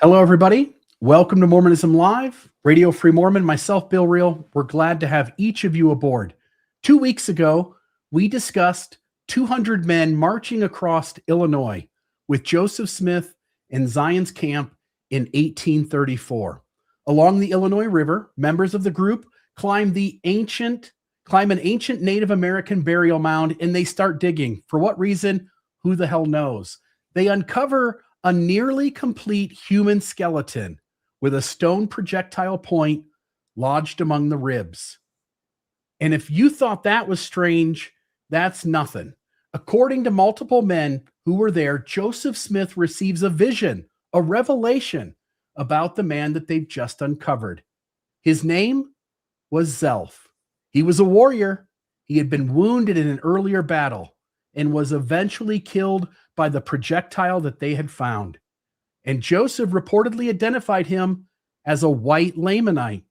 Hello, everybody. Welcome to Mormonism Live, Radio Free Mormon, myself, Bill Reel. We're glad to have each of you aboard. 2 weeks ago, we discussed 200 men marching across Illinois with Joseph Smith and Zion's camp in 1834. Along the Illinois River, members of the group climb an ancient Native American burial mound, and they start digging. For what reason? Who the hell knows? They uncover a nearly complete human skeleton with a stone projectile point lodged among the ribs. And if you thought that was strange, that's nothing. According to multiple men who were there, Joseph Smith receives a vision, a revelation about the man that they've just uncovered. His name was Zelph. He was a warrior. He had been wounded in an earlier battle and was eventually killed by the projectile that they had found. And Joseph reportedly identified him as a white Lamanite.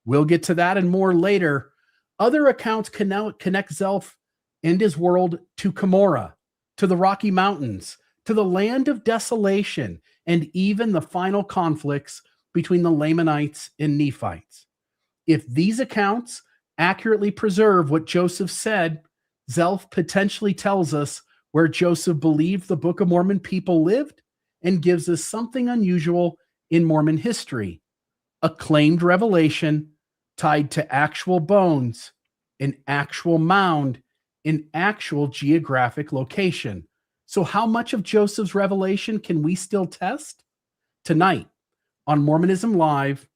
We'll get to that and more later. Other accounts connect Zelph and his world to Cumorah, to the Rocky Mountains, to the land of desolation, and even the final conflicts between the Lamanites and Nephites. If these accounts accurately preserve what Joseph said, Zelph potentially tells us where Joseph believed the Book of Mormon people lived and gives us something unusual in Mormon history, a claimed revelation tied to actual bones, an actual mound, an actual geographic location. So how much of Joseph's revelation can we still test? Tonight on Mormonism Live,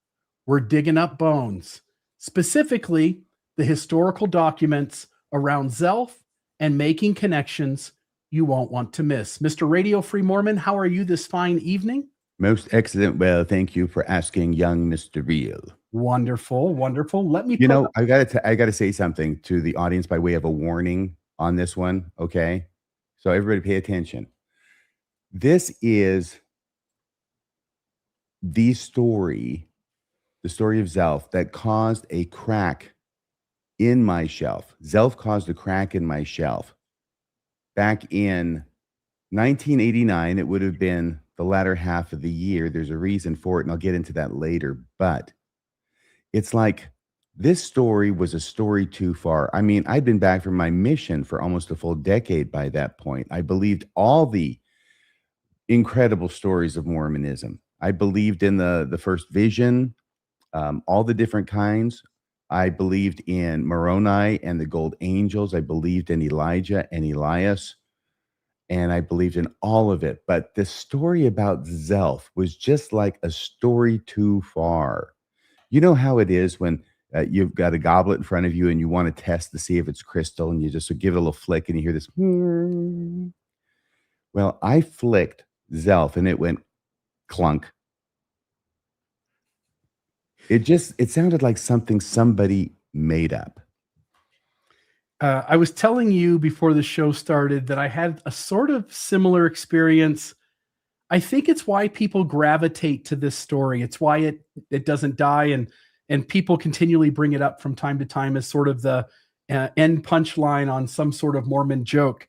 we're digging up bones, specifically the historical documents around Zelph and making connections you won't want to miss. Mr. Radio Free Mormon, how are you this fine evening? Most excellent. Well, thank you for asking, young Mr. Real. Wonderful, wonderful. Let me I got to say something to the audience by way of a warning on this one, okay? So everybody pay attention. This is the story of Zelph that caused a crack in my shelf. Zelph caused a crack in my shelf. Back in 1989, it would have been the latter half of the year. There's a reason for it, and I'll get into that later. But it's like this story was a story too far. I mean, I'd been back from my mission for almost a full decade by that point. I believed all the incredible stories of Mormonism. I believed in the first vision, all the different kinds. I believed in Moroni and the gold angels. I believed in Elijah and Elias, and I believed in all of it. But the story about Zelph was just like a story too far. You know how it is when you've got a goblet in front of you and you want to test to see if it's crystal, and you just give it a little flick and you hear this. Well, I flicked Zelph and it went clunk. It sounded like something somebody made up. I was telling you before the show started that I had a sort of similar experience. I think it's why people gravitate to this story. It's why it doesn't die, and people continually bring it up from time to time as sort of the end punchline on some sort of Mormon joke.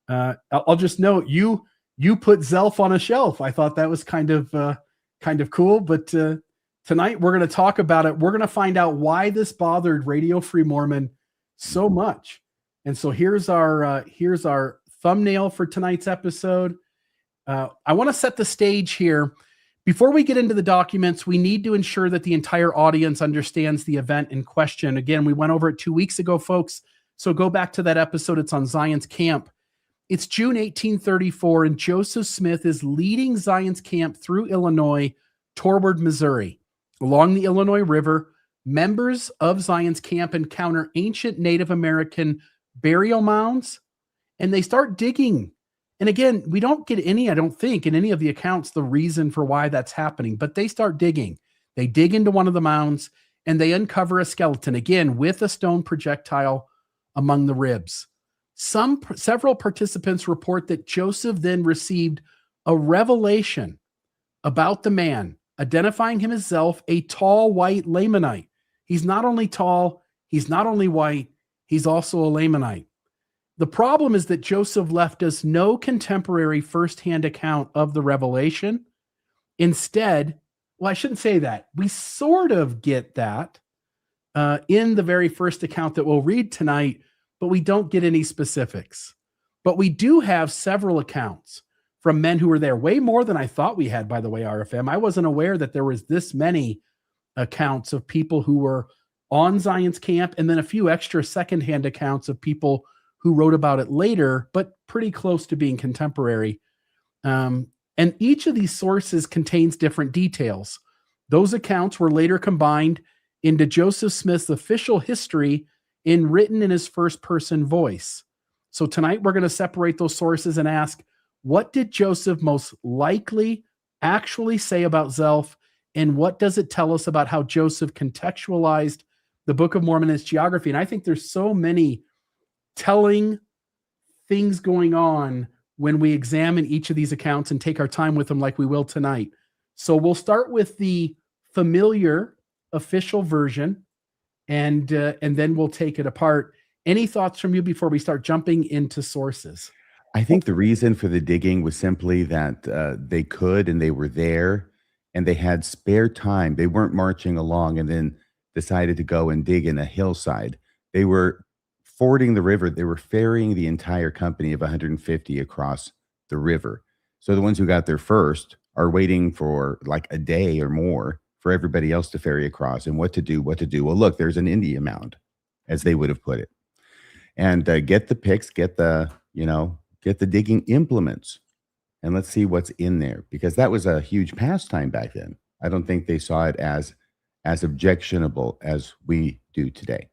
I'll just note you put Zelph on a shelf. I thought that was kind of cool, but tonight we're going to talk about it. We're going to find out why this bothered Radio Free Mormon so much. And so here's our thumbnail for tonight's episode. I want to set the stage here. Before we get into the documents, we need to ensure that the entire audience understands the event in question. Again, we went over it 2 weeks ago, folks. So go back to that episode. It's on Zion's camp. It's June 1834, and Joseph Smith is leading Zion's camp through Illinois toward Missouri. Along the Illinois River, members of Zion's camp encounter ancient Native American burial mounds, and they start digging. And again, we don't get I don't think, in any of the accounts, the reason for why that's happening, but they start digging. They dig into one of the mounds, and they uncover a skeleton, again, with a stone projectile among the ribs. Several participants report that Joseph then received a revelation about the man, identifying him as Zelph, a tall white Lamanite. He's not only tall, he's not only white, he's also a Lamanite. The problem is that Joseph left us no contemporary firsthand account of the revelation, Instead, well, I shouldn't say that. We sort of get that in the very first account that we'll read tonight, but we don't get any specifics. But we do have several accounts from men who were there, way more than I thought we had, by the way, RFM. I wasn't aware that there was this many accounts of people who were on Zion's camp, and then a few extra secondhand accounts of people who wrote about it later, but pretty close to being contemporary. And each of these sources contains different details. Those accounts were later combined into Joseph Smith's official history written in his first-person voice. So tonight we're going to separate those sources and ask, what did Joseph most likely actually say about Zelph, and what does it tell us about how Joseph contextualized the Book of Mormon and its geography? And I think there's so many telling things going on when we examine each of these accounts and take our time with them like we will tonight. So we'll start with the familiar official version, and then we'll take it apart. Any thoughts from you before we start jumping into sources? I think the reason for the digging was simply that they could, and they were there, and they had spare time. They weren't marching along and then decided to go and dig in a hillside. They were fording the river. They were ferrying the entire company of 150 across the river. So the ones who got there first are waiting for like a day or more for everybody else to ferry across. And what to do. Well, look, there's an Indian mound, as they would have put it. And get the picks, get the digging implements, and let's see what's in there, because that was a huge pastime back then. I don't think they saw it as objectionable as we do today.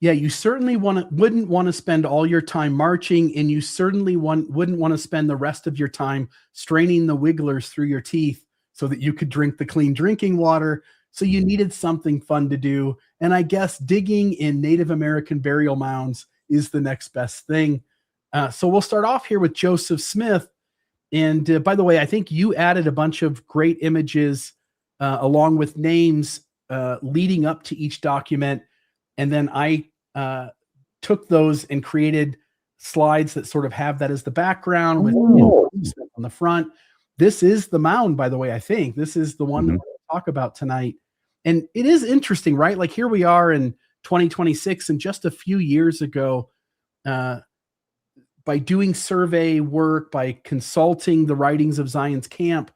Yeah, you certainly wouldn't want to spend all your time marching, and you certainly wouldn't want to spend the rest of your time straining the wigglers through your teeth so that you could drink the clean drinking water. So you needed something fun to do. And I guess digging in Native American burial mounds is the next best thing. So we'll start off here with Joseph Smith. And by the way, I think you added a bunch of great images along with names leading up to each document. And then I took those and created slides that sort of have that as the background with on the front. This is the mound, by the way. I think this is the one that we're going to talk about tonight. And it is interesting, right? Like here we are in 2026, and just a few years ago, by doing survey work, by consulting the writings of Zion's camp,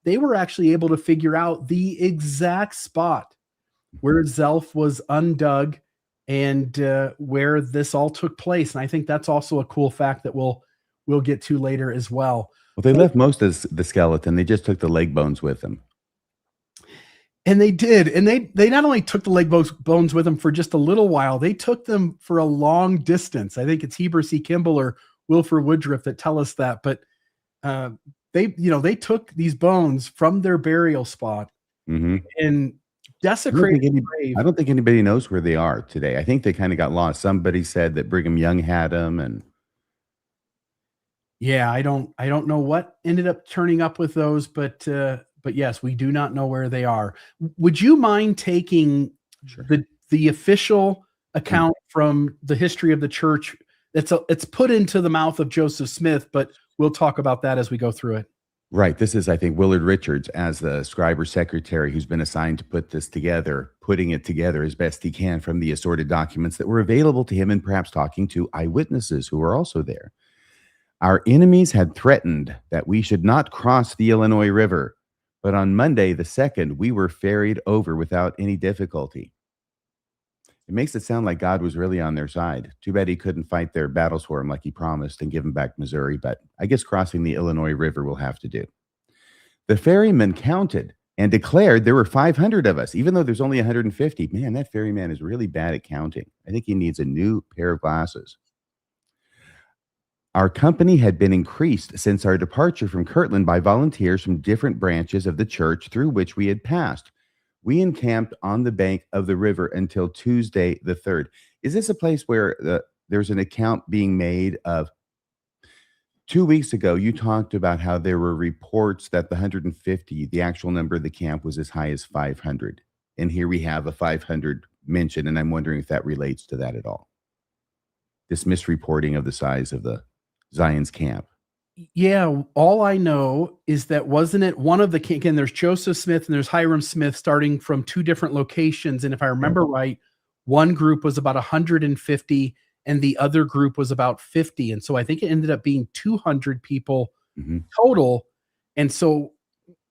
they were actually able to figure out the exact spot where Zelph was undug and where this all took place. And I think that's also a cool fact that we'll get to later as well. Well, they left most of the skeleton. They just took the leg bones with them. And they did. And they not only took the leg bones with them for just a little while, they took them for a long distance. I think it's Heber C. Kimball or Wilford Woodruff that tell us that. But they took these bones from their burial spot and desecrated the grave. I don't think anybody knows where they are today. I think they kind of got lost. Somebody said that Brigham Young had them, and yeah, I don't know what ended up turning up with those, but yes, we do not know where they are. Would you mind taking the official account from the history of the church? It's put into the mouth of Joseph Smith, but we'll talk about that as we go through it. Right. This is, I think, Willard Richards, as the scribe or secretary who's been assigned to put this together, putting it together as best he can from the assorted documents that were available to him, and perhaps talking to eyewitnesses who were also there. Our enemies had threatened that we should not cross the Illinois River, but on Monday, the 2nd, we were ferried over without any difficulty. It makes it sound like God was really on their side. Too bad he couldn't fight their battles for them like he promised and give them back Missouri, but I guess crossing the Illinois River will have to do. The ferryman counted and declared there were 500 of us, even though there's only 150. Man, that ferryman is really bad at counting. I think he needs a new pair of glasses. Our company had been increased since our departure from Kirtland by volunteers from different branches of the church through which we had passed. We encamped on the bank of the river until Tuesday the 3rd. Is this a place where there's an account being made of 2 weeks ago? You talked about how there were reports that the 150, the actual number of the camp, was as high as 500. And here we have a 500 mention, and I'm wondering if that relates to that at all. This misreporting of the size of the Zion's camp. Yeah, all I know is that wasn't it one of the again, there's Joseph Smith and there's Hiram Smith starting from 2 different locations, and if I remember right, one group was about 150 and the other group was about 50, and so I think it ended up being 200 people Mhm. total, and so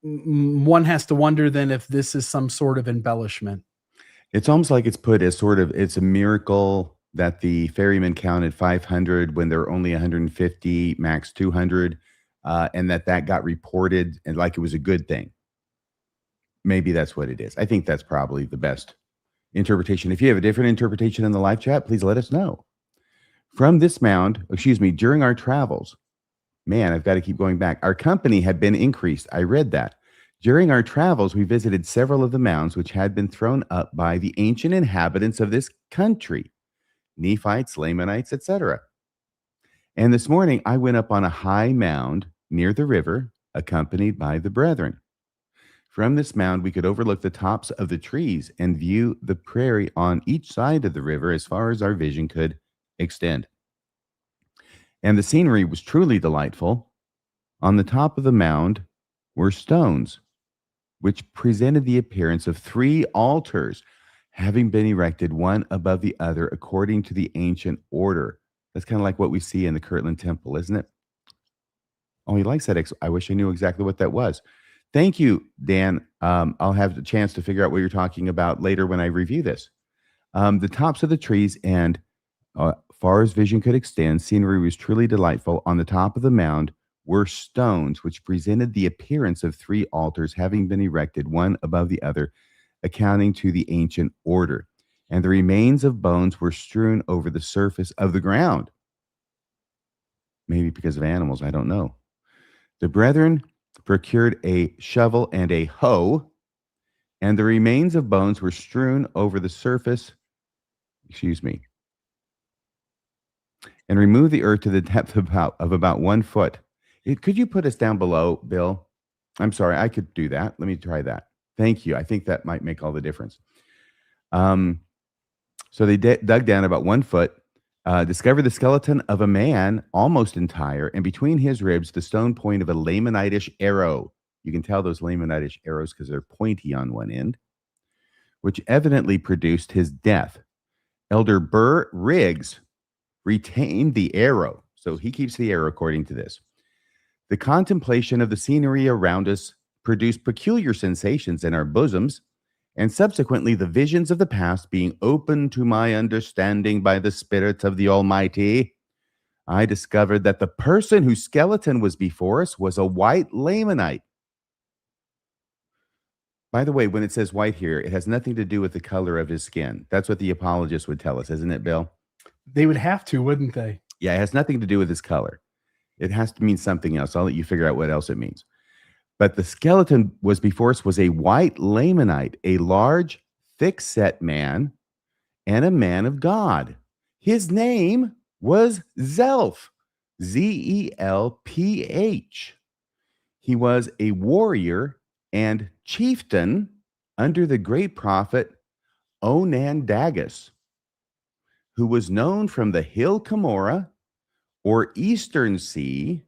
one has to wonder then if this is some sort of embellishment. It's almost like it's put as sort of it's a miracle that the ferryman counted 500 when there were only 150, max 200, and that got reported and like it was a good thing. Maybe that's what it is. I think that's probably the best interpretation. If you have a different interpretation in the live chat, please let us know. From this mound, excuse me, during our travels, man, I've got to keep going back. Our company had been increased. I read that. During our travels, we visited several of the mounds which had been thrown up by the ancient inhabitants of this country, Nephites, Lamanites, etc. And this morning, I went up on a high mound near the river, accompanied by the brethren. From this mound, we could overlook the tops of the trees and view the prairie on each side of the river as far as our vision could extend. And the scenery was truly delightful. On the top of the mound were stones, which presented the appearance of 3 altars, having been erected one above the other according to the ancient order. That's kind of like what we see in the Kirtland Temple, isn't it? Oh, he likes that. I wish I knew exactly what that was. Thank you, Dan. I'll have the chance to figure out what you're talking about later when I review this. The tops of the trees and far as vision could extend, scenery was truly delightful. On the top of the mound were stones which presented the appearance of 3 altars having been erected one above the other, accounting to the ancient order. And the remains of bones were strewn over the surface of the ground. Maybe because of animals, I don't know. The brethren procured a shovel and a hoe, and the remains of bones were strewn over the surface, and removed the earth to the depth of about 1 foot. Could you put us down below, Bill? I'm sorry, I could do that. Let me try that. Thank you. I think that might make all the difference. So they dug down about 1 foot, discovered the skeleton of a man almost entire, and between his ribs, the stone point of a Lamanitish arrow. You can tell those Lamanitish arrows because they're pointy on one end, which evidently produced his death. Elder Burr Riggs retained the arrow. So he keeps the arrow according to this. The contemplation of the scenery around us produced peculiar sensations in our bosoms, and subsequently the visions of the past being opened to my understanding by the Spirit of the Almighty, I discovered that the person whose skeleton was before us was a white Lamanite. By the way, when it says white here, it has nothing to do with the color of his skin. That's what the apologist would tell us, isn't it, Bill? They would have to, wouldn't they? Yeah, it has nothing to do with his color. It has to mean something else. I'll let you figure out what else it means. But the skeleton was before us was a white Lamanite, a large, thick-set man, and a man of God. His name was Zelph, Zelph. He was a warrior and chieftain under the great prophet Onandagus, who was known from the hill Cumorah or Eastern Sea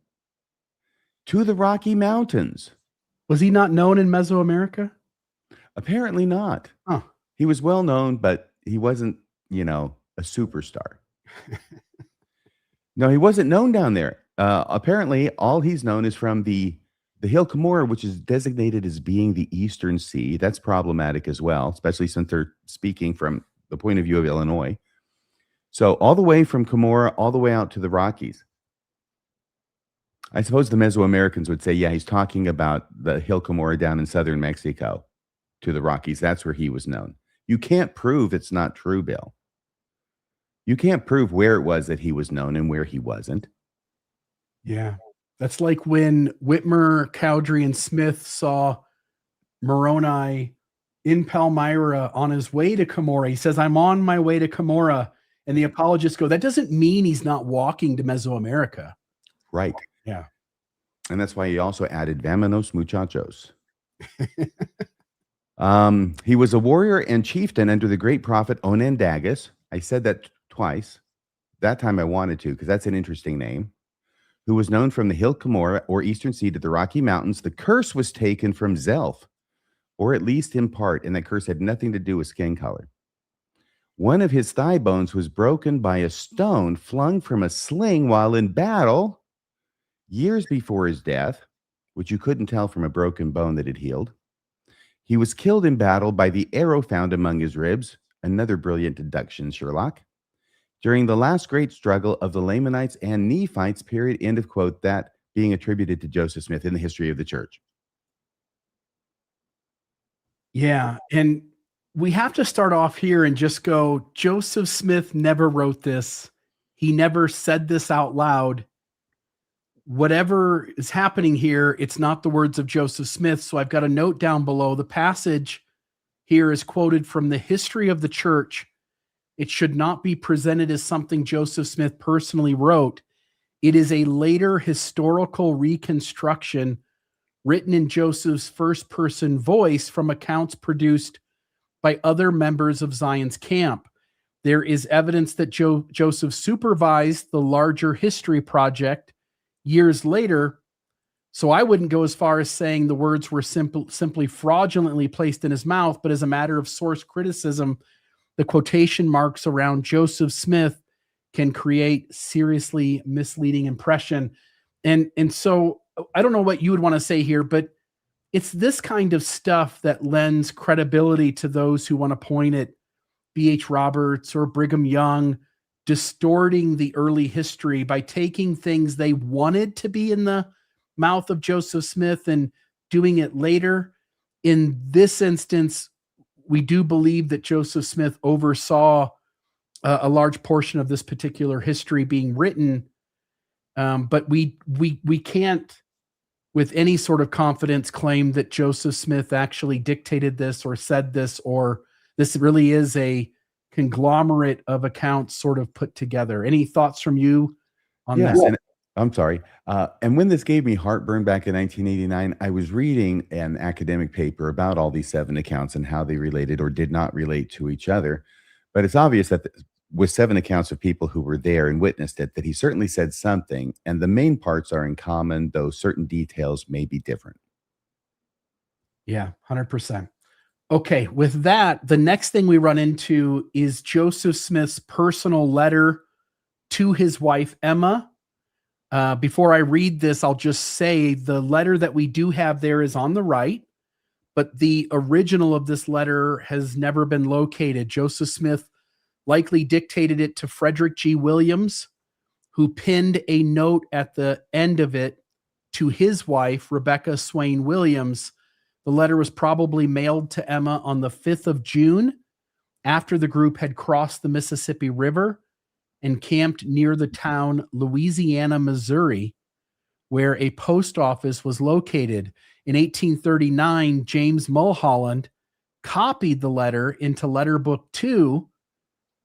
to the Rocky Mountains. Was he not known in Mesoamerica? Apparently not. Huh. He was well known, but he wasn't, a superstar. No, he wasn't known down there. Apparently, all he's known is from the hill Cumorah, which is designated as being the Eastern Sea. That's problematic as well, especially since they're speaking from the point of view of Illinois. So all the way from Cumorah, all the way out to the Rockies. I suppose the Mesoamericans would say, yeah, he's talking about the hill Cumorah down in southern Mexico to the Rockies. That's where he was known. You can't prove it's not true, Bill. You can't prove where it was that he was known and where he wasn't. Yeah. That's like when Whitmer, Cowdery, and Smith saw Moroni in Palmyra on his way to Cumorah. He says, I'm on my way to Cumorah. And the apologists go, that doesn't mean he's not walking to Mesoamerica. Right. Yeah. And that's why he also added Vamonos Muchachos. He was a warrior and chieftain under the great prophet Onandagus. I said that twice. That time I wanted to, because that's an interesting name. who was known from the hill Cumorah or eastern sea to the Rocky Mountains. The curse was taken from Zelph, or at least in part, and that curse had nothing to do with skin color. One of his thigh bones was broken by a stone flung from a sling while in battle years before his death, which you couldn't tell from a broken bone that had healed. He was killed in battle by the arrow found among his ribs. Another brilliant deduction, Sherlock. During the last great struggle of the Lamanites and Nephites, period, end of quote, that being attributed to Joseph Smith in the history of the church. Yeah. And we have to start off here and just go, Joseph Smith never wrote this. He never said this out loud. Whatever is happening here, it's not the words of Joseph Smith. So I've got a note down below. The passage here is quoted from the history of the church. It should not be presented as something Joseph Smith personally wrote. It is a later historical reconstruction written in Joseph's first-person voice from accounts produced by other members of Zion's camp. There is evidence that Joseph supervised the larger history project years later, so I wouldn't go as far as saying the words were simply fraudulently placed in his mouth, but as a matter of source criticism, the quotation marks around Joseph Smith can create seriously misleading impression. And so I don't know what you would want to say here, but it's this kind of stuff that lends credibility to those who want to point at B.H. Roberts or Brigham Young distorting the early history by taking things they wanted to be in the mouth of Joseph Smith and doing it later. In this instance, we do believe that Joseph Smith oversaw a large portion of this particular history being written, but we can't, with any sort of confidence, claim that Joseph Smith actually dictated this or said this, or this really is a conglomerate of accounts sort of put together. Any thoughts from you on Yes, that? and I'm sorry. And when this gave me heartburn back in 1989, I was reading an academic paper about all these 7 accounts and how they related or did not relate to each other. But it's obvious that with 7 accounts of people who were there and witnessed it, that he certainly said something, and the main parts are in common, though certain details may be different. Yeah, 100%. Okay, with that, the next thing we run into is Joseph Smith's personal letter to his wife, Emma. Before I read this, I'll just say the letter that we do have there is on the right, but the original of this letter has never been located. Joseph Smith likely dictated it to Frederick G. Williams, who pinned a note at the end of it to his wife, Rebecca Swain Williams. The letter was probably mailed to Emma on the 5th of June after the group had crossed the Mississippi River and camped near the town Louisiana, Missouri, where a post office was located. In 1839, James Mulholland copied the letter into Letter Book 2.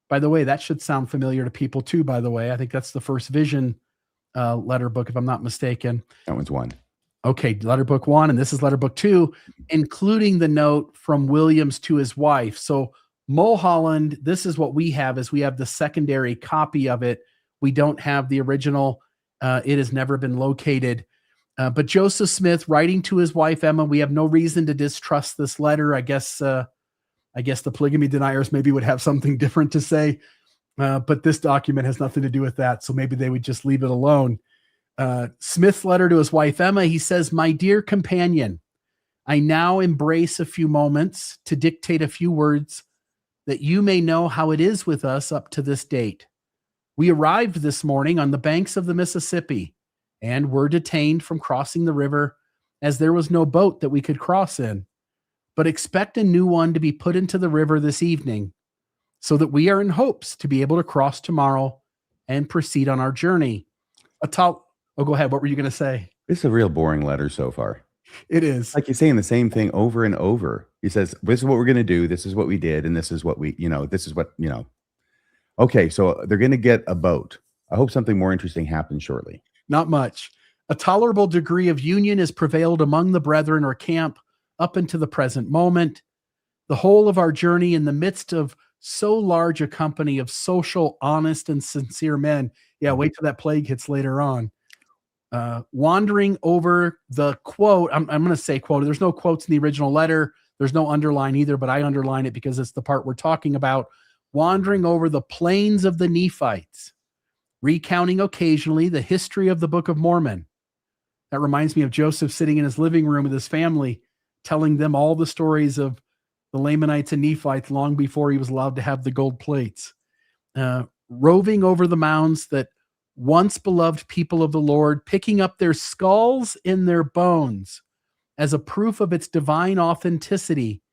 By the way, that should sound familiar to people too, by the way. I think that's the first Vision letter book, if I'm not mistaken. That one's 1. Okay, Letter Book 1, and this is Letter Book 2, including the note from Williams to his wife. So Mulholland, this is what we have, is we have the secondary copy of it. We don't have the original. It has never been located. But Joseph Smith writing to his wife, Emma, we have no reason to distrust this letter. I guess the polygamy deniers maybe would have something different to say, but this document has nothing to do with that. So maybe they would just leave it alone. Smith's letter to his wife, Emma, he says, "My dear companion, I now embrace a few moments to dictate a few words that you may know how it is with us up to this date. We arrived this morning on the banks of the Mississippi and were detained from crossing the river as there was no boat that we could cross in, but expect a new one to be put into the river this evening, so that we are in hopes to be able to cross tomorrow and proceed on our journey." Oh, go ahead. What were you going to say? This is a real boring letter so far. It is. Like he's saying the same thing over and over. He says, this is what we're going to do. This is what we did. And this is what this is what. Okay, so they're going to get a boat. I hope something more interesting happens shortly. Not much. A tolerable degree of union has prevailed among the brethren or camp up into the present moment. The whole of our journey in the midst of so large a company of social, honest, and sincere men. Yeah, wait till that plague hits later on. wandering over the quote. I'm going to say quote. There's no quotes in the original letter. There's no underline either, but I underline it because it's the part we're talking about. Wandering over the plains of the Nephites, recounting occasionally the history of the Book of Mormon. That reminds me of Joseph sitting in his living room with his family, telling them all the stories of the Lamanites and Nephites long before he was allowed to have the gold plates. Roving over the mounds that once beloved people of the Lord, picking up their skulls in their bones as a proof of its divine authenticity,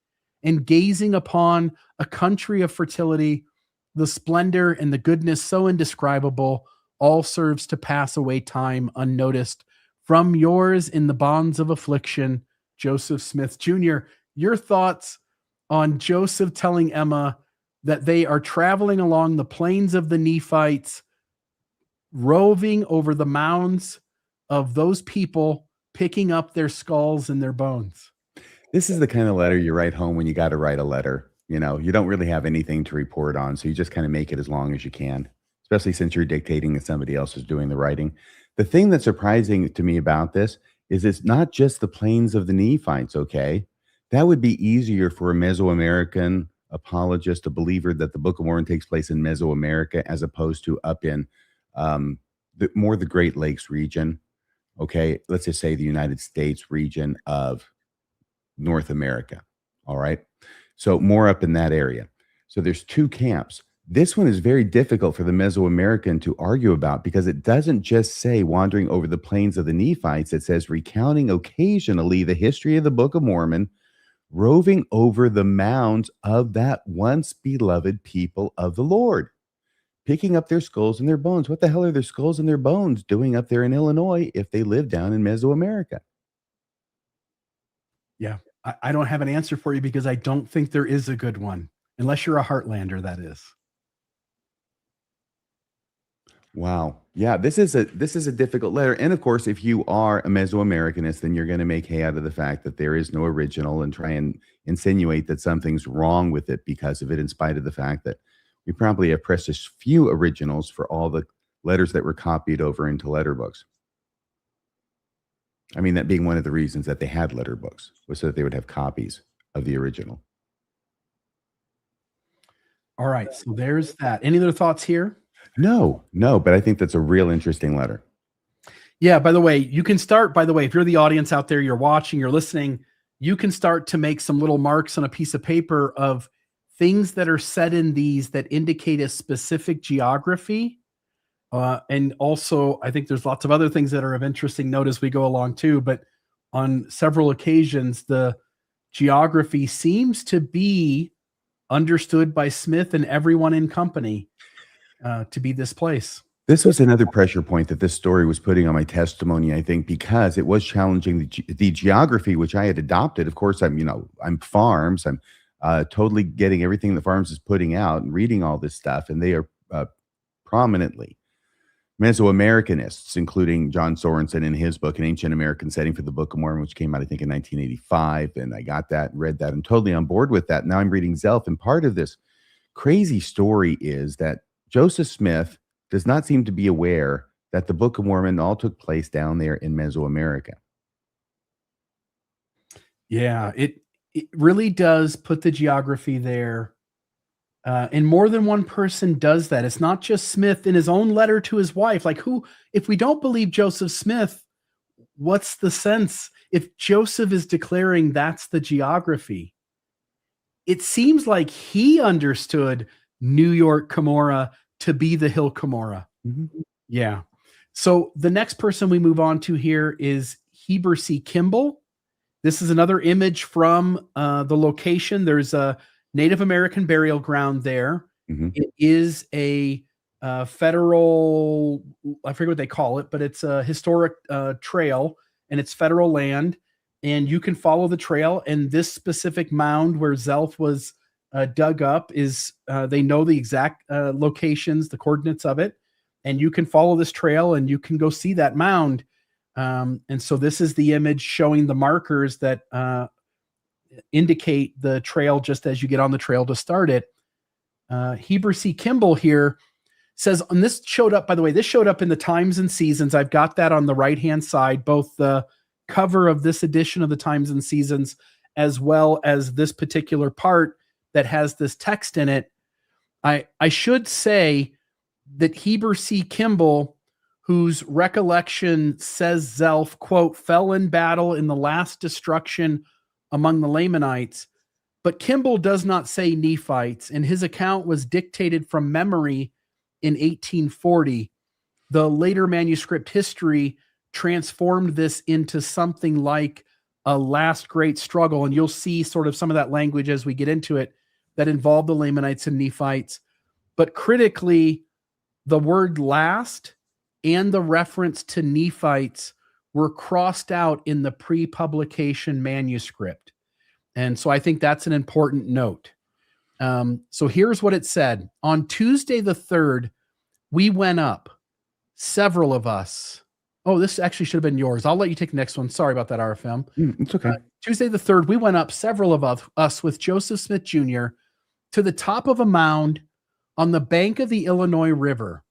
and gazing upon a country of fertility, the splendor and the goodness so indescribable, all serves to pass away time unnoticed. From yours in the bonds of affliction, Joseph Smith Jr. Your thoughts on Joseph telling Emma that they are traveling along the plains of the Nephites, roving over the mounds of those people, picking up their skulls and their bones. This is the kind of letter you write home when you got to write a letter. You know, you don't really have anything to report on, so you just kind of make it as long as you can, especially since you're dictating and somebody else is doing the writing. The thing that's surprising to me about this is it's not just the plains of the Nephites, okay? That would be easier for a Mesoamerican apologist, a believer that the Book of Mormon takes place in Mesoamerica as opposed to up in the Great Lakes region, okay? Let's just say the United States region of North America, all right? So more up in that area. So there's two camps. This one is very difficult for the Mesoamerican to argue about because it doesn't just say wandering over the plains of the Nephites. It says recounting occasionally the history of the Book of Mormon, roving over the mounds of that once beloved people of the Lord, picking up their skulls and their bones. What the hell are their skulls and their bones doing up there in Illinois if they live down in Mesoamerica? Yeah, I don't have an answer for you because I don't think there is a good one, unless you're a Heartlander, that is. Wow. Yeah, this is a difficult letter. And of course, if you are a Mesoamericanist, then you're going to make hay out of the fact that there is no original and try and insinuate that something's wrong with it because of it, in spite of the fact that we probably have precious few originals for all the letters that were copied over into letter books. I mean, that being one of the reasons that they had letter books was so that they would have copies of the original. All right, so there's that. Any other thoughts here? No, but I think that's a real interesting letter. Yeah, by the way, you can start, if you're the audience out there, you're watching, you're listening, you can start to make some little marks on a piece of paper of things that are said in these that indicate a specific geography. And also, I think there's lots of other things that are of interesting note as we go along too, but on several occasions, the geography seems to be understood by Smith and everyone in company to be this place. This was another pressure point that this story was putting on my testimony, I think, because it was challenging the geography, which I had adopted. Of course, I'm farms. I'm totally getting everything the farms is putting out and reading all this stuff. And they are prominently Mesoamericanists, including John Sorensen in his book, An Ancient American Setting for the Book of Mormon, which came out, I think, in 1985. And I got that and read that. I'm totally on board with that. Now I'm reading Zelph. And part of this crazy story is that Joseph Smith does not seem to be aware that the Book of Mormon all took place down there in Mesoamerica. Yeah, it really does put the geography there. And more than one person does that. It's not just Smith in his own letter to his wife. Like, if we don't believe Joseph Smith, what's the sense? If Joseph is declaring that's the geography, it seems like he understood New York Cumorah to be the hill Cumorah. Mm-hmm. Yeah. So the next person we move on to here is Heber C. Kimball. This is another image from the location. There's a Native American burial ground there. Mm-hmm. It is a federal, I forget what they call it, but it's a historic trail, and it's federal land. And you can follow the trail. And this specific mound where Zelph was dug up is, they know the exact locations, the coordinates of it. And you can follow this trail and you can go see that mound. And so this is the image showing the markers that indicate the trail just as you get on the trail to start it. Heber C. Kimball here says, and this showed up, by the way, this showed up in the Times and Seasons. I've got that on the right-hand side, both the cover of this edition of the Times and Seasons, as well as this particular part that has this text in it. I should say that Heber C. Kimball, whose recollection says Zelph, quote, fell in battle in the last destruction among the Lamanites, but Kimball does not say Nephites, and his account was dictated from memory in 1840. The later manuscript history transformed this into something like a last great struggle, and you'll see sort of some of that language as we get into it that involved the Lamanites and Nephites. But critically, the word last and the reference to Nephites were crossed out in the pre-publication manuscript. And so I think that's an important note. So here's what it said. On Tuesday the 3rd, we went up, several of us. Oh, this actually should have been yours. I'll let you take the next one. Sorry about that, RFM. It's okay. Tuesday the 3rd, we went up, several of us with Joseph Smith Jr., to the top of a mound on the bank of the Illinois River,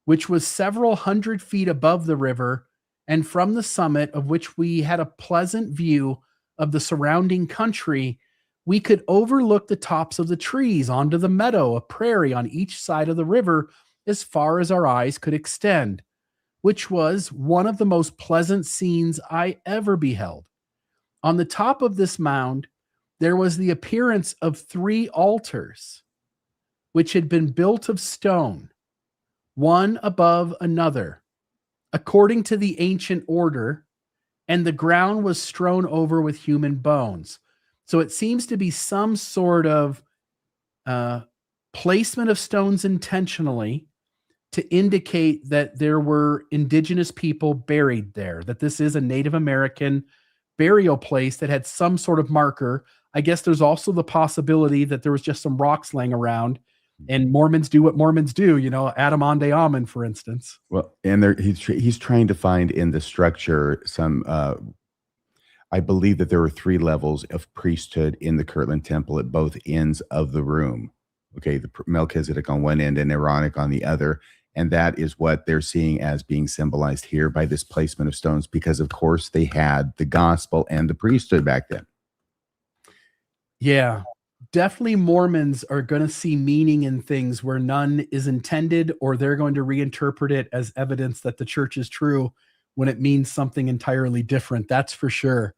which was several hundred feet above the river, and from the summit of which we had a pleasant view of the surrounding country, we could overlook the tops of the trees onto the meadow, a prairie on each side of the river as far as our eyes could extend, which was one of the most pleasant scenes I ever beheld. On the top of this mound, there was the appearance of 3 altars, which had been built of stone, one above another, according to the ancient order, and the ground was strewn over with human bones. So it seems to be some sort of placement of stones intentionally to indicate that there were indigenous people buried there, that this is a Native American burial place that had some sort of marker. I guess there's also the possibility that there was just some rocks laying around, and Mormons do what Mormons do, Adam Ande Amen, for instance. Well, and he's trying to find in the structure some, I believe that there were 3 levels of priesthood in the Kirtland Temple at both ends of the room. Okay, the Melchizedek on one end and Aaronic on the other. And that is what they're seeing as being symbolized here by this placement of stones, because, of course, they had the gospel and the priesthood back then. Yeah, definitely Mormons are going to see meaning in things where none is intended, or they're going to reinterpret it as evidence that the church is true when it means something entirely different. That's for sure.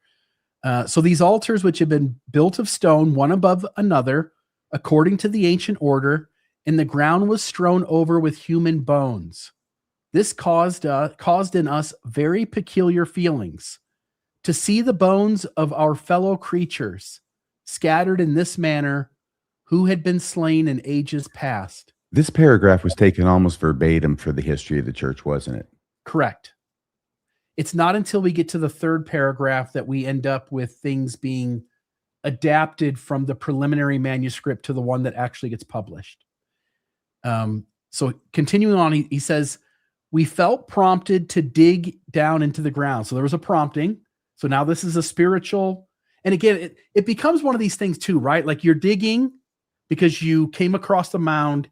So these altars, which have been built of stone, one above another, according to the ancient order, and the ground was strewn over with human bones. This caused in us very peculiar feelings. To see the bones of our fellow creatures scattered in this manner, who had been slain in ages past. This paragraph was taken almost verbatim for the history of the church, wasn't it? Correct. It's not until we get to the 3rd paragraph that we end up with things being adapted from the preliminary manuscript to the one that actually gets published. So continuing on, he says, we felt prompted to dig down into the ground. So there was a prompting. So now this is a spiritual. And again, it becomes one of these things too, right? Like you're digging because you came across the mound.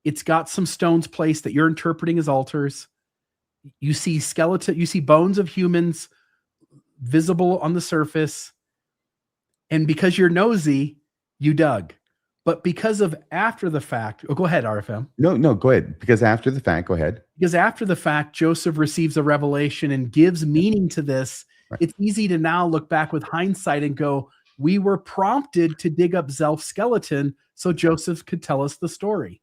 It's got some stones placed that you're interpreting as altars. You see you see bones of humans visible on the surface. And because you're nosy, you dug. But because of after the fact, go ahead, RFM. No, go ahead. Because after the fact, go ahead. Because after the fact, Joseph receives a revelation and gives meaning to this. Right. It's easy to now look back with hindsight and go, we were prompted to dig up Zelph's skeleton so Joseph could tell us the story.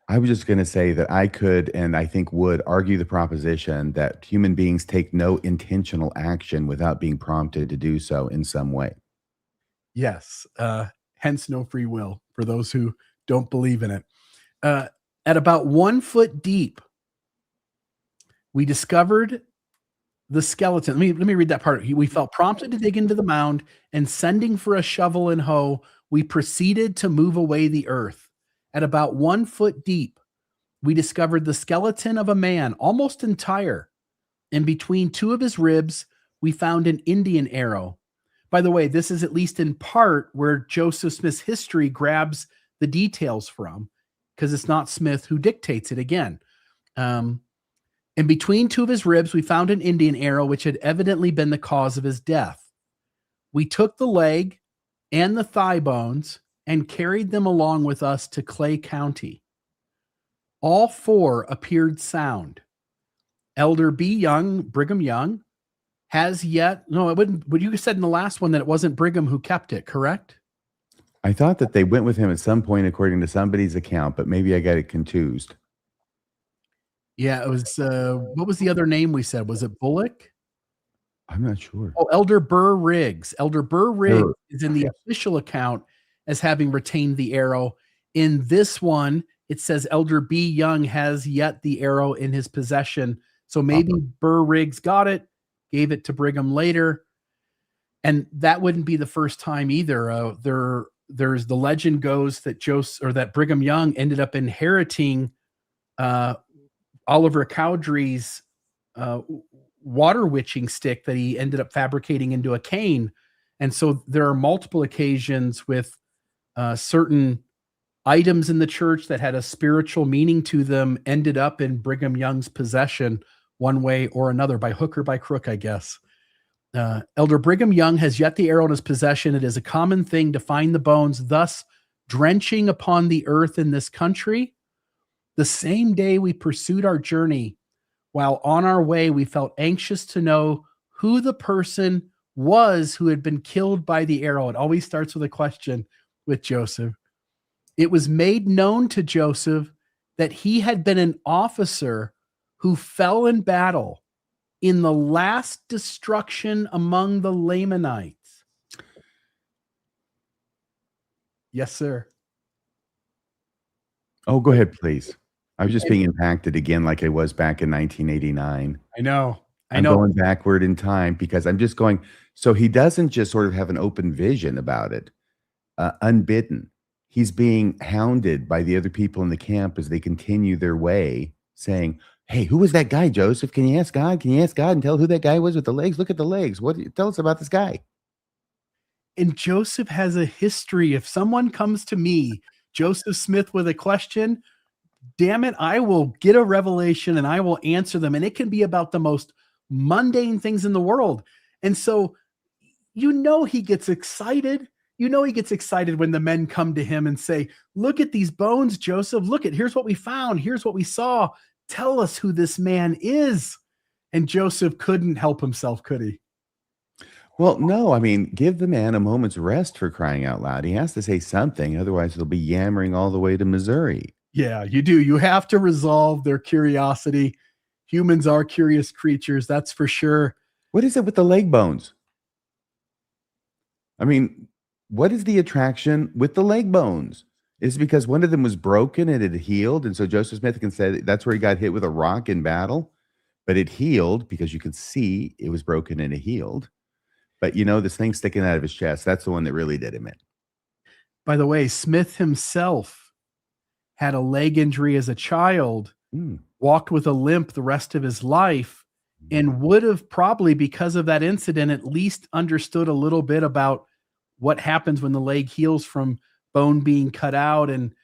I was just going to say that I could, and I think would, argue the proposition that human beings take no intentional action without being prompted to do so in some way. Yes. Hence no free will for those who don't believe in it. At about 1 foot deep, we discovered the skeleton. Let me read that part. We felt prompted to dig into the mound, and sending for a shovel and hoe, we proceeded to move away the earth. At about 1 foot deep, we discovered the skeleton of a man, almost entire, and between 2 of his ribs, we found an Indian arrow. By the way, this is at least in part where Joseph Smith's history grabs the details from. because it's not Smith who dictates it again. And between two of his ribs, we found an Indian arrow, which had evidently been the cause of his death. We took the leg and the thigh bones and carried them along with us to Clay County. All four appeared sound. Elder B. Young, Brigham Young, has yet, no, it wouldn't, but you said in the last one that it wasn't Brigham who kept it, correct? I thought that they went with him at some point, according to somebody's account, but maybe I got it confused. Yeah, it was, what was the other name we said? Was it Bullock? I'm not sure. Oh, Elder Burr Riggs. Elder Burr Riggs is in the official account as having retained the arrow. In this one, it says Elder B. Young has yet the arrow in his possession. So maybe Burr Riggs got it, gave it to Brigham later. And that wouldn't be the first time either. There's the legend goes that that Brigham Young ended up inheriting Oliver Cowdery's water witching stick that he ended up fabricating into a cane. And so there are multiple occasions with certain items in the church that had a spiritual meaning to them ended up in Brigham Young's possession one way or another, by hook or by crook, I guess. Elder Brigham Young has yet the arrow in his possession. It is a common thing to find the bones thus drenching upon the earth in this country. The same day we pursued our journey, while on our way, we felt anxious to know who the person was who had been killed by the arrow. It always starts with a question with Joseph. It was made known to Joseph that he had been an officer who fell in battle in the last destruction among the Lamanites. Yes, sir. Oh, go ahead, please. I was just being impacted again like I was back in 1989. I know. I'm going backward in time because I'm just going, so he doesn't just sort of have an open vision about it, unbidden. He's being hounded by the other people in the camp as they continue their way, saying, hey, who was that guy, Joseph? Can you ask God? Can you ask God and tell who that guy was with the legs? Look at the legs. Tell us about this guy. And Joseph has a history. If someone comes to me, Joseph Smith, with a question, damn it, I will get a revelation and I will answer them. And it can be about the most mundane things in the world. And so, he gets excited. He gets excited when the men come to him and say, look at these bones, Joseph. Here's what we found. Here's what we saw. Tell us who this man is. And Joseph couldn't help himself, could he? Well, no, I mean, give the man a moment's rest, for crying out loud. He has to say something. Otherwise, he'll be yammering all the way to Missouri. Yeah, you do. You have to resolve their curiosity. Humans are curious creatures, that's for sure. What is it with the leg bones? I mean, what is the attraction with the leg bones? Is it because one of them was broken and it healed? And so Joseph Smith can say that's where he got hit with a rock in battle, but it healed because you could see it was broken and it healed. But this thing sticking out of his chest, that's the one that really did him in. By the way, Smith himself had a leg injury as a child, walked with a limp the rest of his life, and would have probably, because of that incident, at least understood a little bit about what happens when the leg heals from bone being cut out. And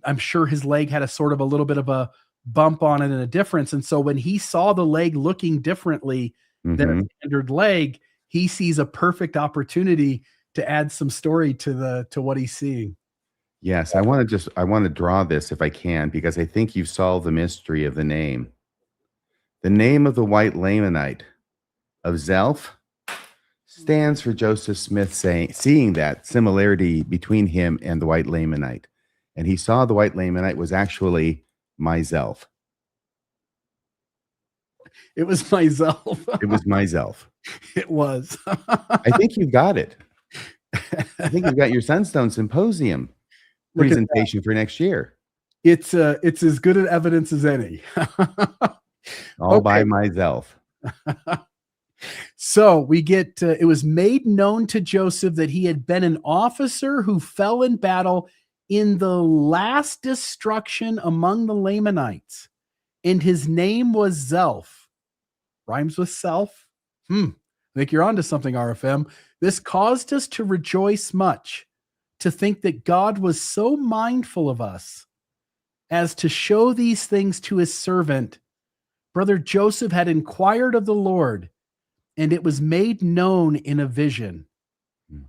I'm sure his leg had a little bit of a bump on it and a difference. And so when he saw the leg looking differently than a standard leg, he sees a perfect opportunity to add some story to what he's seeing. Yes, I want to draw this if I can, because I think you've solved the mystery of the name. The name of the white Lamanite of Zelph stands for Joseph Smith seeing that similarity between him and the white Lamanite. And he saw the white Lamanite was actually my Zelph. It was my Zelph. It was my Zelph. It was. I think you've got it. I think you've got your Sunstone Symposium presentation for next year. It's as good an evidence as any. All by my Zelph. So we get, it was made known to Joseph that he had been an officer who fell in battle in the last destruction among the Lamanites, and his name was Zelph. Rhymes with self. I think you're onto something, RFM. This caused us to rejoice much, to think that God was so mindful of us, as to show these things to his servant, brother Joseph had inquired of the Lord, and it was made known in a vision.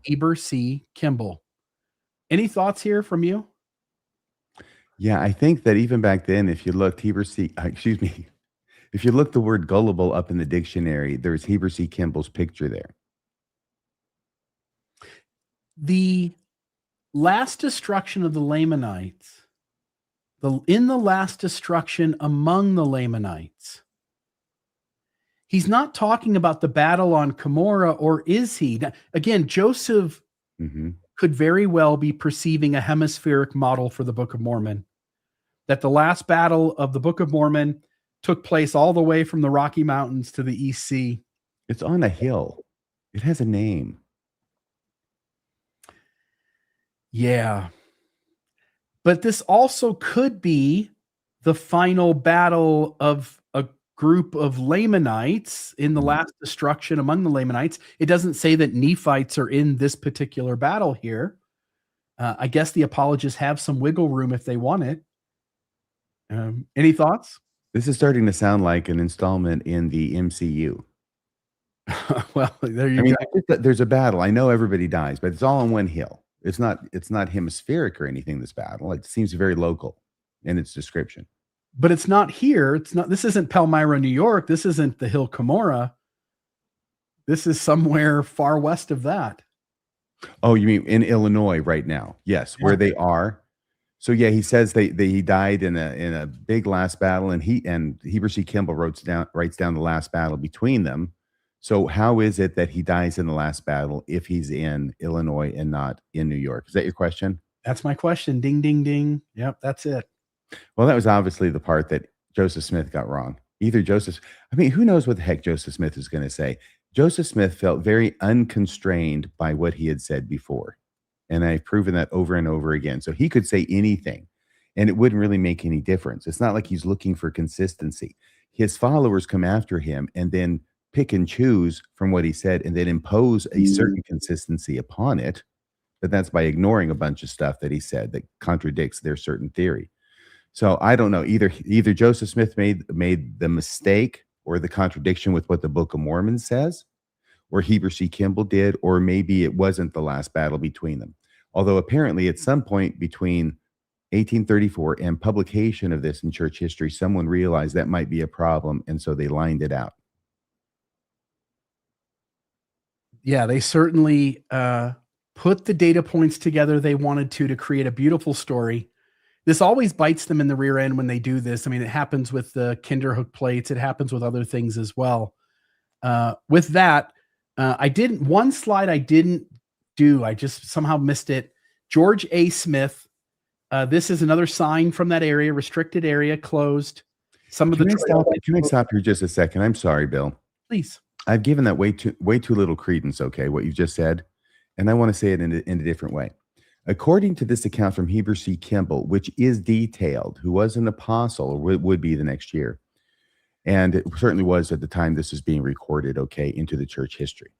Heber C. Kimball. Any thoughts here from you? Yeah, I think that even back then, if you looked if you look the word gullible up in the dictionary, there's Heber C. Kimball's picture there. The last destruction of the Lamanites, in the last destruction among the Lamanites, he's not talking about the battle on Cumorah, or is he? Again, Joseph could very well be perceiving a hemispheric model for the Book of Mormon, that the last battle of the Book of Mormon took place all the way from the Rocky Mountains to the East Sea. It's on a hill. It has a name. Yeah. But this also could be the final battle of a group of Lamanites in the last destruction among the Lamanites. It doesn't say that Nephites are in this particular battle here. I guess the apologists have some wiggle room if they want it. Any thoughts? This is starting to sound like an installment in the MCU. Well, there you go. There's a battle. I know everybody dies, but it's all on one hill. It's not hemispheric or anything, this battle. It seems very local in its description. But it's not here. This isn't Palmyra, New York. This isn't the hill Cumorah. This is somewhere far west of that. Oh, you mean in Illinois right now? Yes, yeah. Where they are. So yeah, he says he died in a big last battle, and Heber C. Kimball writes down the last battle between them. So how is it that he dies in the last battle if he's in Illinois and not in New York? Is that your question? That's my question. Ding, ding, ding. Yep, that's it. Well, that was obviously the part that Joseph Smith got wrong. Who knows what the heck Joseph Smith is going to say? Joseph Smith felt very unconstrained by what he had said before. And I've proven that over and over again. So he could say anything, and it wouldn't really make any difference. It's not like he's looking for consistency. His followers come after him and then pick and choose from what he said and then impose a certain consistency upon it. But that's by ignoring a bunch of stuff that he said that contradicts their certain theory. So I don't know. Either Joseph Smith made the mistake or the contradiction with what the Book of Mormon says, or Heber C. Kimball did, or maybe it wasn't the last battle between them. Although apparently at some point between 1834 and publication of this in church history, someone realized that might be a problem, and so they lined it out. Yeah, they certainly put the data points together they wanted to create a beautiful story. This always bites them in the rear end when they do this. I mean, it happens with the Kinderhook plates. It happens with other things as well. With that, one slide I didn't do. I just somehow missed it. George A. Smith. This is another sign from that area, restricted area, closed. Can I stop here just a second? I'm sorry, Bill. Please. I've given that way too little credence, okay, what you just said, and I want to say it in a different way. According to this account from Heber C. Kimball, which is detailed, who was an apostle, or would be the next year, and it certainly was at the time this is being recorded, okay, into the church history.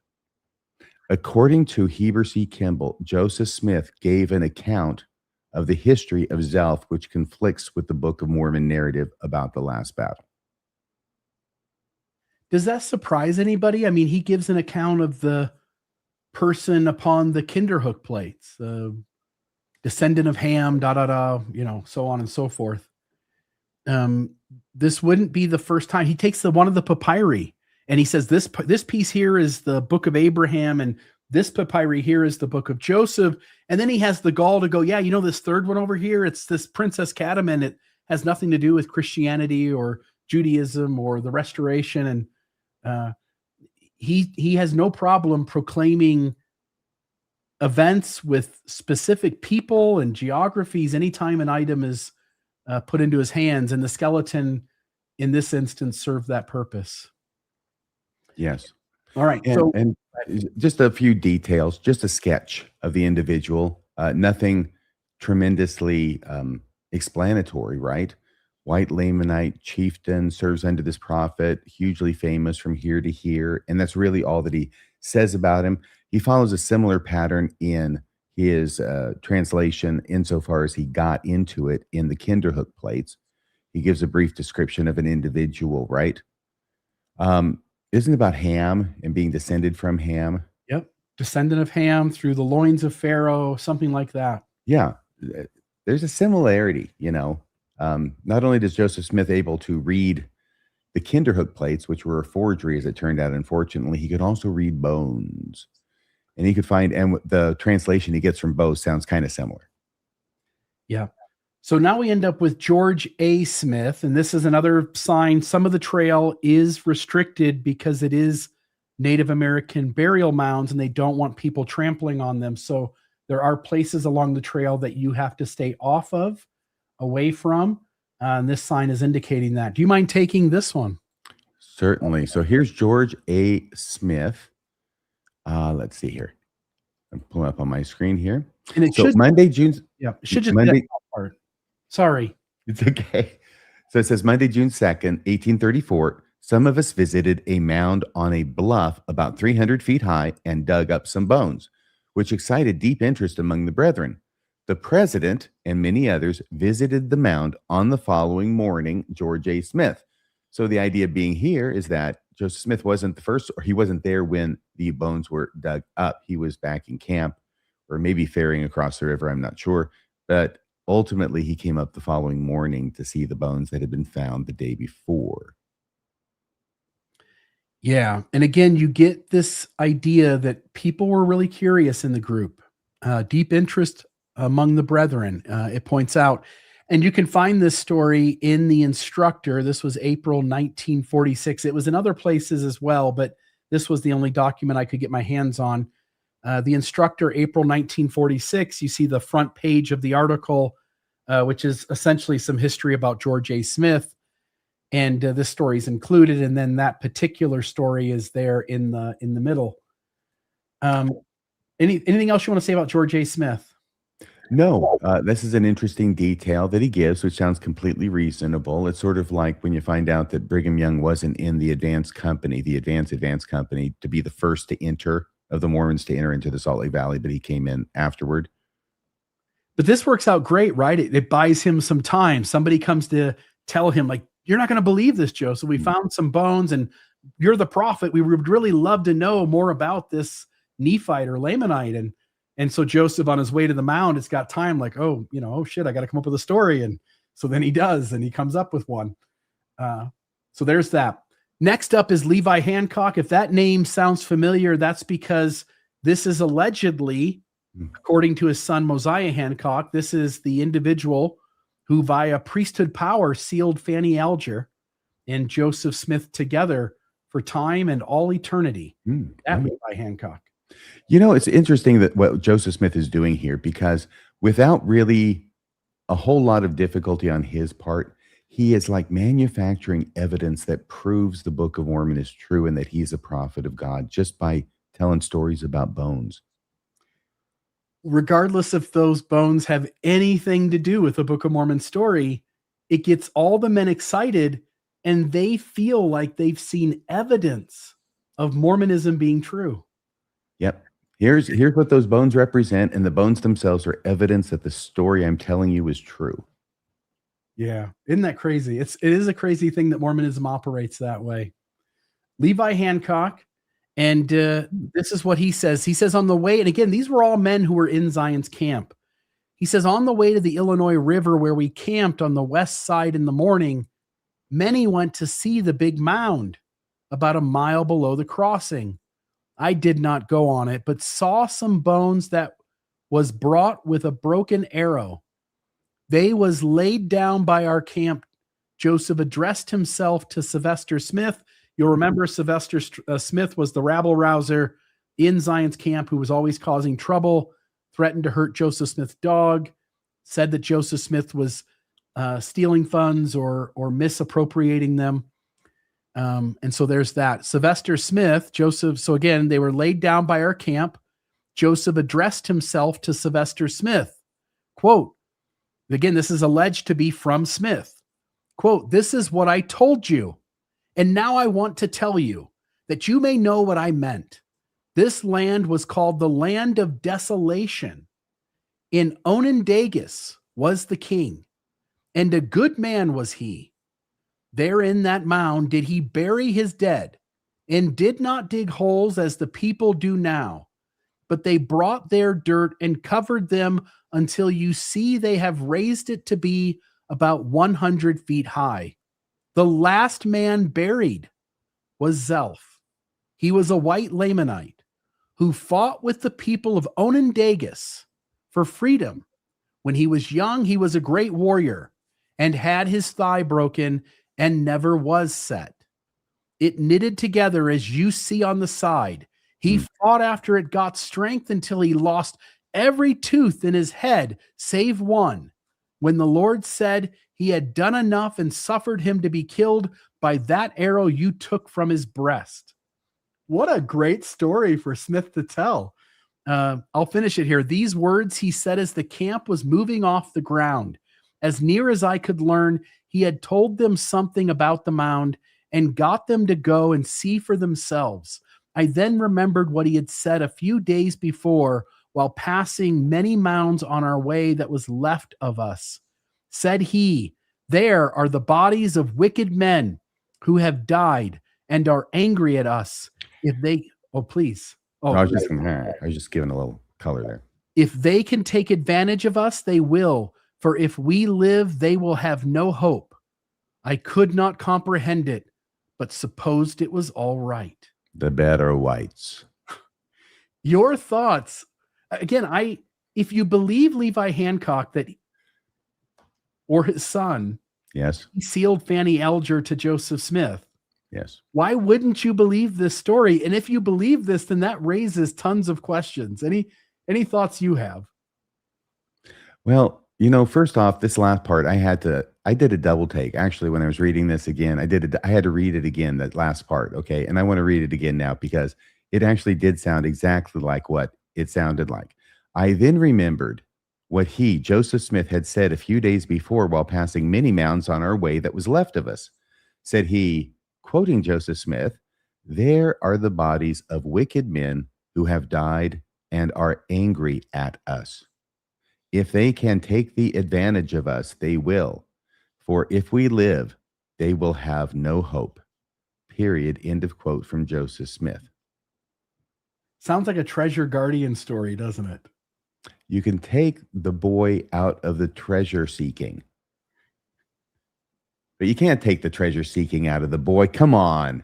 According to Heber C. Kimball, Joseph Smith gave an account of the history of Zelph, which conflicts with the Book of Mormon narrative about the last battle. Does that surprise anybody? I mean, he gives an account of the person upon the Kinderhook plates, descendant of Ham, so on and so forth. This wouldn't be the first time. He takes one of the papyri and he says, this piece here is the Book of Abraham, and this papyri here is the Book of Joseph. And then he has the gall to go, yeah, this third one over here, it's this Princess Catamine. It has nothing to do with Christianity or Judaism or the Restoration. And he has no problem proclaiming events with specific people and geographies anytime an item is put into his hands, and the skeleton in this instance served that purpose. Yes. All right. And just a few details, just a sketch of the individual, nothing tremendously explanatory, right? White Lamanite chieftain, serves under this prophet, hugely famous from here to here. And that's really all that he says about him. He follows a similar pattern in his translation insofar as he got into it in the Kinderhook plates. He gives a brief description of an individual, right? Isn't it about Ham and being descended from Ham? Yep. Descendant of Ham through the loins of Pharaoh, something like that. Yeah. There's a similarity, Not only does Joseph Smith able to read the Kinderhook plates, which were a forgery, as it turned out, unfortunately, he could also read bones. And he could find, and the translation he gets from both sounds kind of similar. Yeah. So now we end up with George A. Smith, and this is another sign. Some of the trail is restricted because it is Native American burial mounds, and they don't want people trampling on them. So there are places along the trail that you have to stay off of, away from. And this sign is indicating that. Do you mind taking this one? Certainly. So here's George A. Smith. Let's see here. I'm pulling up on my screen here. And it so should Monday, June. Yeah, it should just Monday. be that part. Sorry. It's okay. So it says Monday, June 2nd, 1834. Some of us visited a mound on a bluff about 300 feet high and dug up some bones, which excited deep interest among the brethren. The president and many others visited the mound on the following morning, George A. Smith. So the idea being here is that Joseph Smith wasn't the first, or he wasn't there when the bones were dug up. He was back in camp, or maybe ferrying across the river. I'm not sure. But ultimately, he came up the following morning to see the bones that had been found the day before. Yeah. And again, you get this idea that people were really curious in the group, deep interest among the brethren, it points out. And you can find this story in the Instructor. This was April 1946. It was in other places as well, but this was the only document I could get my hands on. The Instructor, April 1946, you see the front page of the article, which is essentially some history about George A. Smith. And this story is included. And then that particular story is there in the middle. Anything else you want to say about George A. Smith? No, this is an interesting detail that he gives, which sounds completely reasonable. It's sort of like when you find out that Brigham Young wasn't in the advance company, the advance company, to be the first to enter, of the Mormons to enter into the Salt Lake Valley, but he came in afterward. But this works out great, right? It buys him some time. Somebody comes to tell him, like, you're not going to believe this, Joseph. We found some bones and you're the prophet. We would really love to know more about this Nephite or Lamanite. And so Joseph, on his way to the mound, it's got time, like, oh shit, I got to come up with a story. And so then he does, and he comes up with one. So there's that. Next up is Levi Hancock. If that name sounds familiar, that's because this is allegedly, according to his son Mosiah Hancock, this is the individual who via priesthood power sealed Fanny Alger and Joseph Smith together for time and all eternity. That Levi Hancock. It's interesting that what Joseph Smith is doing here, because without really a whole lot of difficulty on his part, he is like manufacturing evidence that proves the Book of Mormon is true and that he's a prophet of God just by telling stories about bones. Regardless if those bones have anything to do with the Book of Mormon story, it gets all the men excited and they feel like they've seen evidence of Mormonism being true. Yep. Here's what those bones represent, and the bones themselves are evidence that the story I'm telling you is true. Yeah. Isn't that crazy? It is a crazy thing that Mormonism operates that way. Levi Hancock, and this is what he says. He says, on the way, and again, these were all men who were in Zion's camp. He says, on the way to the Illinois River where we camped on the west side in the morning, many went to see the big mound about a mile below the crossing. I did not go on it, but saw some bones that was brought with a broken arrow. They was laid down by our camp. Joseph addressed himself to Sylvester Smith. You'll remember Sylvester Smith was the rabble rouser in Zion's camp who was always causing trouble, threatened to hurt Joseph Smith's dog, said that Joseph Smith was stealing funds or misappropriating them. And so there's that. Sylvester Smith, Joseph. So again, they were laid down by our camp. Joseph addressed himself to Sylvester Smith. Quote, again, this is alleged to be from Smith. Quote, this is what I told you. And now I want to tell you that you may know what I meant. This land was called the land of desolation And Onandagus was the king, and a good man was he. There in that mound did he bury his dead, and did not dig holes as the people do now, but they brought their dirt and covered them until you see they have raised it to be about 100 feet high. The last man buried was Zelph. He was a white Lamanite who fought with the people of Onandagus for freedom. When he was young, he was a great warrior and had his thigh broken and never was set. It knitted together as you see on the side. He fought after it got strength until he lost every tooth in his head, save one. When the Lord said he had done enough and suffered him to be killed by that arrow you took from his breast. What a great story for Smith to tell. I'll finish it here. These words he said as the camp was moving off the ground. As near as I could learn, he had told them something about the mound and got them to go and see for themselves. I then remembered what he had said a few days before while passing many mounds on our way that was left of us. Said he, there are the bodies of wicked men who have died and are angry at us. If they, please. I was just giving a little color there. If they can take advantage of us, they will. For if we live, they will have no hope. I could not comprehend it, but supposed it was all right. The better whites. Your thoughts. Again, if you believe Levi Hancock or his son, yes, he sealed Fanny Alger to Joseph Smith. Yes. Why wouldn't you believe this story? And if you believe this, then that raises tons of questions. Any thoughts you have? Well, first off, this last part, I did a double take. Actually, when I was reading this again, I had to read it again, that last part. Okay. And I want to read it again now because it actually did sound exactly like what it sounded like. I then remembered what Joseph Smith, had said a few days before while passing many mounds on our way that was left of us. Said he, quoting Joseph Smith, there are the bodies of wicked men who have died and are angry at us. If they can take the advantage of us, they will. For if we live, they will have no hope. Period. End of quote from Joseph Smith. Sounds like a treasure guardian story, doesn't it? You can take the boy out of the treasure seeking. But you can't take the treasure seeking out of the boy. Come on.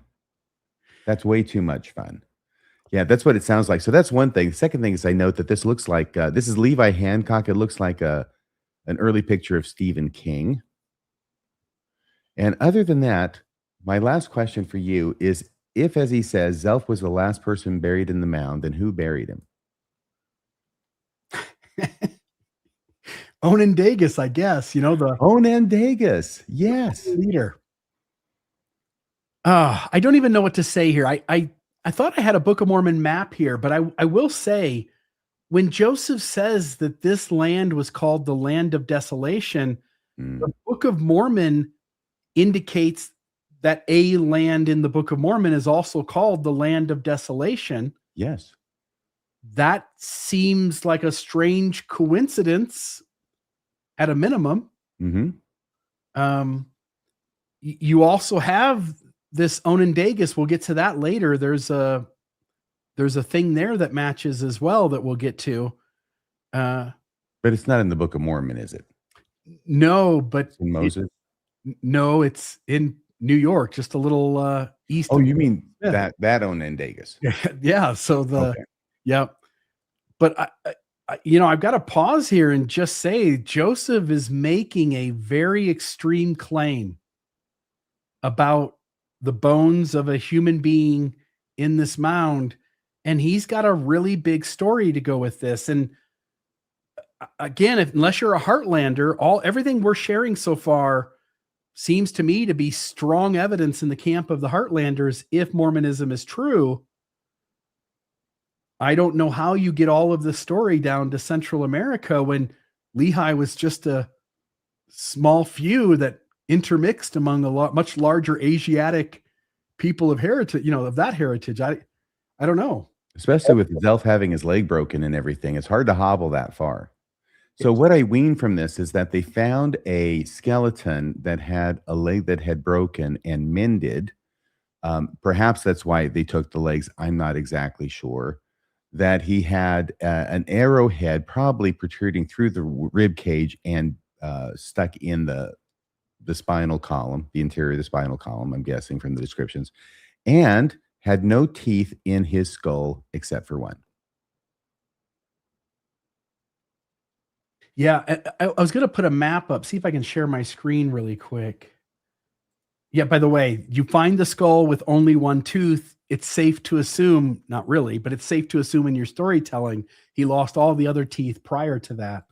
That's way too much fun. Yeah, that's what it sounds like. So that's one thing. The second thing is I note that this looks like, this is Levi Hancock. It looks like an early picture of Stephen King. And other than that, my last question for you is, if, as he says, Zelph was the last person buried in the mound, then who buried him? Onandagus, I guess, the Onandagus, yes, leader. I don't even know what to say here. I thought I had a Book of Mormon map here, but I will say, when Joseph says that this land was called the land of desolation, the Book of Mormon indicates that a land in the Book of Mormon is also called the land of desolation. Yes. That seems like a strange coincidence at a minimum. Mm-hmm. You also have this Onandagus. We'll get to that later. There's a thing there that matches as well that we'll get to. But it's not in the Book of Mormon, is it? No, but it's in Moses. No, it's in New York, just a little east. Oh, you mean that Onandagus? Yeah. So yeah. But I've got to pause here and just say Joseph is making a very extreme claim about the bones of a human being in this mound, and he's got a really big story to go with this. And again, unless you're a Heartlander, everything we're sharing so far seems to me to be strong evidence in the camp of the Heartlanders. If Mormonism is true, I don't know how you get all of the story down to Central America when Lehi was just a small few that intermixed among a much larger Asiatic people of heritage, of that heritage. I don't know. Especially with Zelph having his leg broken and everything. It's hard to hobble that far. So what I wean from this is that they found a skeleton that had a leg that had broken and mended. Perhaps that's why they took the legs. I'm not exactly sure. That he had an arrowhead probably protruding through the rib cage and stuck in the spinal column, the interior of the spinal column, I'm guessing from the descriptions, and had no teeth in his skull except for one. Yeah, I was gonna put a map up, see if I can share my screen really quick. Yeah, by the way, you find the skull with only one tooth, it's safe to assume, not really, but it's safe to assume in your storytelling, he lost all the other teeth prior to that.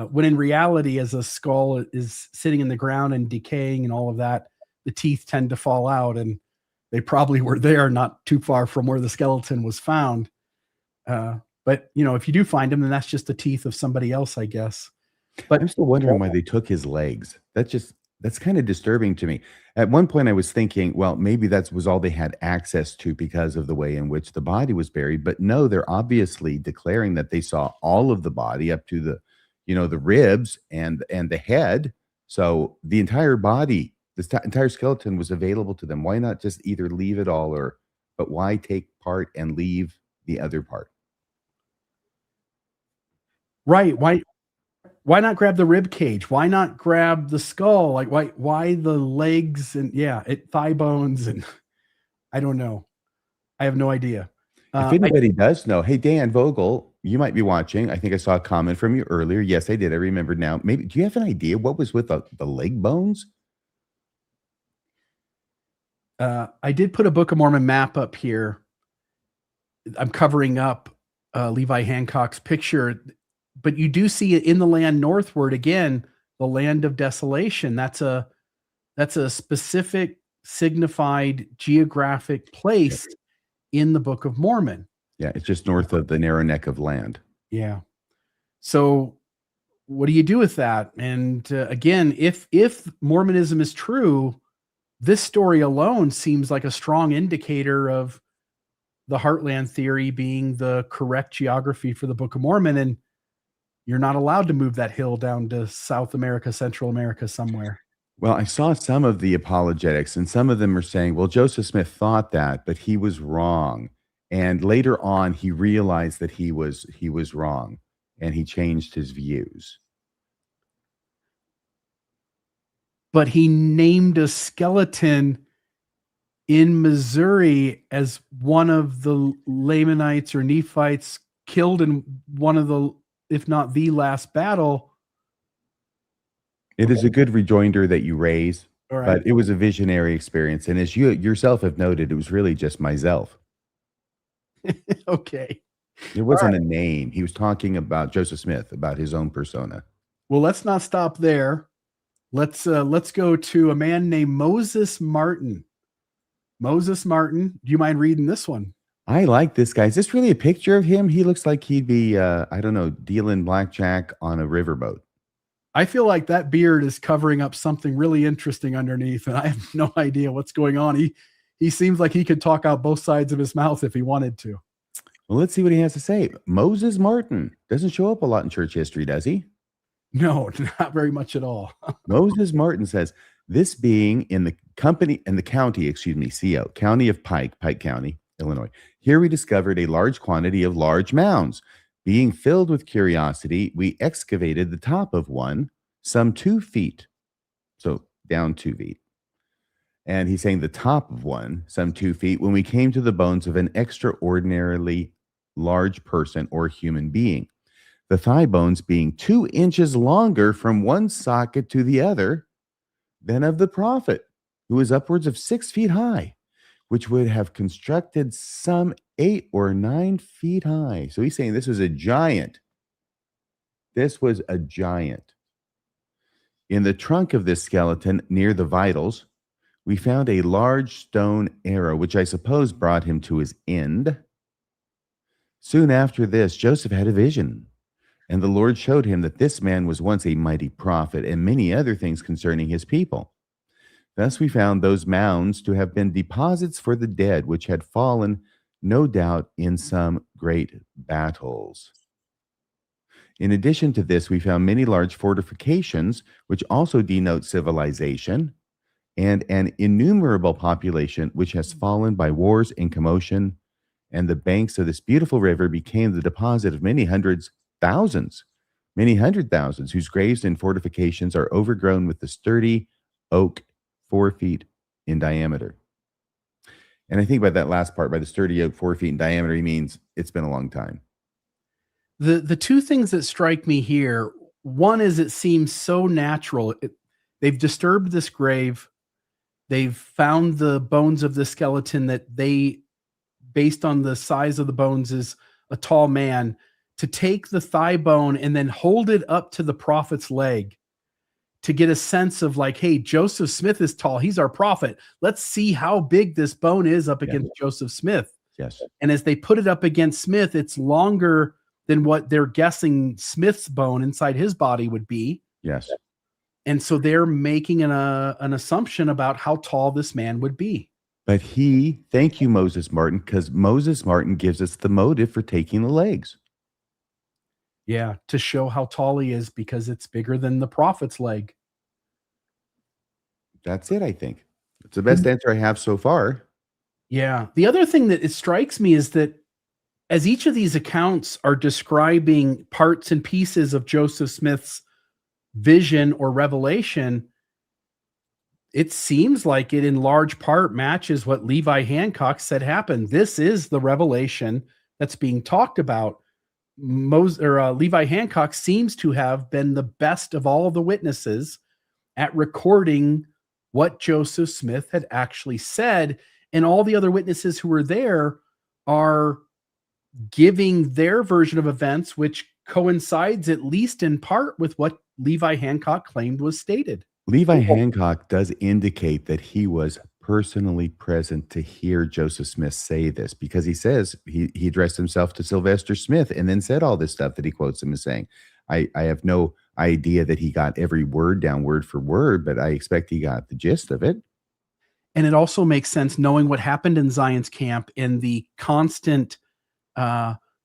When in reality, as a skull is sitting in the ground and decaying and all of that, the teeth tend to fall out, and they probably were there, not too far from where the skeleton was found. But if you do find them, then that's just the teeth of somebody else, I guess. But I'm still wondering why they took his legs. That's kind of disturbing to me. At one point, I was thinking, well, maybe that was all they had access to because of the way in which the body was buried. But no, they're obviously declaring that they saw all of the body up to the ribs and the head. So the entire body, entire skeleton was available to them. Why not just either leave it all, but why take part and leave the other part? right, why not grab the rib cage? Why not grab the skull? Like why the legs and thigh bones and I don't know. I have no idea. If I anybody does know, hey, Dan Vogel, you might be watching. I think I saw a comment from you earlier. Yes, I did. I remember now. Maybe, do you have an idea what was with the leg bones? I did put a Book of Mormon map up here. I'm covering up Levi Hancock's picture, but you do see it in the land northward again, the land of desolation. That's a specific signified geographic place in the Book of Mormon. Yeah, it's just north of the narrow neck of land. Yeah. So what do you do with that? And again, if Mormonism is true, this story alone seems like a strong indicator of the heartland theory being the correct geography for the Book of Mormon. And you're not allowed to move that hill down to South America, Central America somewhere. Well, I saw some of the apologetics, and some of them are saying, well, Joseph Smith thought that, but he was wrong. And later on, he realized that he was wrong, and he changed his views. But he named a skeleton in Missouri as one of the Lamanites or Nephites killed in one of the, if not the last battle. It is a good rejoinder that you raise, but it was a visionary experience. And as you yourself have noted, it was really just my Zelph. Okay. It wasn't a name. He was talking about Joseph Smith, about his own persona. Well, let's not stop there. Let's go to a man named Moses Martin. Moses Martin, do you mind reading this one? I like this guy. Is this really a picture of him? He looks like he'd be, I don't know, dealing blackjack on a riverboat. I feel like that beard is covering up something really interesting underneath, and I have no idea what's going on. He seems like he could talk out both sides of his mouth if he wanted to. Well, let's see what he has to say. Moses Martin doesn't show up a lot in church history, does he? No, not very much at all. Moses Martin says, this being in the county, CO, county of Pike County, Illinois. Here we discovered a large quantity of large mounds. Being filled with curiosity, we excavated the top of one, some 2 feet. So down 2 feet. And he's saying the top of one, some 2 feet, when we came to the bones of an extraordinarily large person or human being. The thigh bones being 2 inches longer from one socket to the other than of the prophet, who is upwards of 6 feet high, which would have constructed some 8 or 9 feet high. So he's saying this was a giant. This was a giant. In the trunk of this skeleton, near the vitals, we found a large stone arrow, which I suppose brought him to his end. Soon after this, Joseph had a vision, and the Lord showed him that this man was once a mighty prophet, and many other things concerning his people. Thus we found those mounds to have been deposits for the dead, which had fallen, no doubt, in some great battles. In addition to this, we found many large fortifications, which also denote civilization, and an innumerable population which has fallen by wars and commotion. And the banks of this beautiful river became the deposit of many hundred thousands, whose graves and fortifications are overgrown with the sturdy oak 4 feet in diameter. And I think by that last part, by the sturdy oak 4 feet in diameter, he means it's been a long time. The two things that strike me here, one is it seems so natural. They've disturbed this grave. They've found the bones of the skeleton that they, based on the size of the bones, is a tall man. To take the thigh bone and then hold it up to the prophet's leg to get a sense of like, hey, Joseph Smith is tall. He's our prophet. Let's see how big this bone is up against Joseph Smith. Yes. And as they put it up against Smith, it's longer than what they're guessing Smith's bone inside his body would be. Yes. And so they're making an assumption about how tall this man would be. But thank you, Moses Martin, because Moses Martin gives us the motive for taking the legs. Yeah, to show how tall he is, because it's bigger than the prophet's leg. That's it, I think. It's the best answer I have so far. Yeah. The other thing that it strikes me is that as each of these accounts are describing parts and pieces of Joseph Smith's vision or revelation, it seems like it in large part matches what Levi Hancock said happened. This is the revelation that's being talked about. Levi Hancock seems to have been the best of all of the witnesses at recording what Joseph Smith had actually said, and all the other witnesses who were there are giving their version of events, which coincides at least in part with what Levi Hancock claimed was stated. Levi Hancock does indicate that he was personally present to hear Joseph Smith say this, because he says he addressed himself to Sylvester Smith and then said all this stuff that he quotes him as saying. I have no idea that he got every word down word for word, but I expect he got the gist of it. And it also makes sense knowing what happened in Zion's camp and the constant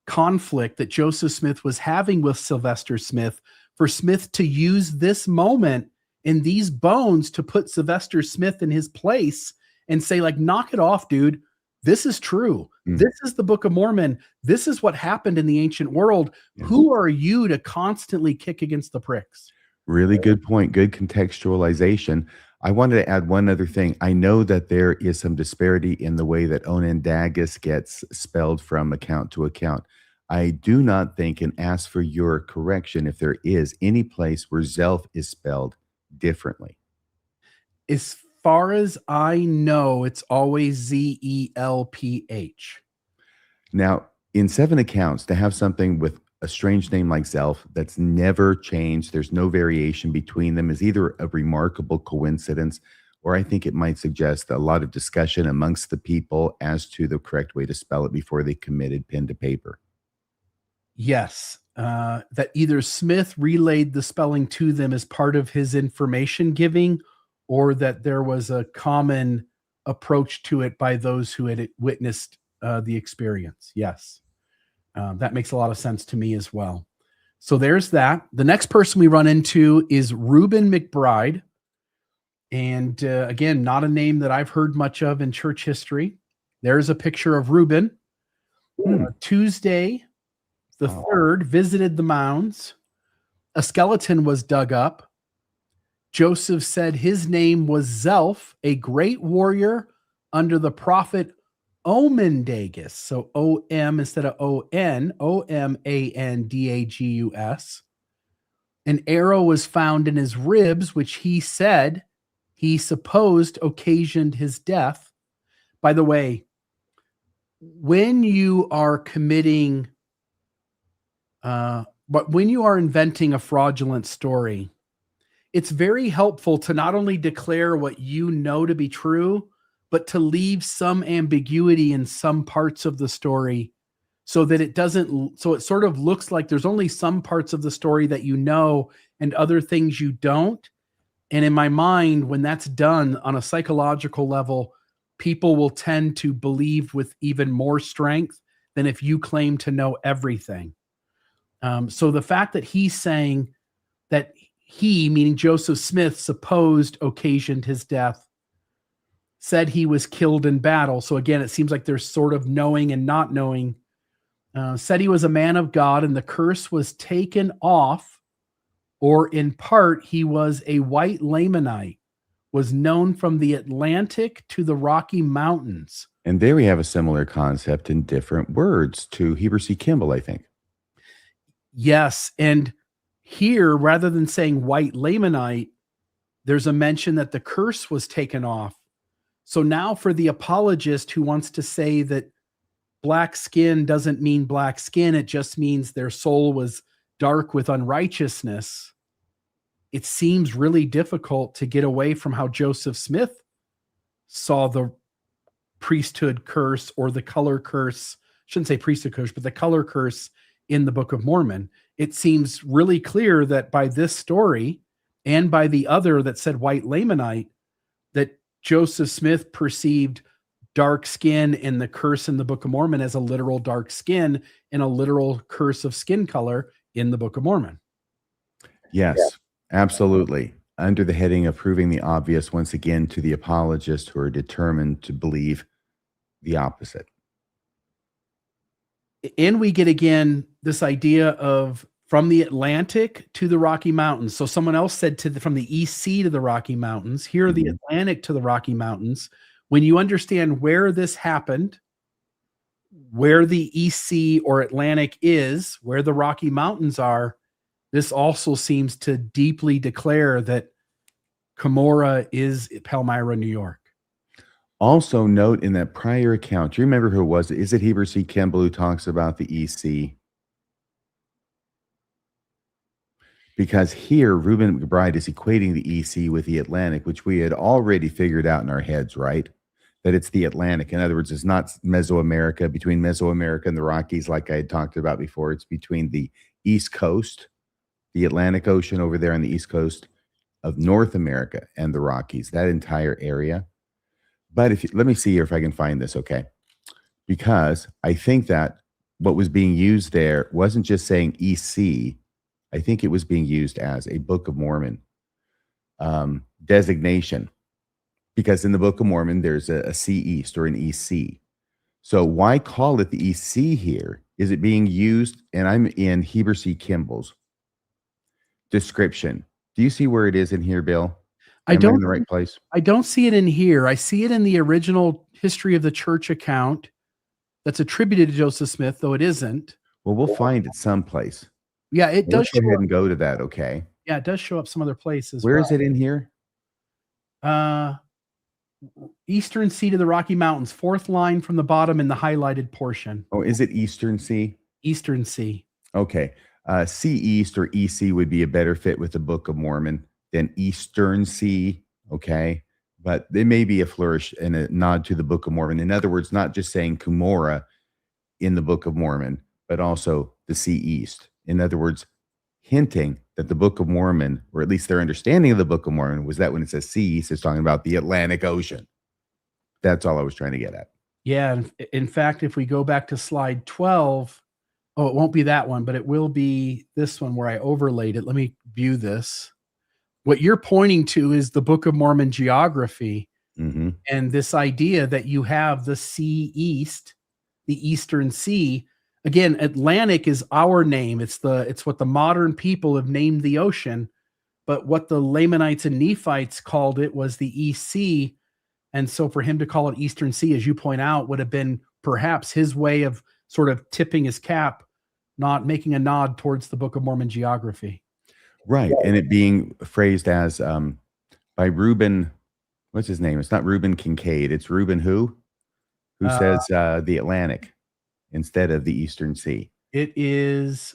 conflict that Joseph Smith was having with Sylvester Smith, for Smith to use this moment in these bones to put Sylvester Smith in his place and say, like, knock it off, dude. This is true. This is the Book of Mormon. This is what happened in the ancient world. Yes. Who are you to constantly kick against the pricks? Really good point. Good contextualization. I wanted to add one other thing. I know that there is some disparity in the way that Onandagus gets spelled from account to account. I do not think, and ask for your correction if there is any place where Zelph is spelled differently. As far as I know, it's always Zelph. Now, in 7 accounts, to have something with a strange name like Zelph that's never changed, there's no variation between them, is either a remarkable coincidence, or I think it might suggest a lot of discussion amongst the people as to the correct way to spell it before they committed pen to paper. Yes, that either Smith relayed the spelling to them as part of his information giving, or that there was a common approach to it by those who had witnessed the experience. Yes, that makes a lot of sense to me as well. So there's that. The next person we run into is Reuben McBride. And again, not a name that I've heard much of in church history. There's a picture of Reuben. Tuesday, the 3rd, visited the mounds. A skeleton was dug up. Joseph said his name was Zelph, a great warrior under the prophet Onandagus. So O-M instead of O-N, Omandagus. An arrow was found in his ribs, which he said he supposed occasioned his death. By the way, when you are committing but when you are inventing a fraudulent story, it's very helpful to not only declare what you know to be true, but to leave some ambiguity in some parts of the story so that it sort of looks like there's only some parts of the story that you know and other things you don't. And in my mind, when that's done on a psychological level, people will tend to believe with even more strength than if you claim to know everything. So the fact that he's saying that he, meaning Joseph Smith, supposed occasioned his death, said he was killed in battle. So again, it seems like there's sort of knowing and not knowing. Said he was a man of God and the curse was taken off, or in part, he was a white Lamanite, was known from the Atlantic to the Rocky Mountains. And there we have a similar concept in different words to Heber C. Kimball, I think. Yes. And here, rather than saying white Lamanite, there's a mention that the curse was taken off. So now for the apologist who wants to say that black skin doesn't mean black skin, it just means their soul was dark with unrighteousness, it seems really difficult to get away from how Joseph Smith saw the priesthood curse, or the color curse. Shouldn't say priesthood curse, but the color curse in the Book of Mormon. It seems really clear that by this story and by the other that said white Lamanite, that Joseph Smith perceived dark skin in the curse in the Book of Mormon as a literal dark skin and a literal curse of skin color in the Book of Mormon. Yes, absolutely. Under the heading of proving the obvious, once again, to the apologists who are determined to believe the opposite. And we get again this idea of from the Atlantic to the Rocky Mountains. So someone else said from the East Sea to the Rocky Mountains. Here, the Atlantic to the Rocky Mountains. When you understand where this happened, where the East Sea or Atlantic is, where the Rocky Mountains are, this also seems to deeply declare that Cumorah is Palmyra, New York. Also note in that prior account, do you remember who it was? Is it Heber C. Kimball who talks about the East Sea? Because here, Reuben McBride is equating the East Sea with the Atlantic, which we had already figured out in our heads, right? That it's the Atlantic. In other words, it's not Mesoamerica, between Mesoamerica and the Rockies, like I had talked about before. It's between the East Coast, the Atlantic Ocean over there on the East Coast of North America, and the Rockies, that entire area. But let me see here if I can find this, okay? Because I think that what was being used there wasn't just saying East Sea. I think it was being used as a Book of Mormon designation. Because in the Book of Mormon, there's a Sea East or an East Sea. So why call it the East Sea here? Is it being used? And I'm in Heber C. Kimball's description. Do you see where it is in here, Bill? I don't in the right place. I don't see it in here. I see it in the original History of the Church account that's attributed to Joseph Smith, though it isn't. Well, we'll find it someplace. Yeah, it does. Let's go ahead and go to that, okay? Yeah, it does show up some other places. Where is it in here? Eastern Sea to the Rocky Mountains, fourth line from the bottom in the highlighted portion. Oh, is it Eastern Sea? Eastern Sea. Okay. Sea East or EC would be a better fit with the Book of Mormon than Eastern Sea, okay? But there may be a flourish and a nod to the Book of Mormon. In other words, not just saying Cumorah in the Book of Mormon, but also the Sea East. In other words, hinting that the Book of Mormon, or at least their understanding of the Book of Mormon, was that when it says Sea East, it's talking about the Atlantic Ocean. That's all I was trying to get at. Yeah. In fact, if we go back to slide 12, it won't be that one, but it will be this one where I overlaid it. Let me view this. What you're pointing to is the Book of Mormon geography, and this idea that you have the Sea East, the Eastern Sea. Again, Atlantic is our name. It's what the modern people have named the ocean, but what the Lamanites and Nephites called it was the East Sea. And so for him to call it Eastern Sea, as you point out, would have been perhaps his way of sort of tipping his cap, not making a nod towards the Book of Mormon geography. Right. And it being phrased as by Reuben, what's his name? It's not Reuben Kincaid. It's Reuben who says the Atlantic instead of the Eastern Sea. It is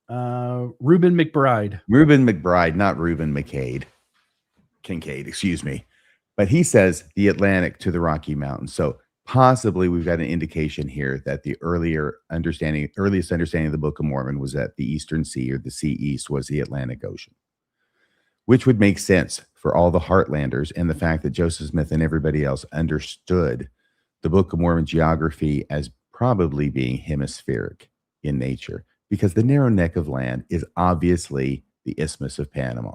Reuben McBride. Reuben McBride, not Reuben Kincaid, excuse me. But he says the Atlantic to the Rocky Mountains. So possibly we've got an indication here that the earliest understanding of the Book of Mormon was that the Eastern Sea or the Sea East was the Atlantic Ocean, which would make sense for all the Heartlanders and the fact that Joseph Smith and everybody else understood the Book of Mormon geography as probably being hemispheric in nature. because the narrow neck of land is obviously the Isthmus of Panama.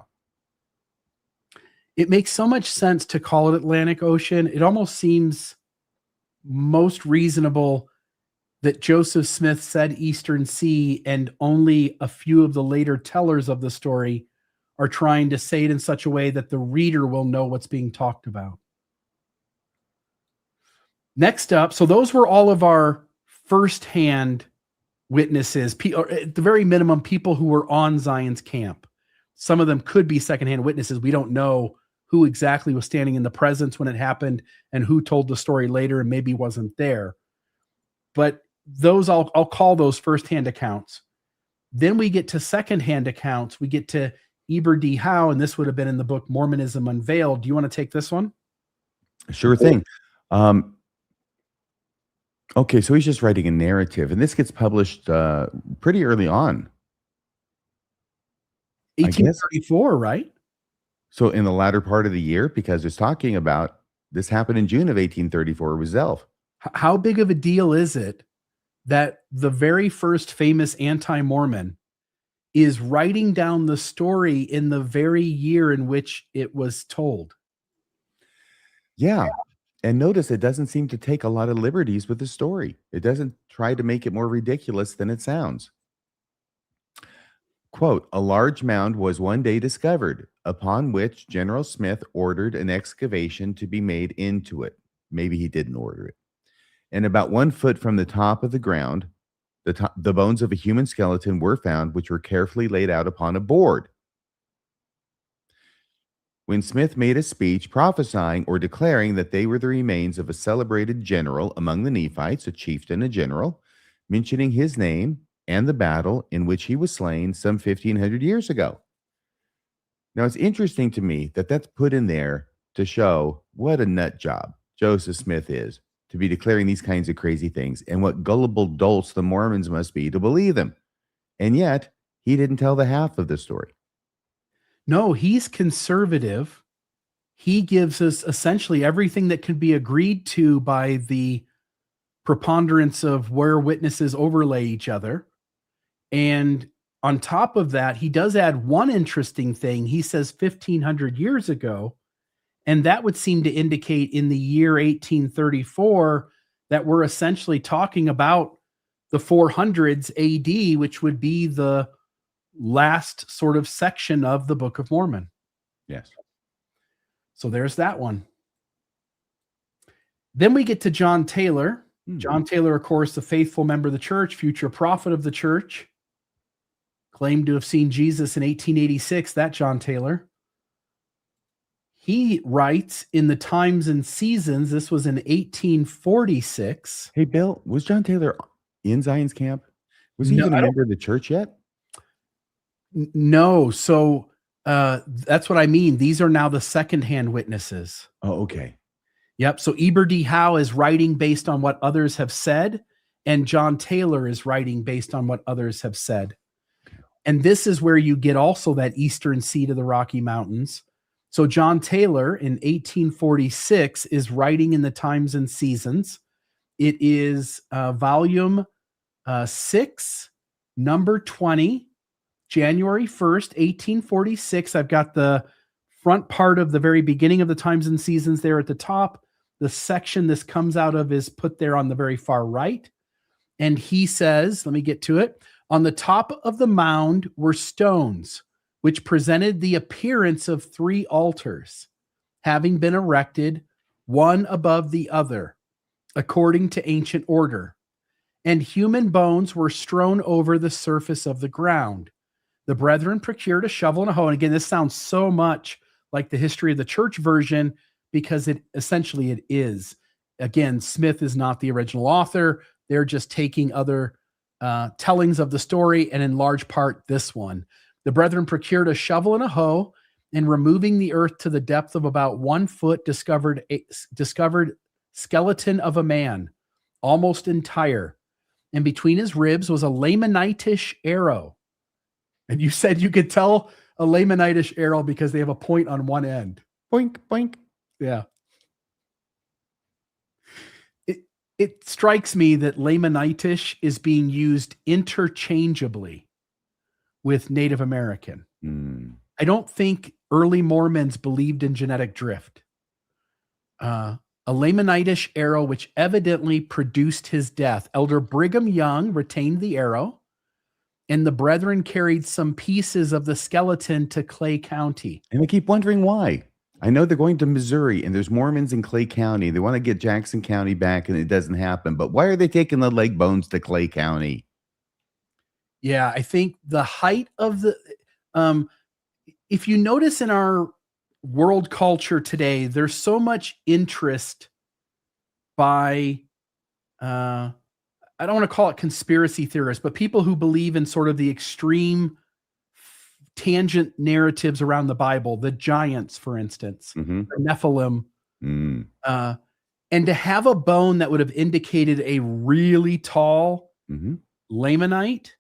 It makes so much sense to call it Atlantic Ocean. It almost seems most reasonable that Joseph Smith said Eastern Sea, and only a few of the later tellers of the story are trying to say it in such a way that the reader will know what's being talked about. Next up, so those were all of our firsthand witnesses, or at the very minimum, people who were on Zion's camp. Some of them could be secondhand witnesses. We don't know who exactly was standing in the presence when it happened and who told the story later and maybe wasn't there. But those, I'll call those firsthand accounts. Then we get to secondhand accounts. We get to Heber D. Howe, and this would have been in the book Mormonism Unveiled. Do you want to take this one? Sure thing. Okay, so he's just writing a narrative, and this gets published pretty early on. 1834, right? So in the latter part of the year, because it's talking about this happened in June of 1834 with Zelph. How big of a deal is it that the very first famous anti-Mormon is writing down the story in the very year in which it was told? Yeah. And notice it doesn't seem to take a lot of liberties with the story. It doesn't try to make it more ridiculous than it sounds. Quote, a large mound was one day discovered, upon which General Smith ordered an excavation to be made into it. Maybe he didn't order it. And about 1 foot from the top of the ground, the bones of a human skeleton were found, which were carefully laid out upon a board. When Smith made a speech prophesying or declaring that they were the remains of a celebrated general among the Nephites, a chieftain, a general, mentioning his name and the battle in which he was slain some 1,500 years ago. Now, it's interesting to me that that's put in there to show what a nut job Joseph Smith is to be declaring these kinds of crazy things, and what gullible dolts the Mormons must be to believe them. And yet, he didn't tell the half of the story. No, he's conservative. He gives us essentially everything that can be agreed to by the preponderance of where witnesses overlay each other. And on top of that, he does add one interesting thing. He says 1,500 years ago, and that would seem to indicate in the year 1834 that we're essentially talking about the 400s AD, which would be the last sort of section of the Book of Mormon. Yes. So there's that one. Then we get to John Taylor. John Taylor, of course, a faithful member of the church, future prophet of the church, claimed to have seen Jesus in 1886, that John Taylor. He writes in the Times and Seasons, this was in 1846. Hey, Bill, was John Taylor in Zion's camp? Was he even a member of the church yet? No. So that's what I mean. These are now the secondhand witnesses. Oh, okay. Yep. So Heber D. Howe is writing based on what others have said, and John Taylor is writing based on what others have said. And this is where you get also that eastern sea to the Rocky Mountains. So John Taylor in 1846 is writing in the Times and Seasons. It is volume 6, number 20, January 1st, 1846. I've got the front part of the very beginning of the Times and Seasons there at the top. The section this comes out of is put there on the very far right. And he says, let me get to it. On the top of the mound were stones, which presented the appearance of 3 altars, having been erected one above the other, according to ancient order. And human bones were strewn over the surface of the ground. The brethren procured a shovel and a hoe. And again, this sounds so much like the History of the Church version, because it is. Again, Smith is not the original author. They're just taking other tellings of the story, and in large part this one. The brethren procured a shovel and a hoe, and removing the earth to the depth of about 1 foot, discovered skeleton of a man, almost entire. And between his ribs was a Lamanitish arrow. And you said you could tell a Lamanitish arrow because they have a point on one end. Boink, boink. Yeah. it strikes me that Lamanitish is being used interchangeably with Native American. I don't think early Mormons believed in genetic drift. A Lamanitish arrow, which evidently produced his death. Elder Brigham Young retained the arrow, and the brethren carried some pieces of the skeleton to Clay County. And I keep wondering why. I know they're going to Missouri, and there's Mormons in Clay County. They want to get Jackson County back, and it doesn't happen. But why are they taking the leg bones to Clay County? Yeah, I think the height of the if you notice in our world culture today, there's so much interest by I don't want to call it conspiracy theorists, but people who believe in sort of the extreme tangent narratives around the Bible, the giants, for instance, the Nephilim, and to have a bone that would have indicated a really tall Lamanite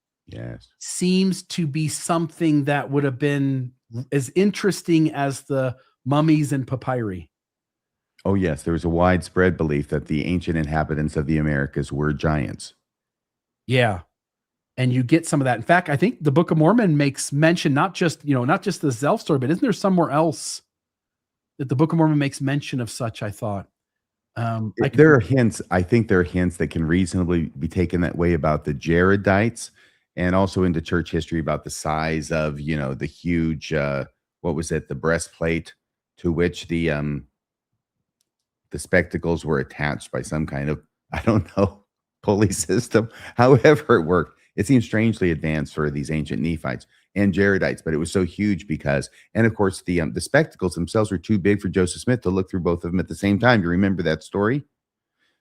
seems to be something that would have been as interesting as the mummies and papyri. Oh, yes. There was a widespread belief that the ancient inhabitants of the Americas were giants. Yeah. And you get some of that. In fact, I think the Book of Mormon makes mention, not just the Zelph story, but isn't there somewhere else that the Book of Mormon makes mention of such, I thought? There are hints. I think there are hints that can reasonably be taken that way about the Jaredites, and also into church history about the size of, the huge, what was it? The breastplate to which the spectacles were attached by some kind of, I don't know, pulley system. However it worked, it seems strangely advanced for these ancient Nephites and Jaredites, but it was so huge because, and of course, the spectacles themselves were too big for Joseph Smith to look through both of them at the same time. You remember that story?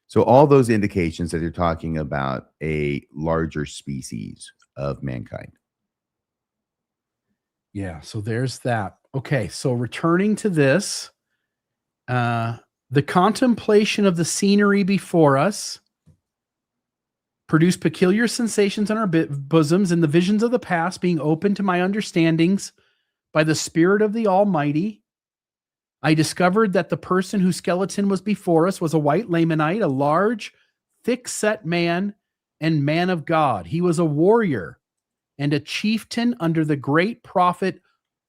So all those indications that you're talking about a larger species of mankind. Yeah, so there's that. Okay, so returning to this, the contemplation of the scenery before us produced peculiar sensations in our bosoms, and the visions of the past being opened to my understandings by the Spirit of the Almighty. I discovered that the person whose skeleton was before us was a white Lamanite, a large, thick-set man and man of God. He was a warrior and a chieftain under the great prophet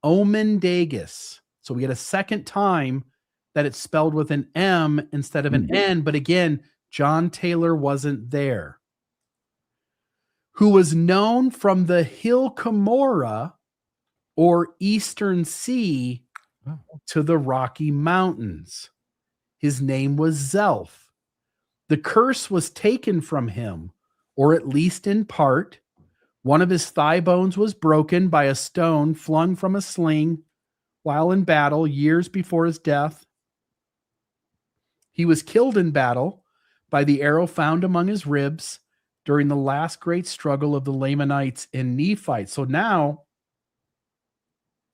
Onandagus. So we get a second time that it's spelled with an M instead of an N, but again, John Taylor wasn't there. Who was known from the hill Cumorah or Eastern Sea to the Rocky Mountains. His name was Zelph. The curse was taken from him, or at least in part. One of his thigh bones was broken by a stone flung from a sling while in battle years before his death. He was killed in battle by the arrow found among his ribs during the last great struggle of the Lamanites and Nephites. So now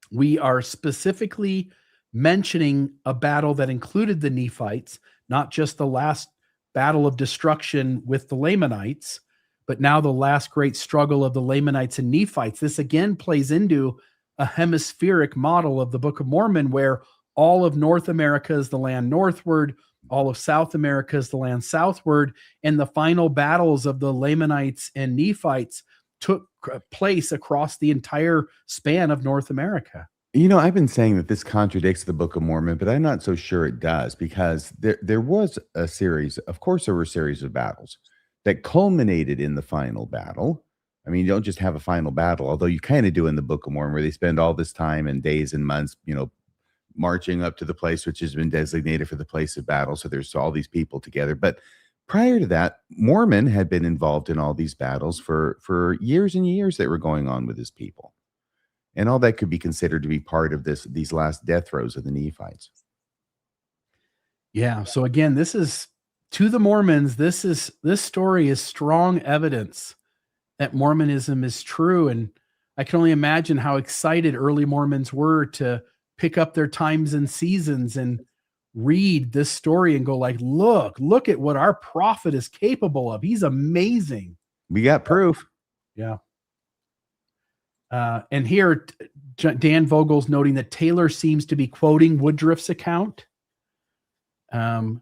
we are specifically mentioning a battle that included the Nephites, not just the last battle of destruction with the Lamanites, but now the last great struggle of the Lamanites and Nephites. This again plays into a hemispheric model of the Book of Mormon, where all of North America is the land northward, all of South America is the land southward, and the final battles of the Lamanites and Nephites took place across the entire span of North America. I've been saying that this contradicts the Book of Mormon, but I'm not so sure it does, because there was a series, of course, there were a series of battles that culminated in the final battle. I mean, you don't just have a final battle, although you kind of do in the Book of Mormon, where they spend all this time and days and months, marching up to the place which has been designated for the place of battle. So there's all these people together. But prior to that, Mormon had been involved in all these battles for years and years that were going on with his people. And all that could be considered to be part of these last death throes of the Nephites. Yeah. So again, this is to the Mormons. This story is strong evidence that Mormonism is true. And I can only imagine how excited early Mormons were to pick up their times and seasons and read this story and go like, look at what our prophet is capable of. He's amazing. We got proof. Yeah. And here, Dan Vogel's noting that Taylor seems to be quoting Woodruff's account. And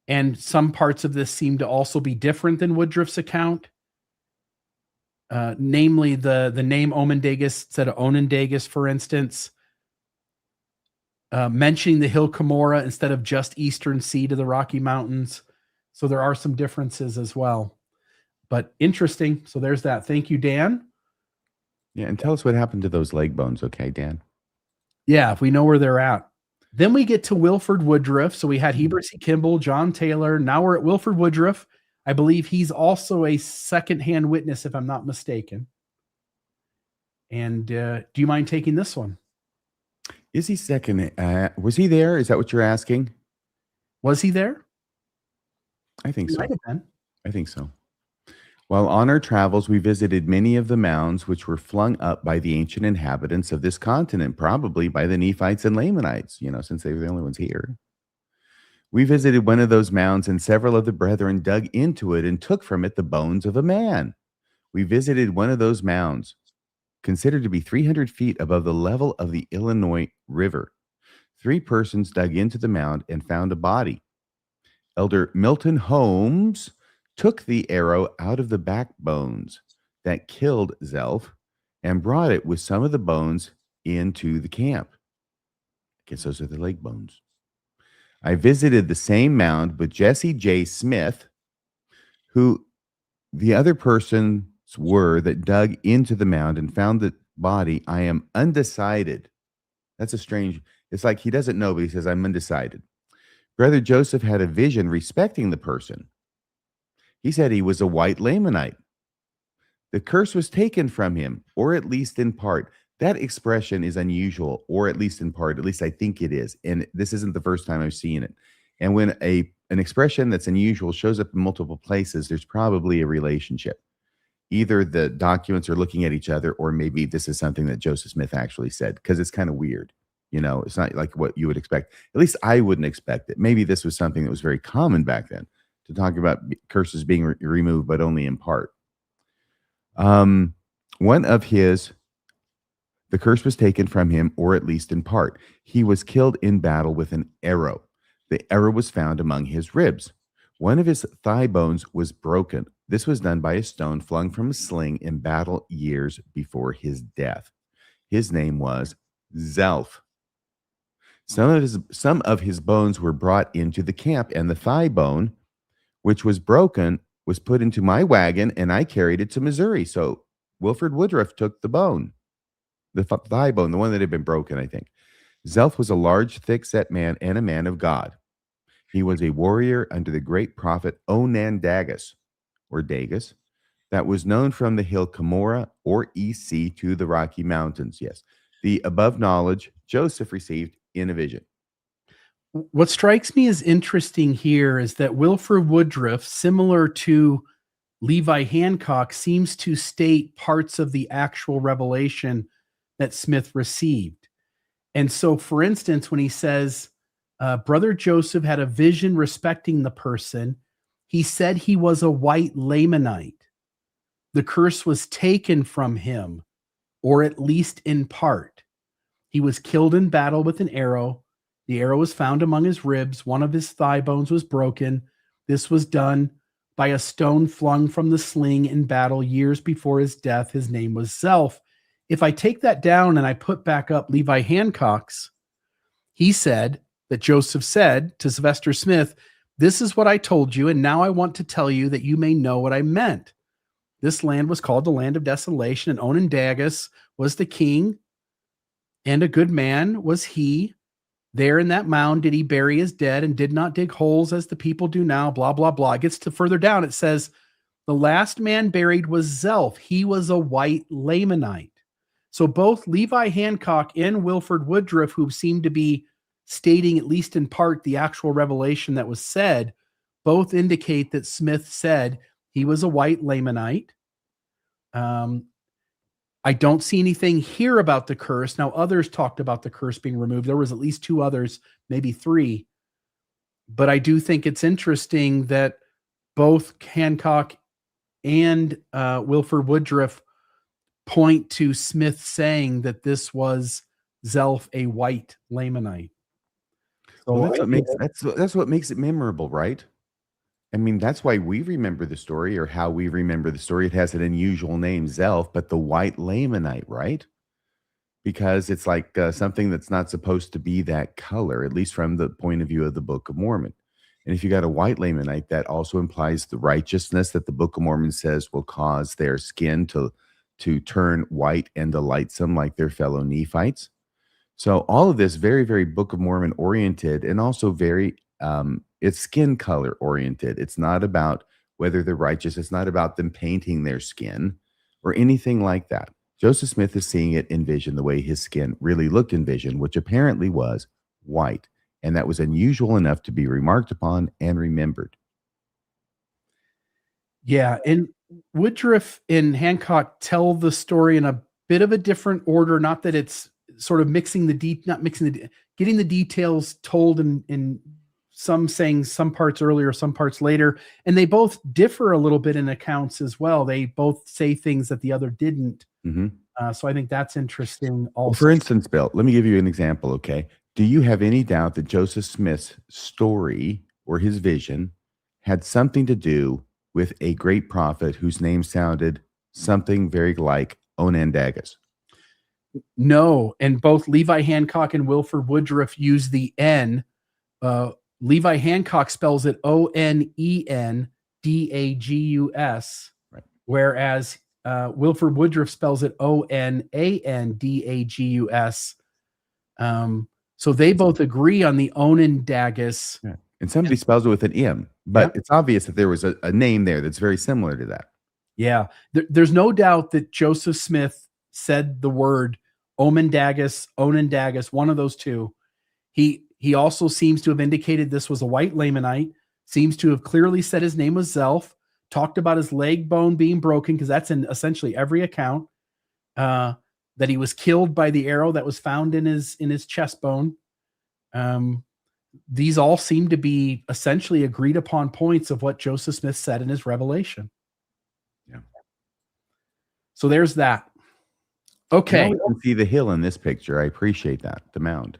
And some parts of this seem to also be different than Woodruff's account. Namely, the name Onandagus instead of Onandagus, for instance. Mentioning the hill Cumorah instead of just Eastern Sea to the Rocky Mountains. So there are some differences as well. But interesting. So there's that. Thank you, Dan. Yeah, and tell us what happened to those leg bones, okay, Dan? Yeah, if we know where they're at. Then we get to Wilford Woodruff. So we had Heber C. Kimball, John Taylor. Now we're at Wilford Woodruff. I believe he's also a secondhand witness, if I'm not mistaken. And do you mind taking this one? Is he second? Was he there? Is that what you're asking? Was he there? I think He so. might have been. I think so. While on our travels, we visited many of the mounds which were flung up by the ancient inhabitants of this continent, probably by the Nephites and Lamanites, since they were the only ones here. We visited one of those mounds, and several of the brethren dug into it and took from it the bones of a man. We visited one of those mounds, considered to be 300 feet above the level of the Illinois River. 3 persons dug into the mound and found a body. Elder Milton Holmes took the arrow out of the backbones that killed Zelph and brought it with some of the bones into the camp. I guess those are the leg bones. I visited the same mound with Jesse J. Smith, who the other persons were that dug into the mound and found the body. I am undecided. That's a strange, it's like he doesn't know, but he says, I'm undecided. Brother Joseph had a vision respecting the person. He said he was a white Lamanite. The curse was taken from him, or at least in part. That expression is unusual, or at least in part. At least I think it is. And this isn't the first time I've seen it. And when an expression that's unusual shows up in multiple places, there's probably a relationship. Either the documents are looking at each other, or maybe this is something that Joseph Smith actually said, because it's kind of weird. It's not like what you would expect. At least I wouldn't expect it. Maybe this was something that was very common back then, to talk about curses being removed, but only in part. One of his, the curse was taken from him, or at least in part. He was killed in battle with an arrow. The arrow was found among his ribs. One of his thigh bones was broken. This was done by a stone flung from a sling in battle years before his death. His name was Zelph. Some of his bones were brought into the camp, and the thigh bone, which was broken, was put into my wagon, and I carried it to Missouri. So Wilford Woodruff took the bone, the thigh bone, the one that had been broken, I think. Zelph was a large, thick-set man and a man of God. He was a warrior under the great prophet Onandagus, or Dagus, that was known from the hill Cumorah, or EC, to the Rocky Mountains. Yes, the above knowledge Joseph received in a vision. What strikes me as interesting here is that Wilford Woodruff, similar to Levi Hancock, seems to state parts of the actual revelation that Smith received. And so, for instance, when he says, Brother Joseph had a vision respecting the person, he said he was a white Lamanite. The curse was taken from him, or at least in part. He was killed in battle with an arrow. The arrow was found among his ribs. One of his thigh bones was broken. This was done by a stone flung from the sling in battle years before his death. His name was Zelph. If I take that down and I put back up Levi Hancock's, he said that Joseph said to Sylvester Smith, "This is what I told you, and now I want to tell you that you may know what I meant. This land was called the land of desolation, and Onandagus was the king, and a good man was he. There in that mound did he bury his dead, and did not dig holes as the people do now," blah, blah, blah. It gets to further down. It says, the last man buried was Zelph. He was a white Lamanite. So both Levi Hancock and Wilford Woodruff, who seem to be stating, at least in part, the actual revelation that was said, both indicate that Smith said he was a white Lamanite. I don't see anything here about the curse. Now, others talked about the curse being removed. There was at least 2 others, maybe 3. But I do think it's interesting that both Hancock and Wilford Woodruff point to Smith saying that this was Zelph, a white Lamanite. So Well, that's what makes it memorable, right? I mean, that's why we remember the story, or how we remember the story. It has an unusual name, Zelph, but the white Lamanite, right? Because it's like something that's not supposed to be that color, at least from the point of view of the Book of Mormon. And if you got a white Lamanite, that also implies the righteousness that the Book of Mormon says will cause their skin to turn white and delightsome like their fellow Nephites. So all of this very, very Book of Mormon oriented, and also very it's skin color oriented. It's not about whether they're righteous. It's not about them painting their skin or anything like that. Joseph Smith is seeing it in vision the way his skin really looked in vision, which apparently was white. And that was unusual enough to be remarked upon and remembered. Yeah. And Woodruff and Hancock tell the story in a bit of a different order. Not that it's sort of getting the details told in some saying some parts earlier, some parts later. And they both differ a little bit in accounts as well. They both say things that the other didn't. So I think that's interesting also. Well, for instance, Bill, let me give you an example, okay? Do you have any doubt that Joseph Smith's story or his vision had something to do with a great prophet whose name sounded something very like Onandagus? No, and both Levi Hancock and Wilford Woodruff use the N. Levi Hancock spells it Onendagus, right, whereas Wilford Woodruff spells it Onandagus. So they both agree on the Onandagus. Yeah. And somebody spells it with an M, but it's obvious that there was a name there that's very similar to that. Yeah, there's no doubt that Joseph Smith said the word Onandagus, one of those two. He also seems to have indicated this was a white Lamanite, seems to have clearly said his name was Zelph, talked about his leg bone being broken, because that's in essentially every account, that he was killed by the arrow that was found in his chest bone. These all seem to be essentially agreed upon points of what Joseph Smith said in his revelation. Yeah. So there's that. Okay. Now we can see the hill in this picture. I appreciate that, the mound.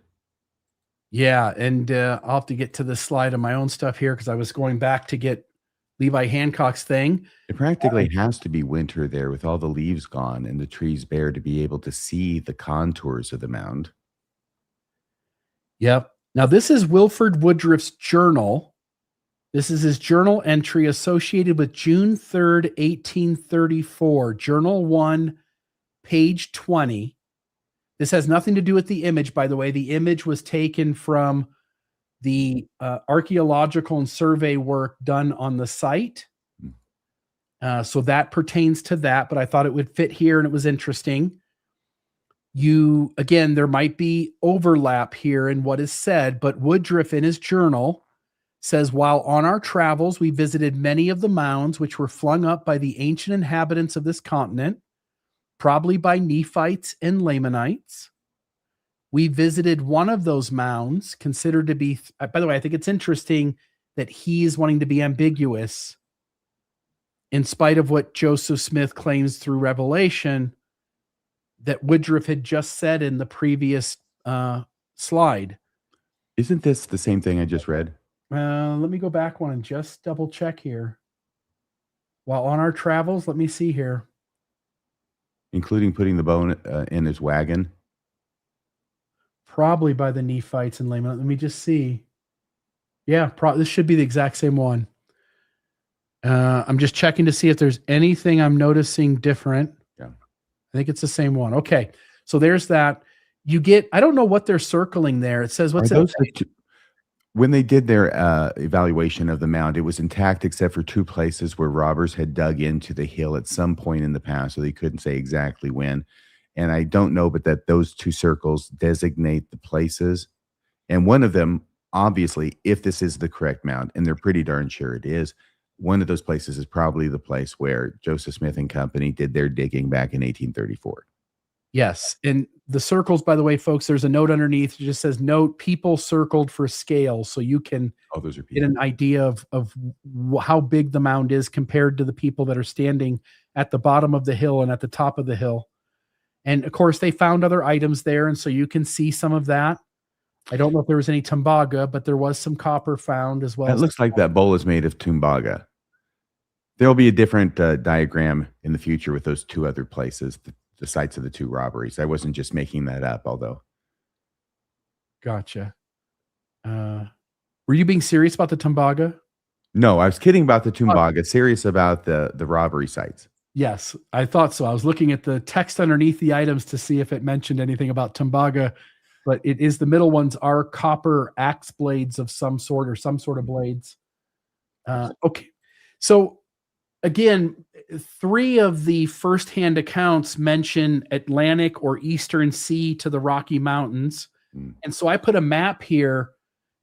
Yeah, and I'll have to get to this slide of my own stuff here because I was going back to get Levi Hancock's thing. It practically has to be winter there with all the leaves gone and the trees bare to be able to see the contours of the mound. Yep. Now, this is Wilford Woodruff's journal. This is his journal entry associated with June 3rd, 1834. Journal 1, page 20. This has nothing to do with the image, by the way. The image was taken from the archaeological and survey work done on the site. So that pertains to that, but I thought it would fit here and it was interesting. Again, there might be overlap here in what is said, but Woodruff in his journal says, while on our travels, we visited many of the mounds which were flung up by the ancient inhabitants of this continent, probably by Nephites and Lamanites. We visited one of those mounds considered to be, by the way, I think it's interesting that he's wanting to be ambiguous in spite of what Joseph Smith claims through Revelation that Woodruff had just said in the previous slide. Isn't this the same thing I just read? Let me go back one and just double check here. While on our travels, let me see here. Including putting the bone in his wagon? Probably by the Nephites and Lamanites. Let me just see. Yeah, this should be the exact same one. I'm just checking to see if there's anything I'm noticing different. Yeah. I think it's the same one. Okay. So there's that. I don't know what they're circling there. It says, what's it? When they did their evaluation of the mound, it was intact except for two places where robbers had dug into the hill at some point in the past, so they couldn't say exactly when. And I don't know, but that those two circles designate the places. And one of them, obviously, if this is the correct mound, and they're pretty darn sure it is, one of those places is probably the place where Joseph Smith and company did their digging back in 1834. Yes. And the circles, by the way, folks, there's a note underneath. It just says, note people circled for scale. So you can get an idea of how big the mound is compared to the people that are standing at the bottom of the hill and at the top of the hill. And of course, they found other items there. And so you can see some of that. I don't know if there was any Tumbaga, but there was some copper found as well. It looks like that bowl is made of Tumbaga. There'll be a different diagram in the future with those two other places, the sites of the two robberies. I wasn't just making that up, although. Gotcha. Were you being serious about the Tumbaga? No, I was kidding about the Tumbaga, serious about the robbery sites. Yes, I thought so. I was looking at the text underneath the items to see if it mentioned anything about Tumbaga, but it is the middle ones are copper axe blades of some sort or some sort of blades. Okay. So again, 3 of the firsthand accounts mention Atlantic or Eastern Sea to the Rocky Mountains. And so I put a map here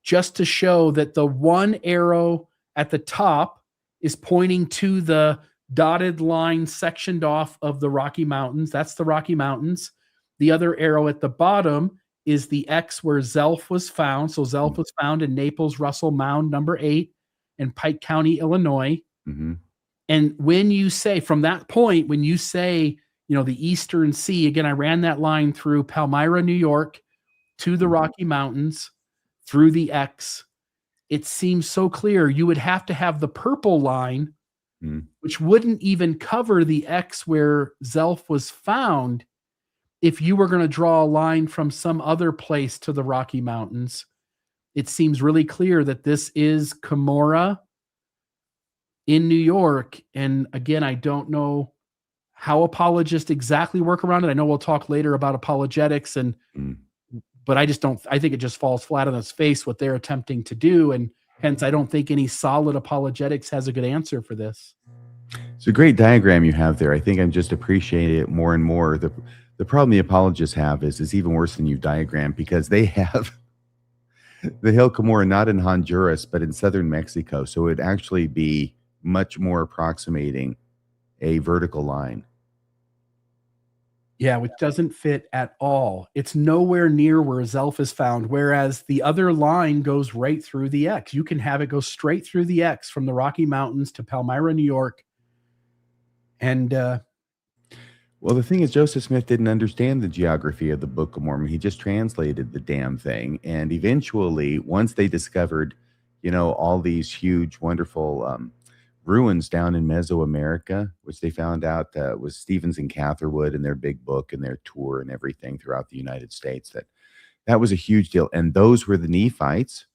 just to show that the one arrow at the top is pointing to the dotted line sectioned off of the Rocky Mountains. That's the Rocky Mountains. The other arrow at the bottom is the X where Zelph was found. So Zelph was found in Naples Russell Mound number 8 in Pike County, Illinois. Mm-hmm. And when you say, from that point, when you say, the Eastern Sea, again, I ran that line through Palmyra, New York, to the Rocky Mountains, through the X. It seems so clear. You would have to have the purple line, which wouldn't even cover the X where Zelph was found, if you were going to draw a line from some other place to the Rocky Mountains. It seems really clear that this is Cumorah in New York. And again, I don't know how apologists exactly work around it. I know we'll talk later about apologetics, but I think it just falls flat on its face what they're attempting to do. And hence, I don't think any solid apologetics has a good answer for this. It's a great diagram you have there. I think I'm just appreciating it more and more. The problem the apologists have is even worse than you diagrammed, because they have the hill Cumorah not in Honduras, but in southern Mexico. So it would actually be much more approximating a vertical line. Yeah, which doesn't fit at all. It's nowhere near where Zelph is found, whereas the other line goes right through the X. You can have it go straight through the X from the Rocky Mountains to Palmyra, New York. And well, the thing is, Joseph Smith didn't understand the geography of the Book of Mormon. He just translated the damn thing. And eventually, once they discovered, all these huge, wonderful ruins down in Mesoamerica, which they found out was Stevens and Catherwood in their big book and their tour and everything throughout the United States, that was a huge deal. And those were the Nephites.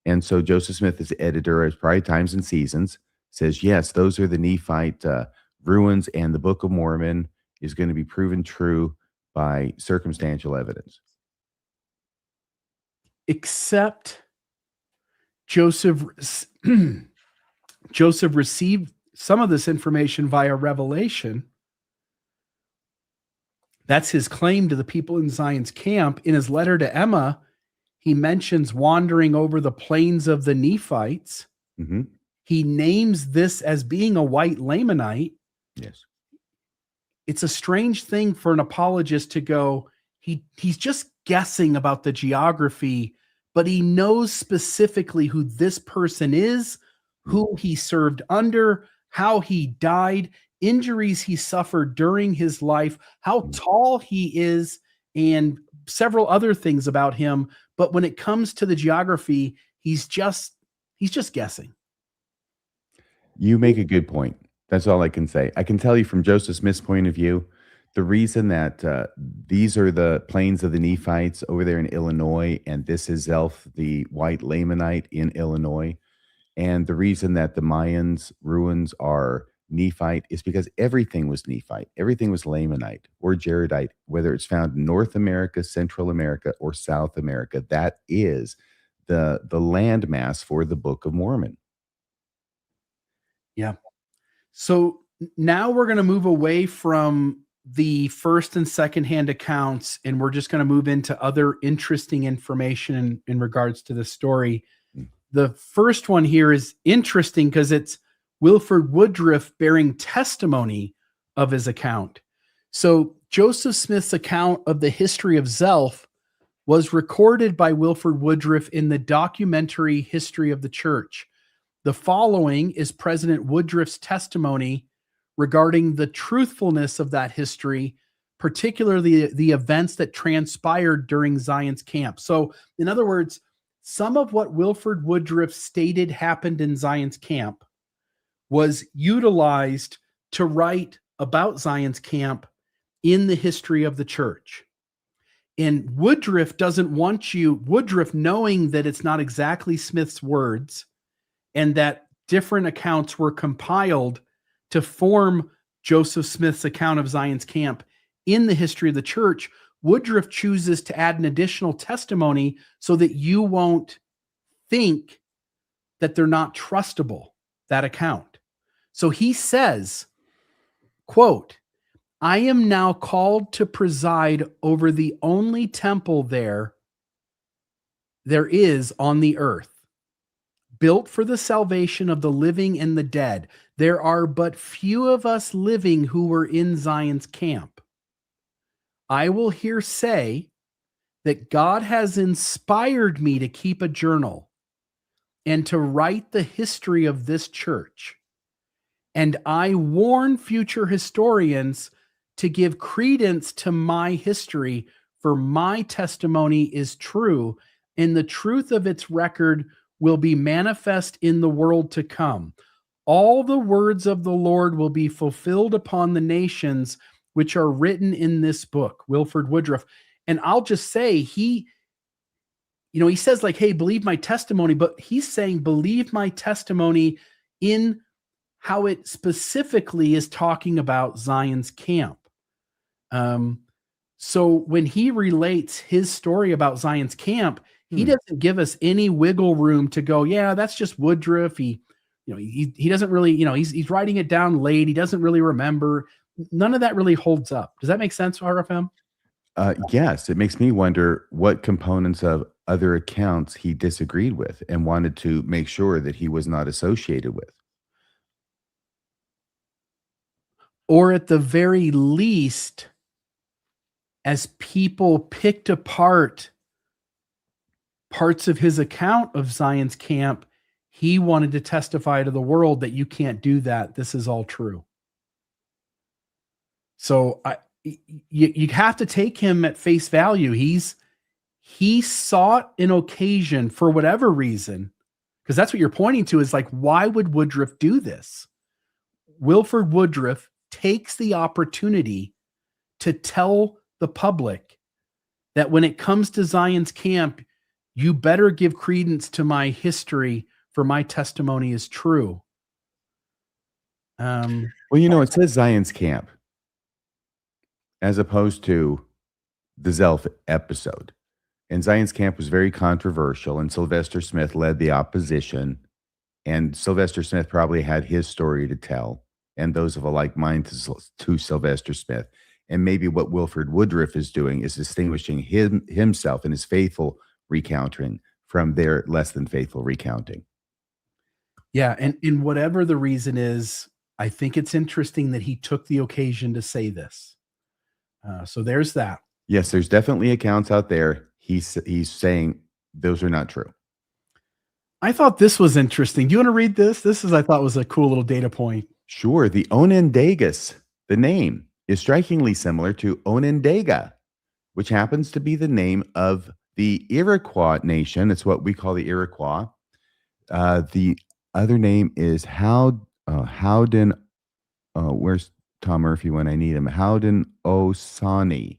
And so Joseph Smith, as editor of Pride Times and Seasons, says, yes, those are the Nephite ruins, and the Book of Mormon is going to be proven true by circumstantial evidence. Except Joseph received some of this information via revelation. That's his claim to the people in Zion's camp. In his letter to Emma, he mentions wandering over the plains of the Nephites. Mm-hmm. He names this as being a white Lamanite. Yes. It's a strange thing for an apologist to go, he's just guessing about the geography, but he knows specifically who this person is, who he served under, how he died, injuries he suffered during his life, how tall he is, and several other things about him. But when it comes to the geography, he's just guessing. You make a good point. That's all I can say. I can tell you from Joseph Smith's point of view, the reason that these are the plains of the Nephites over there in Illinois, and this is Zelph, the white Lamanite in Illinois, and the reason that the Mayans' ruins are Nephite is because everything was Nephite. Everything was Lamanite or Jaredite, whether it's found in North America, Central America, or South America. That is the landmass for the Book of Mormon. Yeah. So now we're going to move away from the first and second hand accounts, and we're just going to move into other interesting information in regards to the story. The first one here is interesting because it's Wilford Woodruff bearing testimony of his account. So Joseph Smith's account of the history of Zelph was recorded by Wilford Woodruff in the documentary History of the Church. The following is President Woodruff's testimony regarding the truthfulness of that history particularly the events that transpired during Zion's camp. So, in other words, some of what Wilford Woodruff stated happened in Zion's camp was utilized to write about Zion's camp in the history of the church. And Woodruff doesn't want you, Woodruff, knowing that it's not exactly Smith's words and that different accounts were compiled to form Joseph Smith's account of Zion's camp in the history of the church, Woodruff chooses to add an additional testimony so that you won't think that they're not trustable, that account. So he says, quote, I am now called to preside over the only temple there is on the earth, built for the salvation of the living and the dead. There are but few of us living who were in Zion's camp. I will here say that God has inspired me to keep a journal and to write the history of this church. And I warn future historians to give credence to my history, for my testimony is true, and the truth of its record will be manifest in the world to come. All the words of the Lord will be fulfilled upon the nations which are written in this book. Wilford Woodruff. And I'll just say, he says like, hey, believe my testimony, but he's saying, believe my testimony in how it specifically is talking about Zion's camp. So when he relates his story about Zion's camp, he doesn't give us any wiggle room to go, yeah, that's just Woodruff. He doesn't really, he's writing it down late. He doesn't really remember. None of that really holds up. Does that make sense, RFM? Yes, it makes me wonder what components of other accounts he disagreed with and wanted to make sure that he was not associated with. Or at the very least, as people picked apart parts of his account of Zion's camp, he wanted to testify to the world that you can't do that. This is all true. So you have to take him at face value. He sought an occasion for whatever reason, because that's what you're pointing to, is like, why would Woodruff do this? Wilford Woodruff takes the opportunity to tell the public that when it comes to Zion's camp, you better give credence to my history, for my testimony is true. Well, it says Zion's camp as opposed to the Zelph episode. And Zion's camp was very controversial, and Sylvester Smith led the opposition. And Sylvester Smith probably had his story to tell, and those of a like mind to Sylvester Smith. And maybe what Wilford Woodruff is doing is distinguishing himself and his faithful recounting from their less than faithful recounting. Yeah, and whatever the reason is, I think it's interesting that he took the occasion to say this. So there's that. Yes, there's definitely accounts out there. He's saying those are not true. I thought this was interesting. Do you want to read this? I thought was a cool little data point. Sure. The Onandagus, the name, is strikingly similar to Onondaga, which happens to be the name of the Iroquois nation. It's what we call the Iroquois. The other name is Howden. Where's Tom Murphy when I need him? Howden Osani.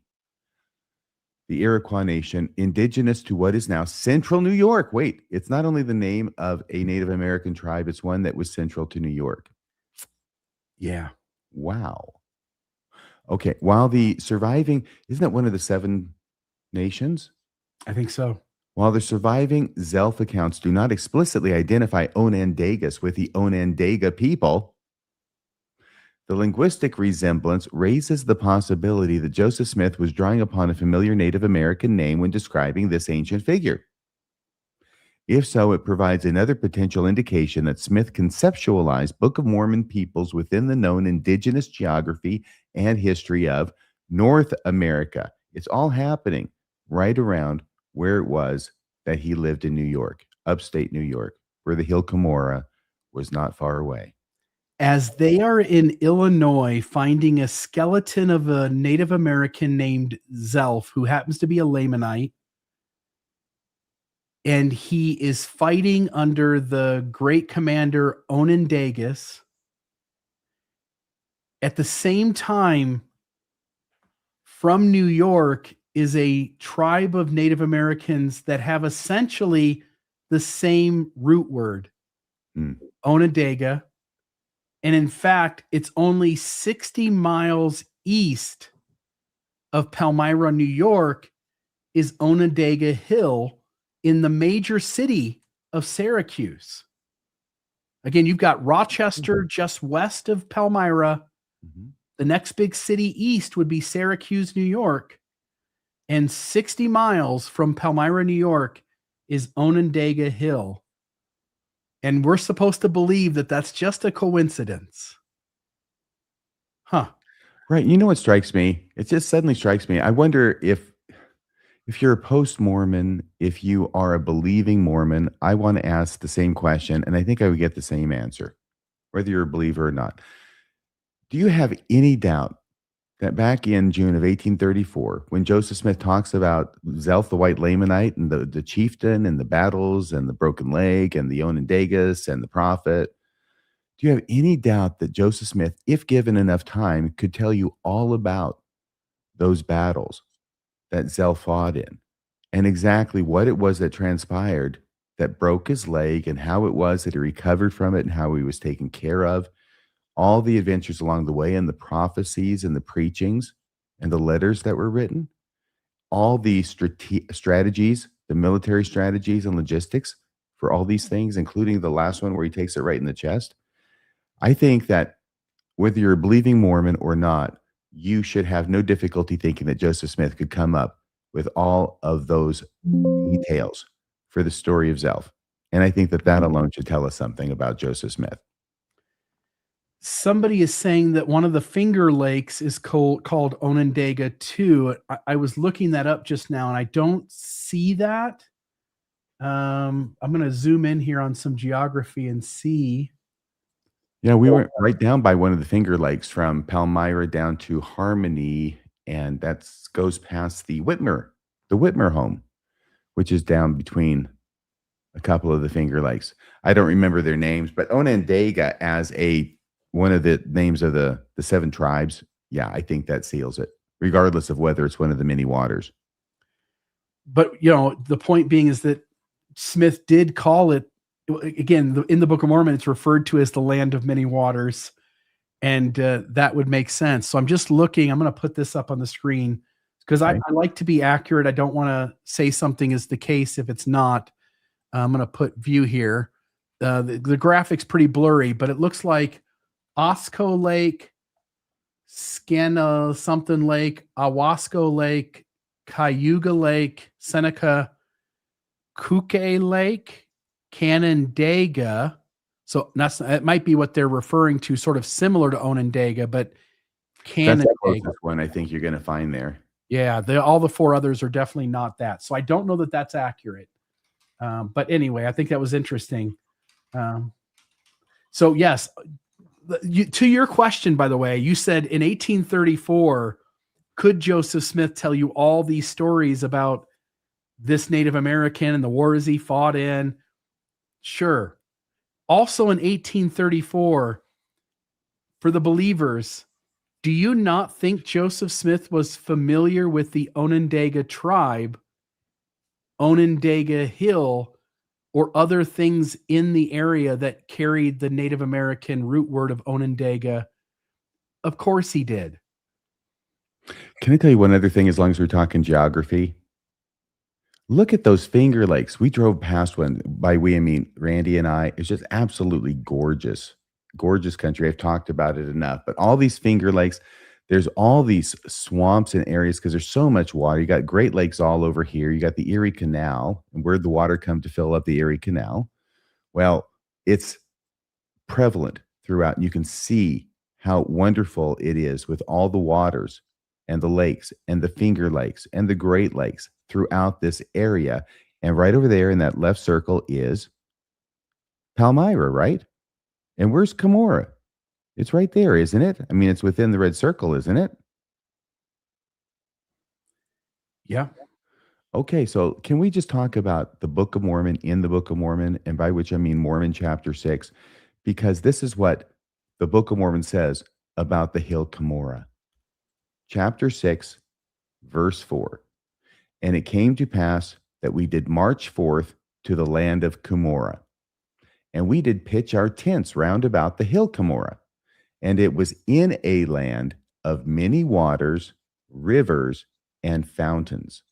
The Iroquois nation, indigenous to what is now central New York. Wait, it's not only the name of a Native American tribe, it's one that was central to New York. Yeah. Wow. Okay. While the surviving, isn't that one of the 7 nations? I think so. While the surviving Zelph accounts do not explicitly identify Onandagus with the Onondaga people, the linguistic resemblance raises the possibility that Joseph Smith was drawing upon a familiar Native American name when describing this ancient figure. If so, it provides another potential indication that Smith conceptualized Book of Mormon peoples within the known indigenous geography and history of North America. It's all happening right around where it was that he lived in New York, upstate New York, where the hill Cumorah was not far away. as they are in Illinois finding a skeleton of a Native American named Zelph, who happens to be a Lamanite, and he is fighting under the great commander Onandagus. At the same time, from New York is a tribe of Native Americans that have essentially the same root word, Onondaga. And in fact, it's only 60 miles east of Palmyra, New York, is Onondaga Hill in the major city of Syracuse. Again, you've got Rochester just west of Palmyra. The next big city east would be Syracuse, New York. And 60 miles from Palmyra, New York is Onondaga Hill. And we're supposed to believe that that's just a coincidence. Huh. Right. You know what strikes me? It just suddenly strikes me. I wonder if you're a post-Mormon, if you are a believing Mormon, I want to ask the same question, and I think I would get the same answer, whether you're a believer or not. Do you have any doubt that back in June of 1834, when Joseph Smith talks about Zelph the White Lamanite and the chieftain and the battles and the broken leg and the Onandagus and the prophet, do you have any doubt that Joseph Smith, if given enough time, could tell you all about those battles that Zelph fought in and exactly what it was that transpired that broke his leg and how it was that he recovered from it and how he was taken care of? All the adventures along the way and the prophecies and the preachings and the letters that were written, all the strategies, the military strategies and logistics for all these things, including the last one where he takes it right in the chest. I think that whether you're a believing Mormon or not, you should have no difficulty thinking that Joseph Smith could come up with all of those details for the story of Zelph. And I think that that alone should tell us something about Joseph Smith. Somebody is saying that one of the Finger Lakes is called Onondaga too. I was looking that up just now, and I don't see that. I'm going to zoom in here on some geography and see. Yeah, we went right down by one of the Finger Lakes from Palmyra down to Harmony, and that goes past the Whitmer home, which is down between a couple of the Finger Lakes. I don't remember their names, but Onondaga as one of the names of the 7 tribes, yeah, I think that seals it, regardless of whether it's one of the many waters. But, the point being is that Smith did call it, again, in the Book of Mormon, it's referred to as the land of many waters, and that would make sense. So I'm just looking. I'm going to put this up on the screen because I like to be accurate. I don't want to say something is the case if it's not. I'm going to put view here. The graphic's pretty blurry, but it looks like Osco Lake, Scana something Lake, Owasco Lake, Cayuga Lake, Seneca, Kuke Lake, Canandaigua. So it might be what they're referring to, sort of similar to Onondaga, but Canandaigua. That's the closest one I think you're going to find there. Yeah, all the 4 others are definitely not that. So I don't know that that's accurate. But anyway, I think that was interesting. So yes, to your question, by the way, you said in 1834, could Joseph Smith tell you all these stories about this Native American and the wars he fought in? Sure. Also in 1834, for the believers, do you not think Joseph Smith was familiar with the Onondaga tribe, Onondaga Hill, or other things in the area that carried the Native American root word of Onondaga? Of course he did. Can I tell you one other thing as long as we're talking geography? Look at those Finger Lakes. We drove past one. By we, I mean Randy and I. It's just absolutely gorgeous. Gorgeous country. I've talked about it enough. But all these Finger Lakes, there's all these swamps and areas because there's so much water. You got Great Lakes all over here. You got the Erie Canal. And where'd the water come to fill up the Erie Canal? Well, it's prevalent throughout. And you can see how wonderful it is with all the waters and the lakes and the Finger Lakes and the Great Lakes throughout this area. And right over there in that left circle is Palmyra, right? And where's Cumorah? It's right there, isn't it? I mean, it's within the red circle, isn't it? Yeah. Okay, so can we just talk about the Book of Mormon in the Book of Mormon, and by which I mean Mormon chapter 6, because this is what the Book of Mormon says about the hill Cumorah. Chapter 6, verse 4. And it came to pass that we did march forth to the land of Cumorah, and we did pitch our tents round about the hill Cumorah, and it was in a land of many waters, rivers, and fountains.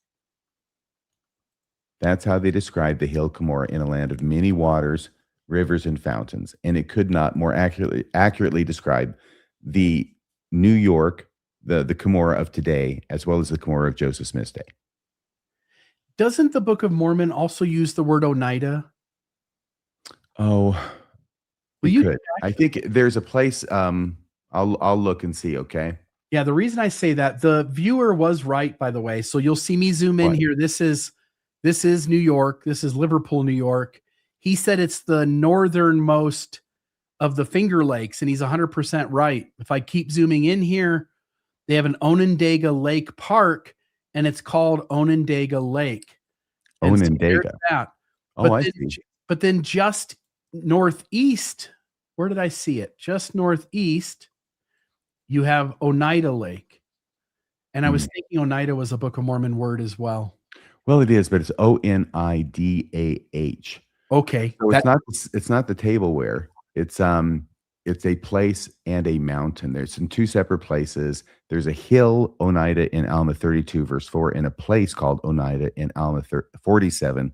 That's how they describe the hill Cumorah, in a land of many waters, rivers, and fountains. And it could not more accurately describe the New York, the Cumorah of today, as well as the Cumorah of Joseph Smith's day. Doesn't the Book of Mormon also use the word Oneida? Oh, Will it you could. I think there's a place. I'll look and see. Okay. Yeah, the reason I say that, the viewer was right, by the way. So you'll see me zoom in What? here. This is New York. This is Liverpool, New York. He said it's the northernmost of the Finger Lakes, and he's 100% right. If I keep zooming in here, they have an Onondaga Lake Park, and it's called Onondaga Lake. And so there's Onandaga. that. Oh, But I then, see. but then just northeast, where did I see it? Just northeast, you have Oneida Lake. And I was thinking Oneida was a Book of Mormon word as well. Well, it is, but it's Onidah. Okay. So it's not the tableware. It's a place and a mountain. There's in two separate places. There's a hill, Oneida, in Alma 32, verse 4, and a place called Oneida in Alma 47,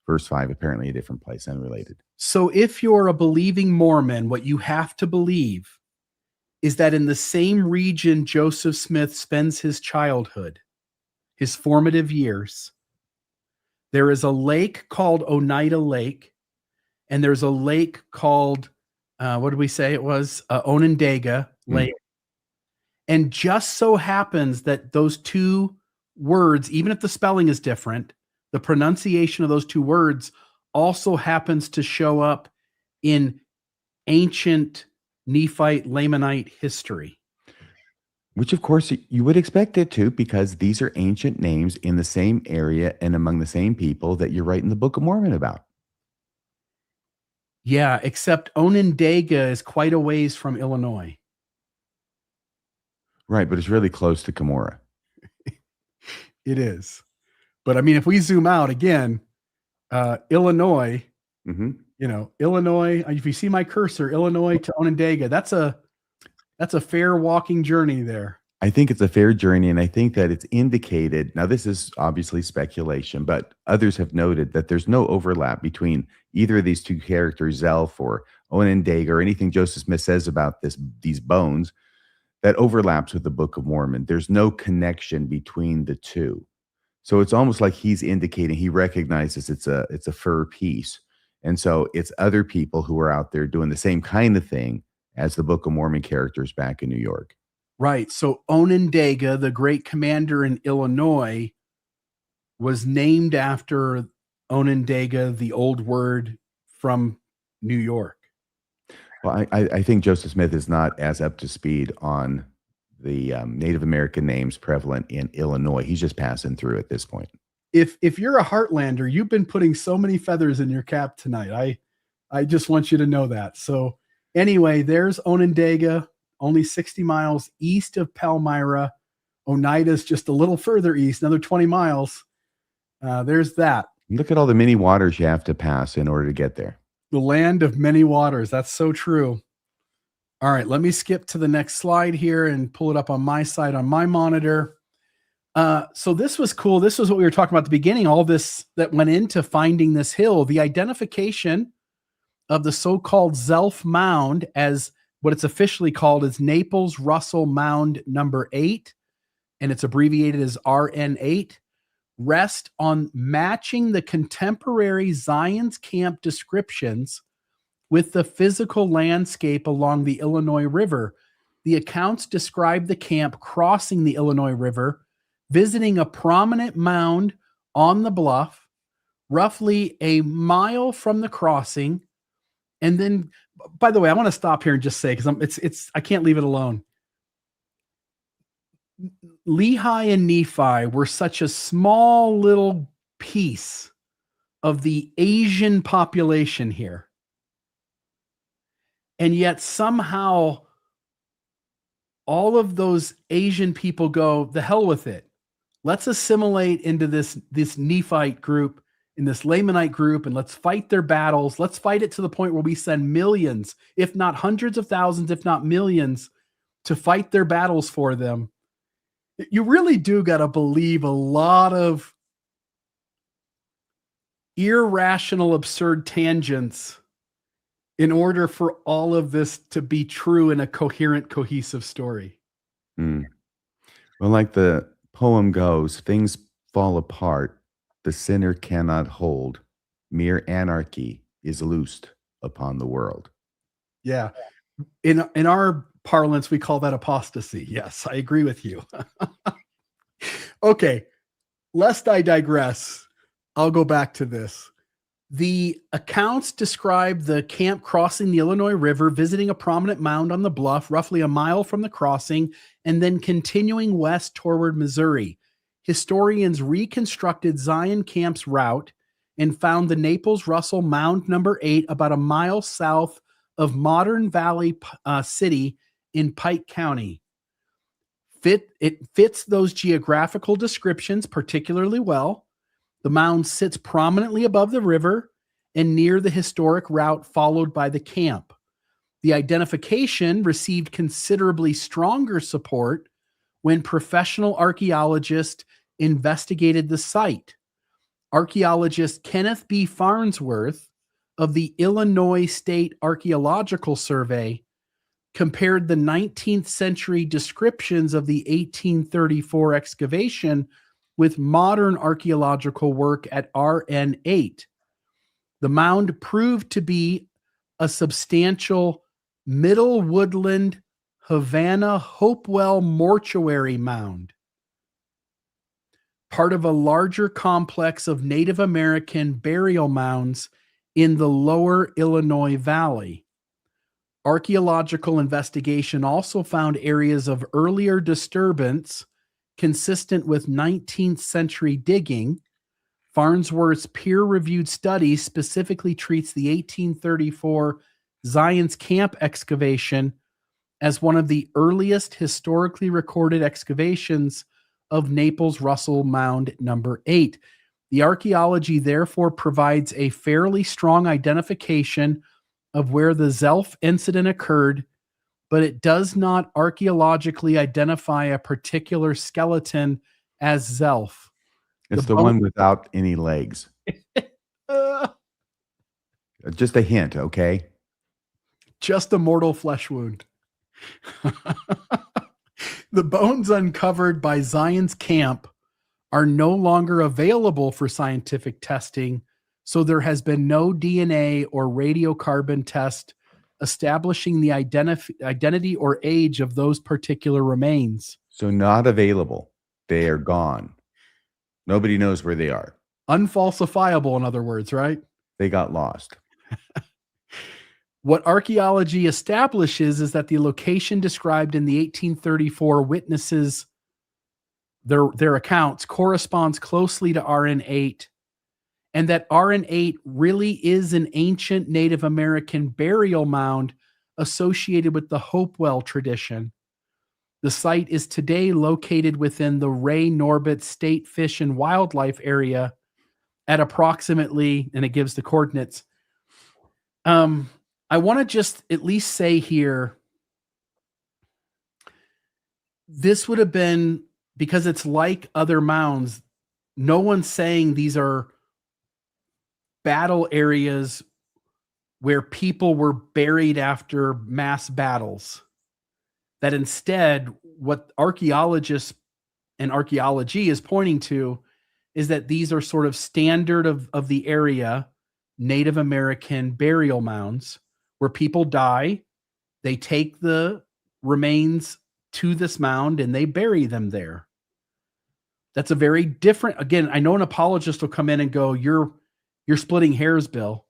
verse 5. Apparently a different place, unrelated. So if you're a believing Mormon, what you have to believe is that in the same region Joseph Smith spends his childhood, his formative years, there is a lake called Oneida Lake, and there's a lake called, what did we say it was? Onondaga Lake. And just so happens that those two words, even if the spelling is different, the pronunciation of those two words also happens to show up in ancient Nephite Lamanite history. Which, of course, you would expect it to, because these are ancient names in the same area and among the same people that you're writing the Book of Mormon about. Yeah, except Onondaga is quite a ways from Illinois. Right, but it's really close to Cumorah. It is. But I mean, if we zoom out again, Illinois, Illinois, if you see my cursor, Illinois to Onondaga, that's a fair walking journey there. I think it's a fair journey, and I think that it's indicated. Now, this is obviously speculation, but others have noted that there's no overlap between either of these two characters, Zelph or Onandaga, or anything Joseph Smith says about these bones that overlaps with the Book of Mormon. There's no connection between the two. So it's almost like he's indicating he recognizes it's a fur piece. And so it's other people who are out there doing the same kind of thing as the Book of Mormon characters back in New York. Right. So Onondaga, the great commander in Illinois, was named after Onondaga, the old word from New York. Well, I think Joseph Smith is not as up to speed on the Native American names prevalent in Illinois. He's just passing through at this point. If you're a Heartlander, you've been putting so many feathers in your cap tonight. I just want you to know that. So anyway, there's Onondaga, only 60 miles east of Palmyra. Oneida's just a little further east, another 20 miles. There's that. Look at all the many waters you have to pass in order to get there. The land of many waters. That's so true. All right, let me skip to the next slide here and pull it up on my side on my monitor. So this was cool. This was what we were talking about at the beginning, all this that went into finding this hill, the identification of the so-called Zelph mound, as what it's officially called is Naples Russell Mound number 8, and it's abbreviated as RN8, rest on matching the contemporary Zion's camp descriptions with the physical landscape along the Illinois River. The accounts describe the camp crossing the Illinois River, visiting a prominent mound on the bluff, roughly a mile from the crossing, and then By the way, I want to stop here and just say, because I can't leave it alone. Lehi and Nephi were such a small little piece of the Asian population here. And yet somehow all of those Asian people go, the hell with it. Let's assimilate into this Nephite group, in this Lamanite group, and let's fight their battles. Let's fight it to the point where we send millions, if not hundreds of thousands, if not millions, to fight their battles for them. You really do got to believe a lot of irrational, absurd tangents in order for all of this to be true in a coherent, cohesive story. Well, like the poem goes, things fall apart, the sinner cannot hold, mere anarchy is loosed upon the world. Yeah. In our parlance, we call that apostasy. Yes, I agree with you. Okay, lest I digress, I'll go back to this. The accounts describe the camp crossing the Illinois River, visiting a prominent mound on the bluff, roughly a mile from the crossing, and then continuing west toward Missouri. Historians reconstructed Zion Camp's route and found the Naples-Russell Mound number 8 about a mile south of modern Valley City in Pike County. It fits those geographical descriptions particularly well. The mound sits prominently above the river and near the historic route followed by the camp. The identification received considerably stronger support when professional archaeologists investigated the site. Archaeologist Kenneth B. Farnsworth of the Illinois State Archaeological Survey compared the 19th century descriptions of the 1834 excavation with modern archaeological work at RN8. The mound proved to be a substantial Middle Woodland Havana Hopewell mortuary mound, part of a larger complex of Native American burial mounds in the lower Illinois Valley. Archaeological investigation also found areas of earlier disturbance consistent with 19th century digging. Farnsworth's peer-reviewed study specifically treats the 1834 Zion's Camp excavation as one of the earliest historically recorded excavations of Naples-Russell Mound number 8. The archaeology therefore provides a fairly strong identification of where the Zelph incident occurred, but it does not archaeologically identify a particular skeleton as Zelph. It's the one without any legs. Just a hint, okay? Just a mortal flesh wound. The bones uncovered by Zion's Camp are no longer available for scientific testing, so there has been no DNA or radiocarbon test establishing the identity or age of those particular remains. So not available. They are gone. Nobody knows where they are. Unfalsifiable, in other words, right? They got lost. What archaeology establishes is that the location described in the 1834 witnesses, their accounts, corresponds closely to RN8, and that RN8 really is an ancient Native American burial mound associated with the Hopewell tradition. The site is today located within the Ray Norbit State Fish and Wildlife Area at approximately, and it gives the coordinates. I want to just at least say here, this would have been, because it's like other mounds, no one's saying these are battle areas where people were buried after mass battles. That instead, what archaeologists and archaeology is pointing to is that these are sort of standard of the area, Native American burial mounds, where people die, they take the remains to this mound and they bury them there. That's a very different, again, I know an apologist will come in and go, you're splitting hairs, Bill.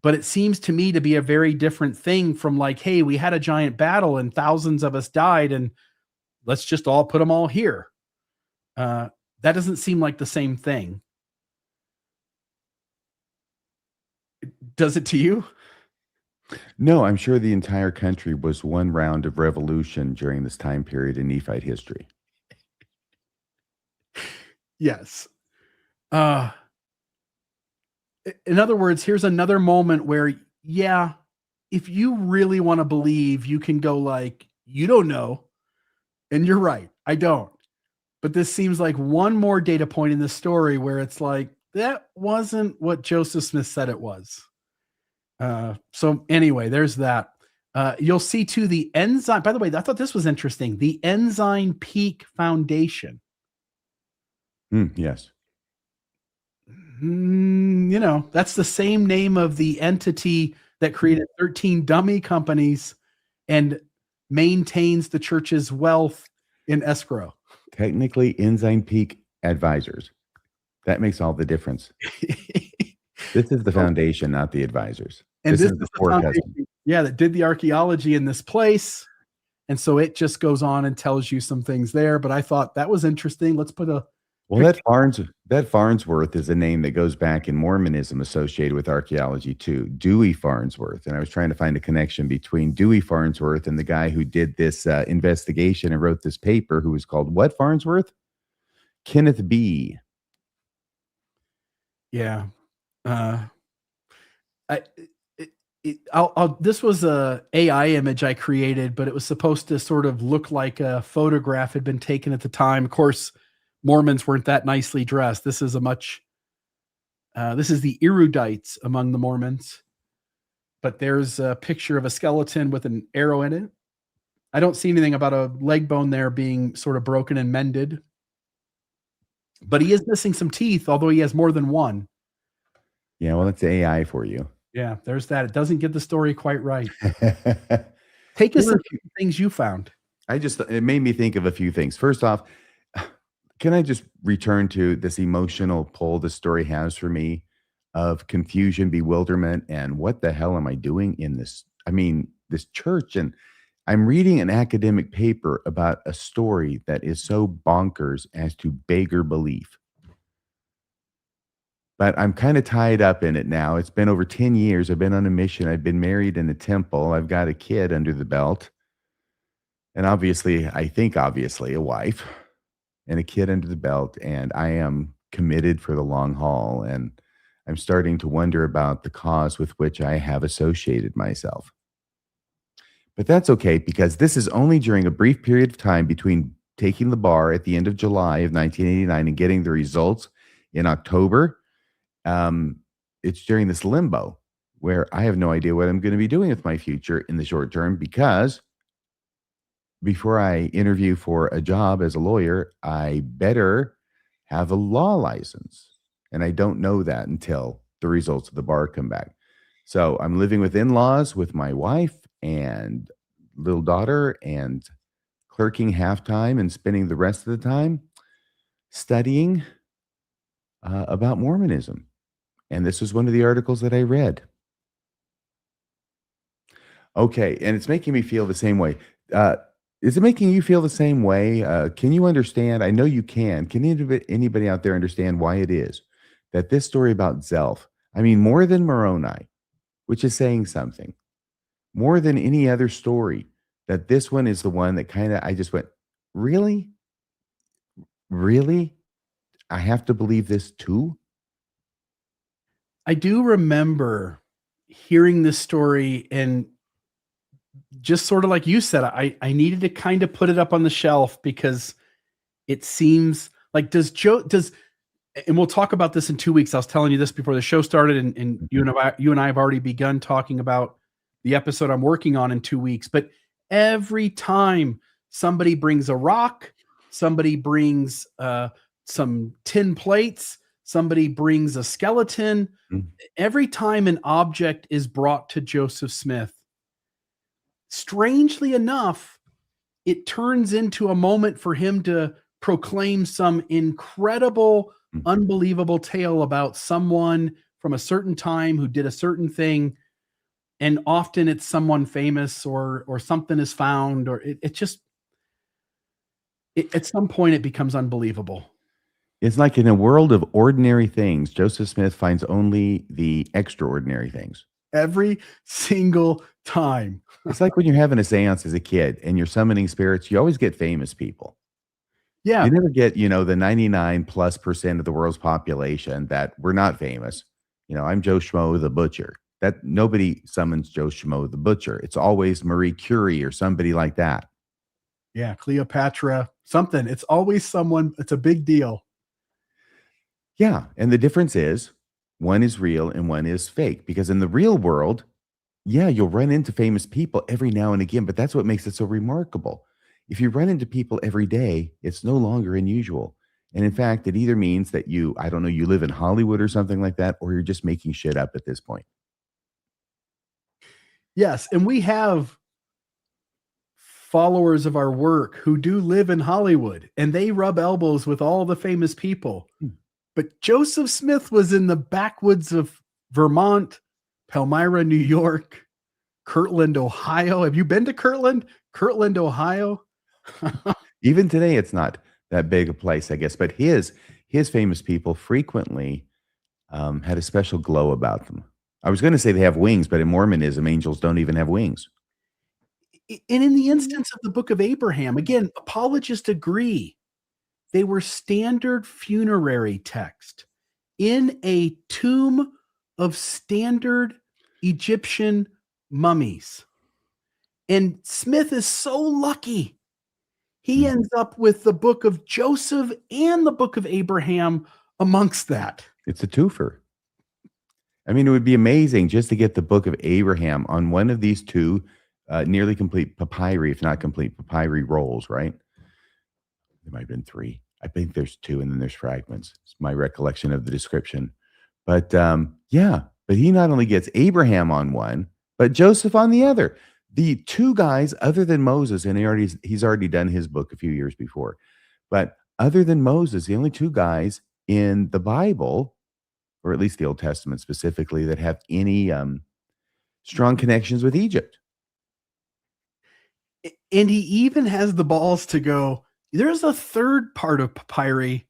But it seems to me to be a very different thing from like, hey, we had a giant battle and thousands of us died, and let's just all put them all here. That doesn't seem like the same thing. Does it to you? No, I'm sure the entire country was one round of revolution during this time period in Nephite history. Yes. In other words, here's another moment where, yeah, if you really want to believe, you can go like, you don't know. And you're right. I don't. But this seems like one more data point in the story where it's like, that wasn't what Joseph Smith said it was. So anyway, there's that. You'll see too the enzyme. By the way, I thought this was interesting. The Ensign Peak Foundation. Yes. That's the same name of the entity that created 13 dummy companies and maintains the church's wealth in escrow. Technically, Ensign Peak Advisors. That makes all the difference. This is the foundation, not the advisors. And this is the the foundation, that did the archaeology in this place. And so it just goes on and tells you some things there. But I thought that was interesting. Let's put a that Farnsworth is a name that goes back in Mormonism associated with archaeology too. Dewey Farnsworth. And I was trying to find a connection between Dewey Farnsworth and the guy who did this investigation and wrote this paper, who was called what Farnsworth? Kenneth B. Yeah. This was a AI image I created, but it was supposed to sort of look like a photograph had been taken at the time. Of course, Mormons weren't that nicely dressed. This is this is the erudites among the Mormons. But there's a picture of a skeleton with an arrow in it. I don't see anything about a leg bone there being sort of broken and mended. But he is missing some teeth, although he has more than one. Yeah, well, that's AI for you. Yeah, there's that. It doesn't get the story quite right. Take us through things you found. It made me think of a few things. First off, can I just return to this emotional pull the story has for me of confusion, bewilderment, and what the hell am I doing in this? I mean, this church, and I'm reading an academic paper about a story that is so bonkers as to beggar belief. But I'm kind of tied up in it now. It's been over 10 years. I've been on a mission. I've been married in a temple. I've got a kid under the belt. And obviously, a wife and a kid under the belt. And I am committed for the long haul. And I'm starting to wonder about the cause with which I have associated myself. But that's okay, because this is only during a brief period of time between taking the bar at the end of July of 1989 and getting the results in October. It's during this limbo where I have no idea what I'm going to be doing with my future in the short term, because before I interview for a job as a lawyer, I better have a law license. And I don't know that until the results of the bar come back. So I'm living with in-laws with my wife and little daughter, and clerking half-time and spending the rest of the time studying about Mormonism. And this was one of the articles that I read. Okay, and it's making me feel the same way. Is it making you feel the same way? Can you understand? I know you can. Can anybody out there understand why it is that this story about Zelph, I mean, more than Moroni, which is saying something, more than any other story, that this one is the one that I just went, really? Really? I have to believe this too? I do remember hearing this story, and just sort of like you said, I needed to kind of put it up on the shelf, because it seems like and we'll talk about this in 2 weeks. I was telling you this before the show started, and you and I have already begun talking about the episode I'm working on in 2 weeks. But every time somebody brings a rock, somebody brings some tin plates, somebody brings a skeleton, every time an object is brought to Joseph Smith, strangely enough, it turns into a moment for him to proclaim some incredible, unbelievable tale about someone from a certain time who did a certain thing, and often it's someone famous or something is found, or at some point it becomes unbelievable. It's like in a world of ordinary things, Joseph Smith finds only the extraordinary things. Every single time. It's like when you're having a seance as a kid and you're summoning spirits, you always get famous people. Yeah. You never get, the 99+% of the world's population that were not famous. I'm Joe Schmo the butcher. That nobody summons Joe Schmo the butcher. It's always Marie Curie or somebody like that. Yeah, Cleopatra, something. It's always someone. It's a big deal. Yeah, and the difference is one is real and one is fake. Because in the real world, yeah, you'll run into famous people every now and again, but that's what makes it so remarkable. If you run into people every day, it's no longer unusual. And in fact, it either means that you live in Hollywood or something like that, or you're just making shit up at this point. Yes, and we have followers of our work who do live in Hollywood, and they rub elbows with all the famous people. But Joseph Smith was in the backwoods of Vermont, Palmyra, New York, Kirtland, Ohio. Have you been to Kirtland? Kirtland, Ohio? Even today, it's not that big a place, I guess. But his famous people frequently had a special glow about them. I was going to say they have wings, but in Mormonism, angels don't even have wings. And in the instance of the Book of Abraham, again, apologists agree. They were standard funerary text in a tomb of standard Egyptian mummies. And Smith is so lucky. He ends up with the book of Joseph and the book of Abraham amongst that. It's a twofer. I mean, it would be amazing just to get the book of Abraham on one of these two nearly complete papyri, if not complete papyri rolls, right? There might have been 3. I think there's 2, and then there's fragments. It's my recollection of the description. But yeah, but he not only gets Abraham on one, but Joseph on the other. The 2 guys, other than Moses, and he's already done his book a few years before, but other than Moses, the only 2 guys in the Bible, or at least the Old Testament specifically, that have any strong connections with Egypt. And he even has the balls to go, there's a third part of papyri,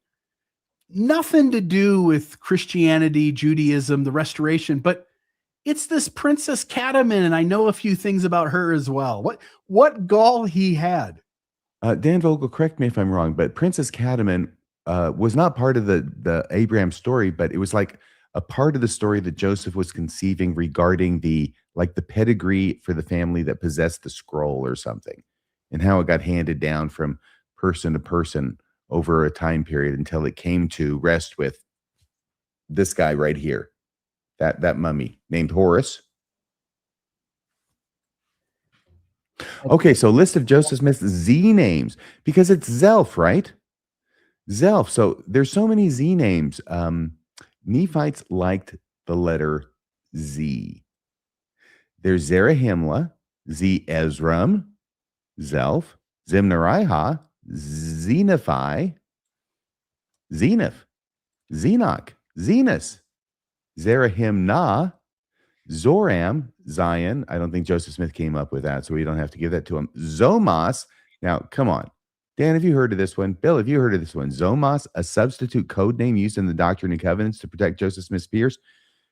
nothing to do with Christianity, Judaism, the Restoration, but it's this Princess Catamine, and I know a few things about her as well. What gall he had. Dan Vogel, correct me if I'm wrong, but Princess Catamine was not part of the Abraham story, but it was like a part of the story that Joseph was conceiving regarding the pedigree for the family that possessed the scroll or something, and how it got handed down from person to person over a time period until it came to rest with this guy right here, that mummy named Horus. Okay, so list of Joseph Smith's Z names, because it's Zelph, right? Zelph. So there's so many Z names. Nephites liked the letter Z. There's Zarahemla, Z Ezram, Zelph, Zimnariah, Xenophi, Zenith, Zenoch, Zenos, Zarahemna, Zoram, Zion. I don't think Joseph Smith came up with that, so we don't have to give that to him. Zomos. Now, come on. Dan, have you heard of this one? Bill, have you heard of this one? Zomos, a substitute code name used in the Doctrine and Covenants to protect Joseph Smith's peers.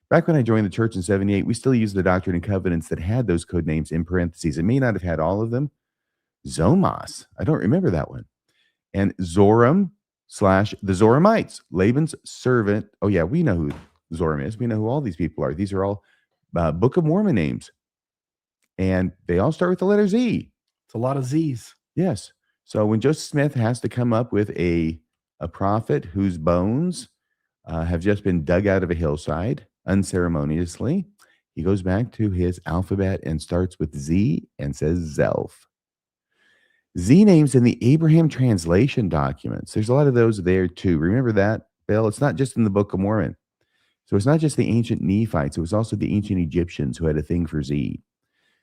Back when I joined the church in 78, we still used the Doctrine and Covenants that had those code names in parentheses. It may not have had all of them. Zomos. I don't remember that one. And Zoram / the Zoramites, Laban's servant. Oh, yeah, we know who Zoram is. We know who all these people are. These are all Book of Mormon names. And they all start with the letter Z. It's a lot of Z's. Yes. So when Joseph Smith has to come up with a prophet whose bones have just been dug out of a hillside unceremoniously, he goes back to his alphabet and starts with Z and says Zelph. Z names in the Abraham translation documents. There's a lot of those there too. Remember that, Bill? It's not just in the Book of Mormon. So it's not just the ancient Nephites. It was also the ancient Egyptians who had a thing for Z.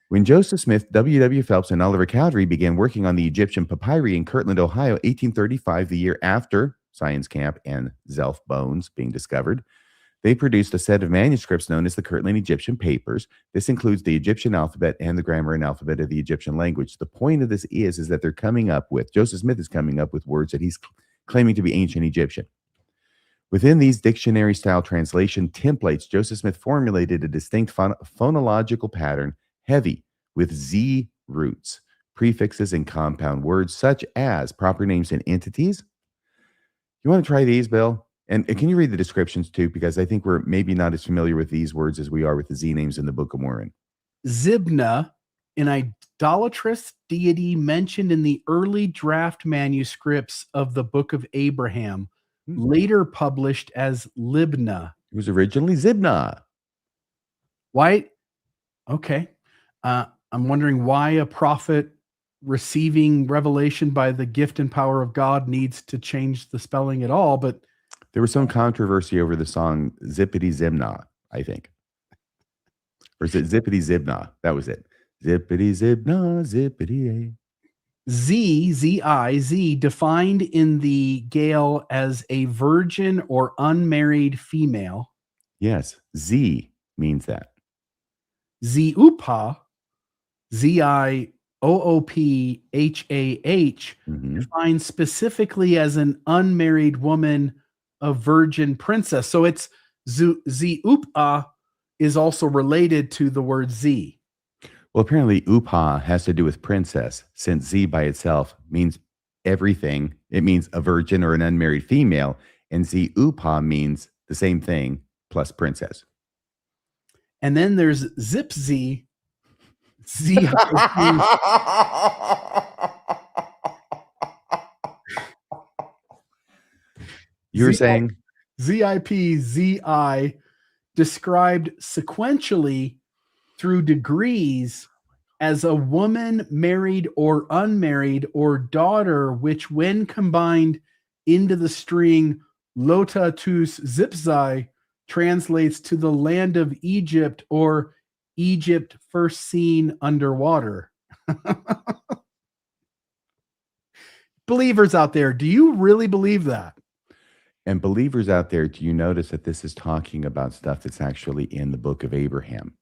When Joseph Smith, W.W. Phelps, and Oliver Cowdery began working on the Egyptian papyri in Kirtland, Ohio, 1835, the year after Science Camp and Zelph bones being discovered, They produced a set of manuscripts known as the Kirtland Egyptian Papers. This includes the Egyptian alphabet and the grammar and alphabet of the Egyptian language. The point of this is that they're coming up with, Joseph Smith is coming up with words that he's claiming to be ancient Egyptian. Within these dictionary-style translation templates, Joseph Smith formulated a distinct phonological pattern heavy with Z roots, prefixes, and compound words such as proper names and entities. You want to try these, Bill? And can you read the descriptions too? Because I think we're maybe not as familiar with these words as we are with the Z names in the Book of Mormon. Zibna, an idolatrous deity mentioned in the early draft manuscripts of the Book of Abraham, later published as Libna. It was originally Zibna. Why? Okay. I'm wondering why a prophet receiving revelation by the gift and power of God needs to change the spelling at all, but there was some controversy over the song Zippity Zibna, I think. Or is it Zippity Zibna? That was it. Zippity Zibna, Zippity A. Z, defined in the Gale as a virgin or unmarried female. Yes, Z means that. Ziupah, Zioophaah, defined specifically as an unmarried woman, a virgin princess. So it's Ziupah is also related to the word Z. Well, apparently Upah has to do with princess, since Z by itself means everything. It means a virgin or an unmarried female, and Ziupah means the same thing plus princess. And then there's Zipz, Z. You were saying ZIPZI, described sequentially through degrees as a woman married or unmarried or daughter, which when combined into the string Lota tus Zipzai translates to the land of Egypt or Egypt first seen underwater. Believers out there, do you really believe that? And believers out there, do you notice that this is talking about stuff that's actually in the Book of Abraham?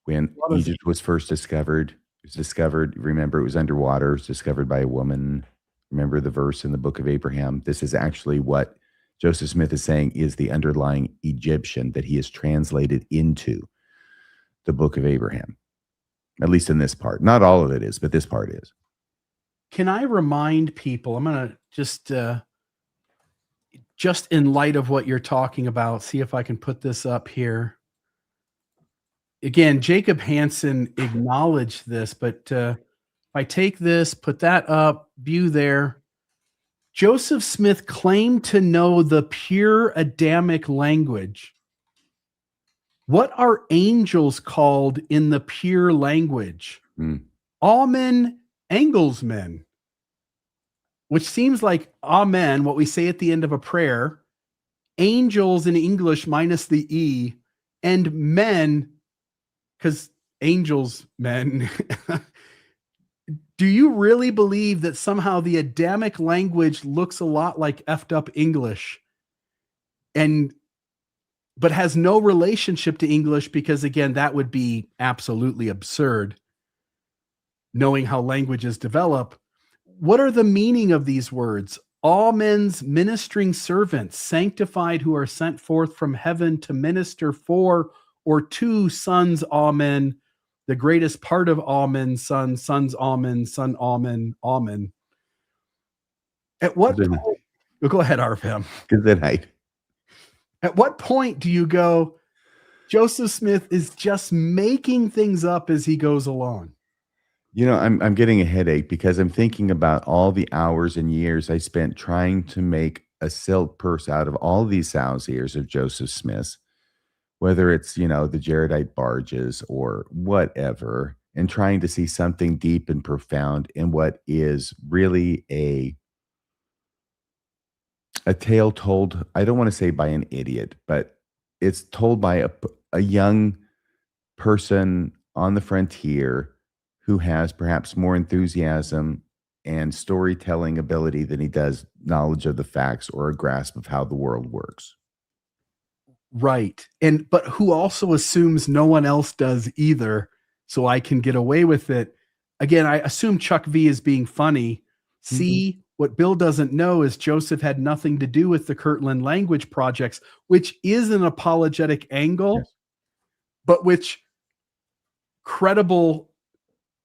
When Egypt was first discovered, it was discovered, remember, it was underwater, it was discovered by a woman. Remember the verse in the Book of Abraham? This is actually what Joseph Smith is saying is the underlying Egyptian that he has translated into the Book of Abraham, at least in this part. Not all of it is, but this part is. Can I remind people, I'm going to just in light of what you're talking about, see if I can put this up here. Again, Jacob Hansen acknowledged this, but if I take this, put that up, view there, Joseph Smith claimed to know the pure Adamic language. What are angels called in the pure language? Amen, Engelsmen, which seems like amen, what we say at the end of a prayer, angels in English minus the E, and men, because angels, men. Do you really believe that somehow the Adamic language looks a lot like effed up English but has no relationship to English? Because again, that would be absolutely absurd, knowing how languages develop. What are the meaning of these words? All men's ministering servants, sanctified who are sent forth from heaven to minister for or to sons, amen. The greatest part of amen, sons, amen, son, amen. At what point? Go ahead, RFM. Good night. At what point do you go, Joseph Smith is just making things up as he goes along? You know, I'm getting a headache because I'm thinking about all the hours and years I spent trying to make a silk purse out of all these sow's ears of Joseph Smith's, whether it's, the Jaredite barges or whatever, and trying to see something deep and profound in what is really a tale told, I don't want to say by an idiot, but it's told by a young person on the frontier who has perhaps more enthusiasm and storytelling ability than he does knowledge of the facts or a grasp of how the world works. Right. But who also assumes no one else does either, so I can get away with it. Again, I assume Chuck V is being funny. See, what Bill doesn't know is Joseph had nothing to do with the Kirtland language projects, which is an apologetic angle, Yes. but which credible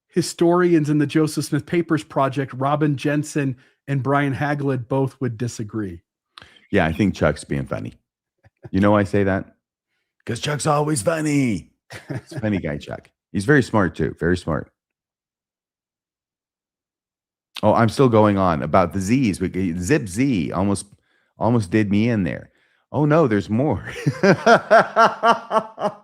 historians in the Joseph Smith Papers Project, Robin Jensen and Brian Haglid, both would disagree. Yeah, I think Chuck's being funny. You know why I say that? Because Chuck's always funny. It's a funny guy, Chuck. He's very smart too. Very smart. Oh, I'm still going on about the Z's. Zip Z almost did me in there. Oh no, there's more.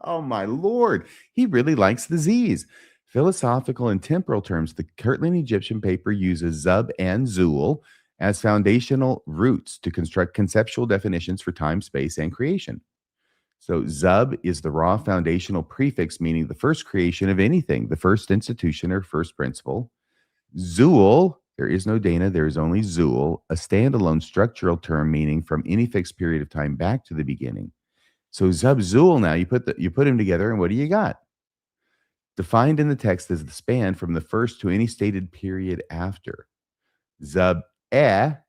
Oh my Lord. He really likes the Z's. Philosophical and temporal terms, the Kirtland Egyptian paper uses Zub and Zul as foundational roots to construct conceptual definitions for time, space, and creation. So Zub is the raw foundational prefix, meaning the first creation of anything, the first institution or first principle. Zul, there is no Dana, there is only Zul, a standalone structural term meaning from any fixed period of time back to the beginning. So Zub Zul, now you put them together, and what do you got? Defined in the text as the span from the first to any stated period after. Zub a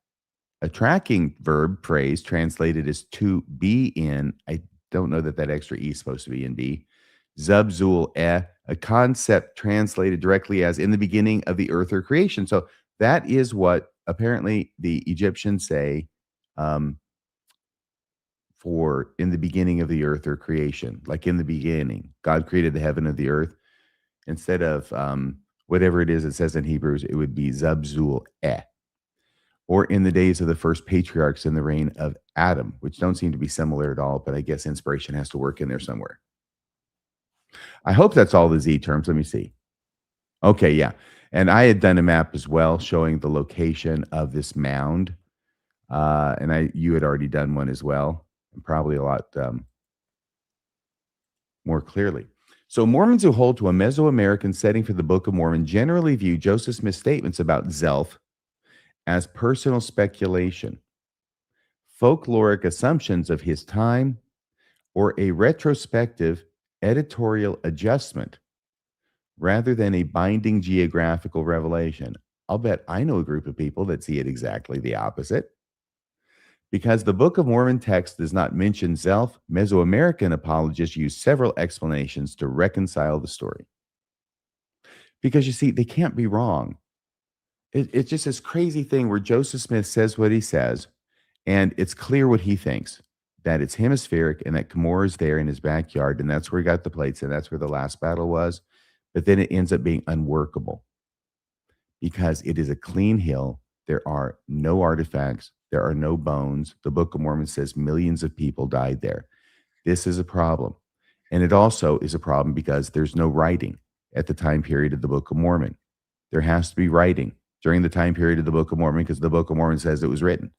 tracking verb phrase translated as to be in. I don't know that extra e is supposed to be in be. Zub Zul a concept translated directly as in the beginning of the earth or creation. So that is what apparently the Egyptians say for in the beginning of the earth or creation, like in the beginning, God created the heaven and the earth. Instead of whatever it is it says in Hebrews, it would be Zub Zul or in the days of the first patriarchs in the reign of Adam, which don't seem to be similar at all, but I guess inspiration has to work in there somewhere. I hope that's all the Z terms. Let me see. Okay, yeah. And I had done a map as well showing the location of this mound. And you had already done one as well, and probably a lot more clearly. So Mormons who hold to a Mesoamerican setting for the Book of Mormon generally view Joseph Smith's statements about Zelph as personal speculation, folkloric assumptions of his time, or a retrospective editorial adjustment rather than a binding geographical revelation. I'll bet I know a group of people that see it exactly the opposite. Because the Book of Mormon text does not mention Zelph, Mesoamerican apologists use several explanations to reconcile the story. Because you see, they can't be wrong. It's just this crazy thing where Joseph Smith says what he says, and it's clear what he thinks, that it's hemispheric and that Cumorah is there in his backyard, and that's where he got the plates, and that's where the last battle was. But then it ends up being unworkable because it is a clean hill. There are no artifacts. There are no bones. The Book of Mormon says millions of people died there. This is a problem. And it also is a problem because there's no writing at the time period of the Book of Mormon. There has to be writing during the time period of the Book of Mormon because the Book of Mormon says it was written.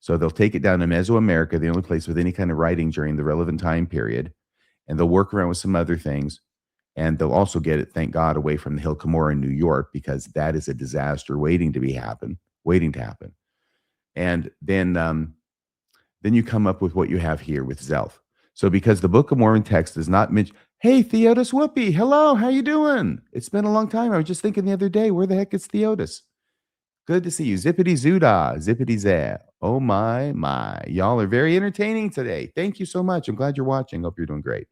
So they'll take it down to Mesoamerica, the only place with any kind of writing during the relevant time period, and they'll work around with some other things. And they'll also get it, thank God, away from the Hill Cumorah in New York, because that is a disaster waiting to happen. And then you come up with what you have here with Zelph. So because the Book of Mormon text does not mention, hey, Theodos Whoopi, hello, how you doing? It's been a long time. I was just thinking the other day, where the heck is Theodos? Good to see you. Zippity Zoodah, zippity zah. Oh my. Y'all are very entertaining today. Thank you so much. I'm glad you're watching. Hope you're doing great.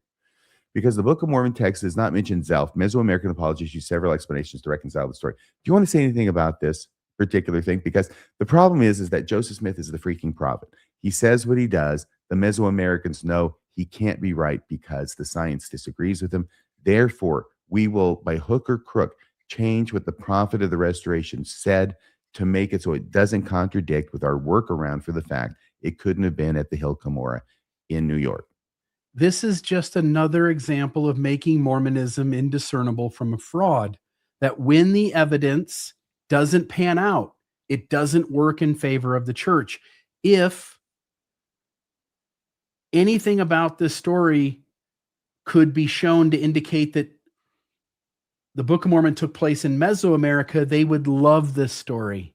Because the Book of Mormon text does not mention Zelph, Mesoamerican apologists use several explanations to reconcile the story. Do you want to say anything about this particular thing? Because the problem is that Joseph Smith is the freaking prophet. He says what he does. The Mesoamericans know he can't be right because the science disagrees with him. Therefore, we will, by hook or crook, change what the prophet of the restoration said to make it so it doesn't contradict with our workaround for the fact it couldn't have been at the Hill Cumorah in New York. This is just another example of making Mormonism indiscernible from a fraud, that when the evidence doesn't pan out, it doesn't work in favor of the church. If anything about this story could be shown to indicate that the Book of Mormon took place in Mesoamerica, they would love this story.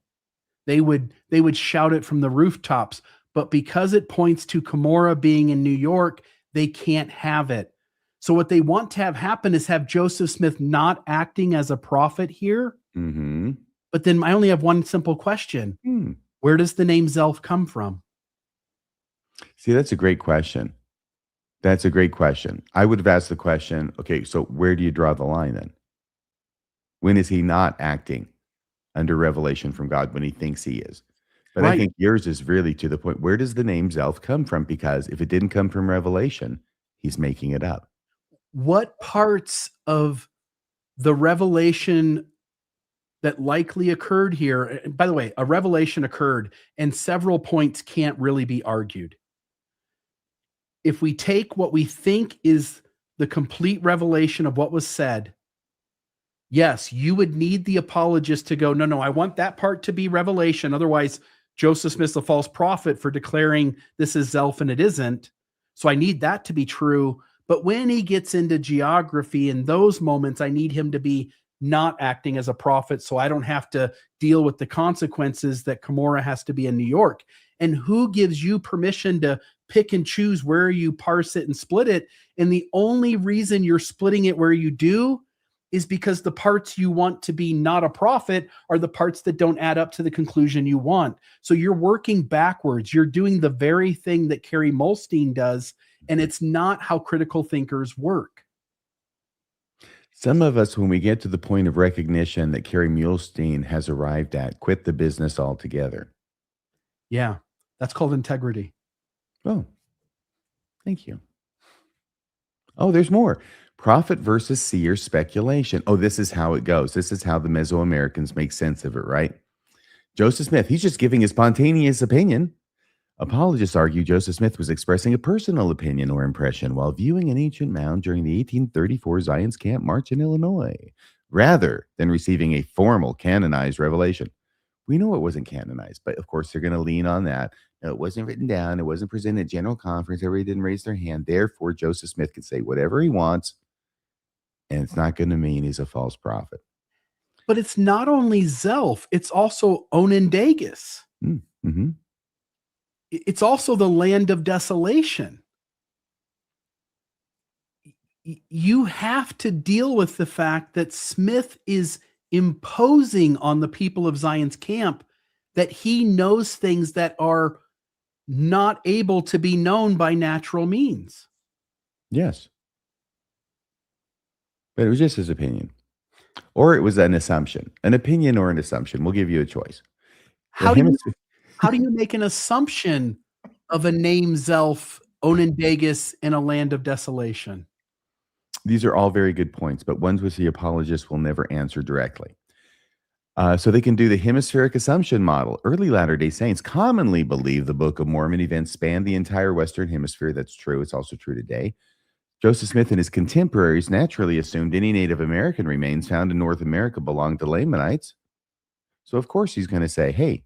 They would shout it from the rooftops. But because it points to Cumorah being in New York, they can't have it. So what they want to have happen is have Joseph Smith not acting as a prophet here. Mm-hmm. But then I only have one simple question. Where does the name Zelph come from? See, that's a great question. That's a great question. I would have asked the question, okay, so where do you draw the line then? When is he not acting under revelation from God when he thinks he is? But I think yours is really to the point. Where does the name Zelph come from? Because if it didn't come from revelation, he's making it up. What parts of the revelation that likely occurred here, by the way, a revelation occurred and several points can't really be argued. If we take what we think is the complete revelation of what was said, yes, you would need the apologist to go, no, I want that part to be revelation. Otherwise, Joseph Smith's a false prophet for declaring this is Zelph and it isn't. So I need that to be true. But when he gets into geography in those moments, I need him to be not acting as a prophet so I don't have to deal with the consequences that Cumorah has to be in New York. And who gives you permission to pick and choose where you parse it and split it? And the only reason you're splitting it where you do is because the parts you want to be not a prophet are the parts that don't add up to the conclusion you want. So you're working backwards. You're doing the very thing that Carrie Molstein does, and it's not how critical thinkers work. Some of us, when we get to the point of recognition that Carrie Molstein has arrived at, quit the business altogether. Yeah, that's called integrity. Oh, thank you. Oh, there's more. Prophet versus seer speculation. Oh, this is how it goes. This is how the Mesoamericans make sense of it, right? Joseph Smith, he's just giving a spontaneous opinion. Apologists argue Joseph Smith was expressing a personal opinion or impression while viewing an ancient mound during the 1834 Zion's Camp March in Illinois, rather than receiving a formal canonized revelation. We know it wasn't canonized, but of course they're going to lean on that. No, it wasn't written down. It wasn't presented at general conference. Everybody didn't raise their hand. Therefore, Joseph Smith can say whatever he wants, and it's not going to mean he's a false prophet. But it's not only Zelph, it's also Onandagus. Mm-hmm. It's also the land of desolation. You have to deal with the fact that Smith is imposing on the people of Zion's camp that he knows things that are not able to be known by natural means. Yes. But it was just his opinion. Or it was an assumption. An opinion or an assumption. We'll give you a choice. How do you make an assumption of a name Zelph, Onandagus, in a land of desolation? These are all very good points, but ones which the apologists will never answer directly. So they can do the hemispheric assumption model. Early Latter-day Saints commonly believe the Book of Mormon events span the entire Western Hemisphere. That's true. It's also true today. Joseph Smith and his contemporaries naturally assumed any Native American remains found in North America belonged to Lamanites. So, of course, he's going to say, hey,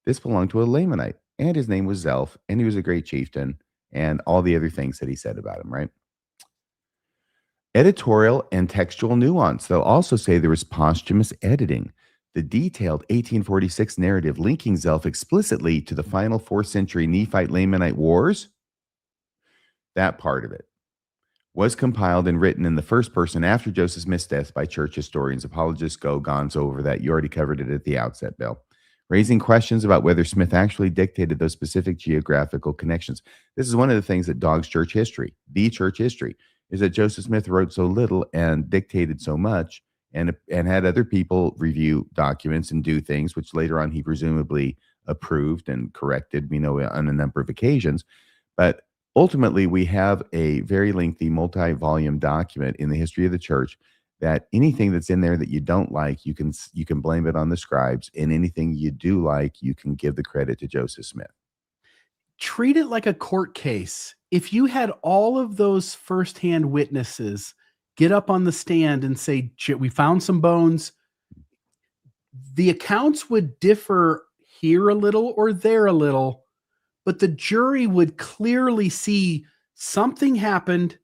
this belonged to a Lamanite, and his name was Zelph, and he was a great chieftain, and all the other things that he said about him, right? Editorial and textual nuance. They'll also say there was posthumous editing. The detailed 1846 narrative linking Zelph explicitly to the final 4th century Nephite-Lamanite wars, that part of it, was compiled and written in the first person after Joseph Smith's death by church historians. Apologists go gonzo over that. You already covered it at the outset, Bill. Raising questions about whether Smith actually dictated those specific geographical connections. This is one of the things that dogs church history. The church history is that Joseph Smith wrote so little and dictated so much and had other people review documents and do things, which later on he presumably approved and corrected, we know, on a number of occasions. But ultimately, we have a very lengthy multi-volume document in the history of the church that anything that's in there that you don't like, you can blame it on the scribes, and anything you do like, you can give the credit to Joseph Smith. Treat it like a court case. If you had all of those firsthand witnesses get up on the stand and say, we found some bones, the accounts would differ here a little or there a little, but the jury would clearly see something happened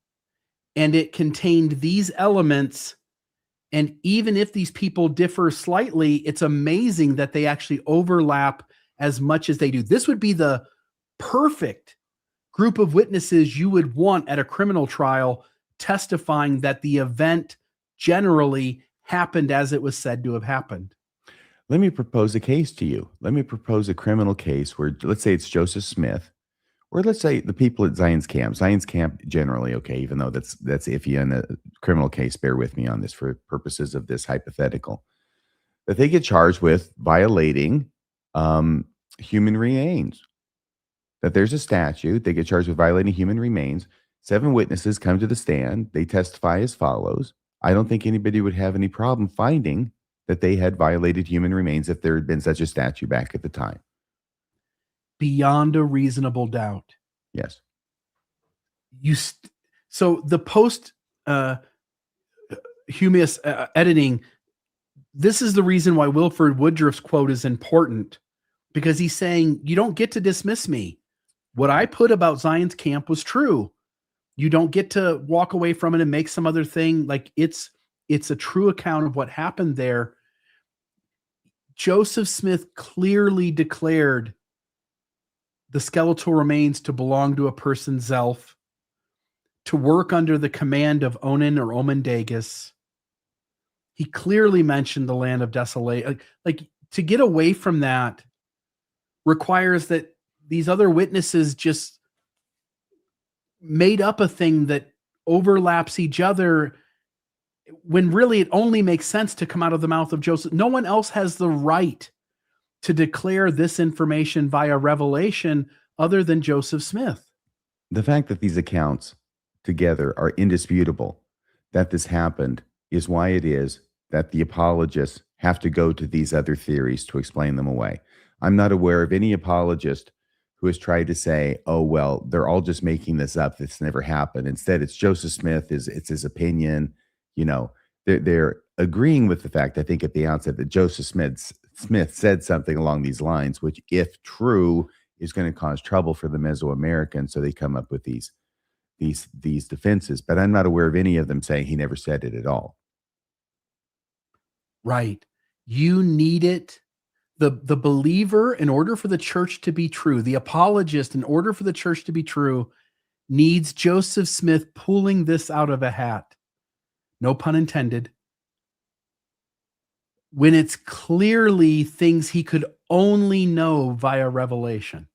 and it contained these elements, And even if these people differ slightly, it's amazing that they actually overlap as much as they do. This would be the perfect group of witnesses you would want at a criminal trial testifying that the event generally happened as it was said to have happened. Let me propose a case to you. Let me propose a criminal case where, let's say it's Joseph Smith, or let's say the people at Zion's Camp. Zion's Camp generally, okay, even though that's iffy in a criminal case, bear with me on this for purposes of this hypothetical, that they get charged with violating human remains. That there's a statute, they get charged with violating human remains. 7 witnesses come to the stand. They testify as follows. I don't think anybody would have any problem finding that they had violated human remains if there had been such a statute back at the time. Beyond a reasonable doubt. Yes. So the post humus editing, this is the reason why Wilford Woodruff's quote is important, because he's saying, you don't get to dismiss me. What I put about Zion's Camp was true. You don't get to walk away from it and make some other thing. Like it's a true account of what happened there. Joseph Smith clearly declared the skeletal remains to belong to a person, Zelph, to work under the command of Onan or Onandagus. He clearly mentioned the land of desolation. Like to get away from that requires that these other witnesses just made up a thing that overlaps each other, when really it only makes sense to come out of the mouth of Joseph. No one else has the right to declare this information via revelation other than Joseph Smith. The fact that these accounts together are indisputable, that this happened, is why it is that the apologists have to go to these other theories to explain them away. I'm not aware of any apologist who has tried to say, oh, well, they're all just making this up. This never happened. Instead, it's Joseph Smith, it's his opinion. You know, they're agreeing with the fact, I think, at the outset that Joseph Smith said something along these lines, which, if true, is going to cause trouble for the Mesoamerican. So they come up with these defenses. But I'm not aware of any of them saying he never said it at all. Right. You need it. The believer, in order for the church to be true, the apologist, in order for the church to be true, needs Joseph Smith pulling this out of a hat. No pun intended. When it's clearly things he could only know via revelation.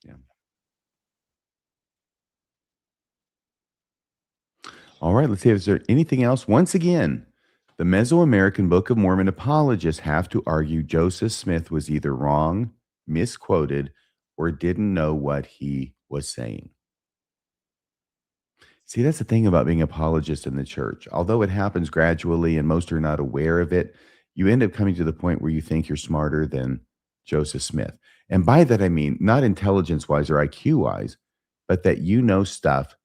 Yeah. All right, let's see if there's anything else. Once again, the Mesoamerican Book of Mormon apologists have to argue Joseph Smith was either wrong, misquoted, or didn't know what he was saying. See, that's the thing about being apologist in the church. Although it happens gradually and most are not aware of it, you end up coming to the point where you think you're smarter than Joseph Smith. And by that, I mean not intelligence-wise or IQ-wise, but that you know stuff.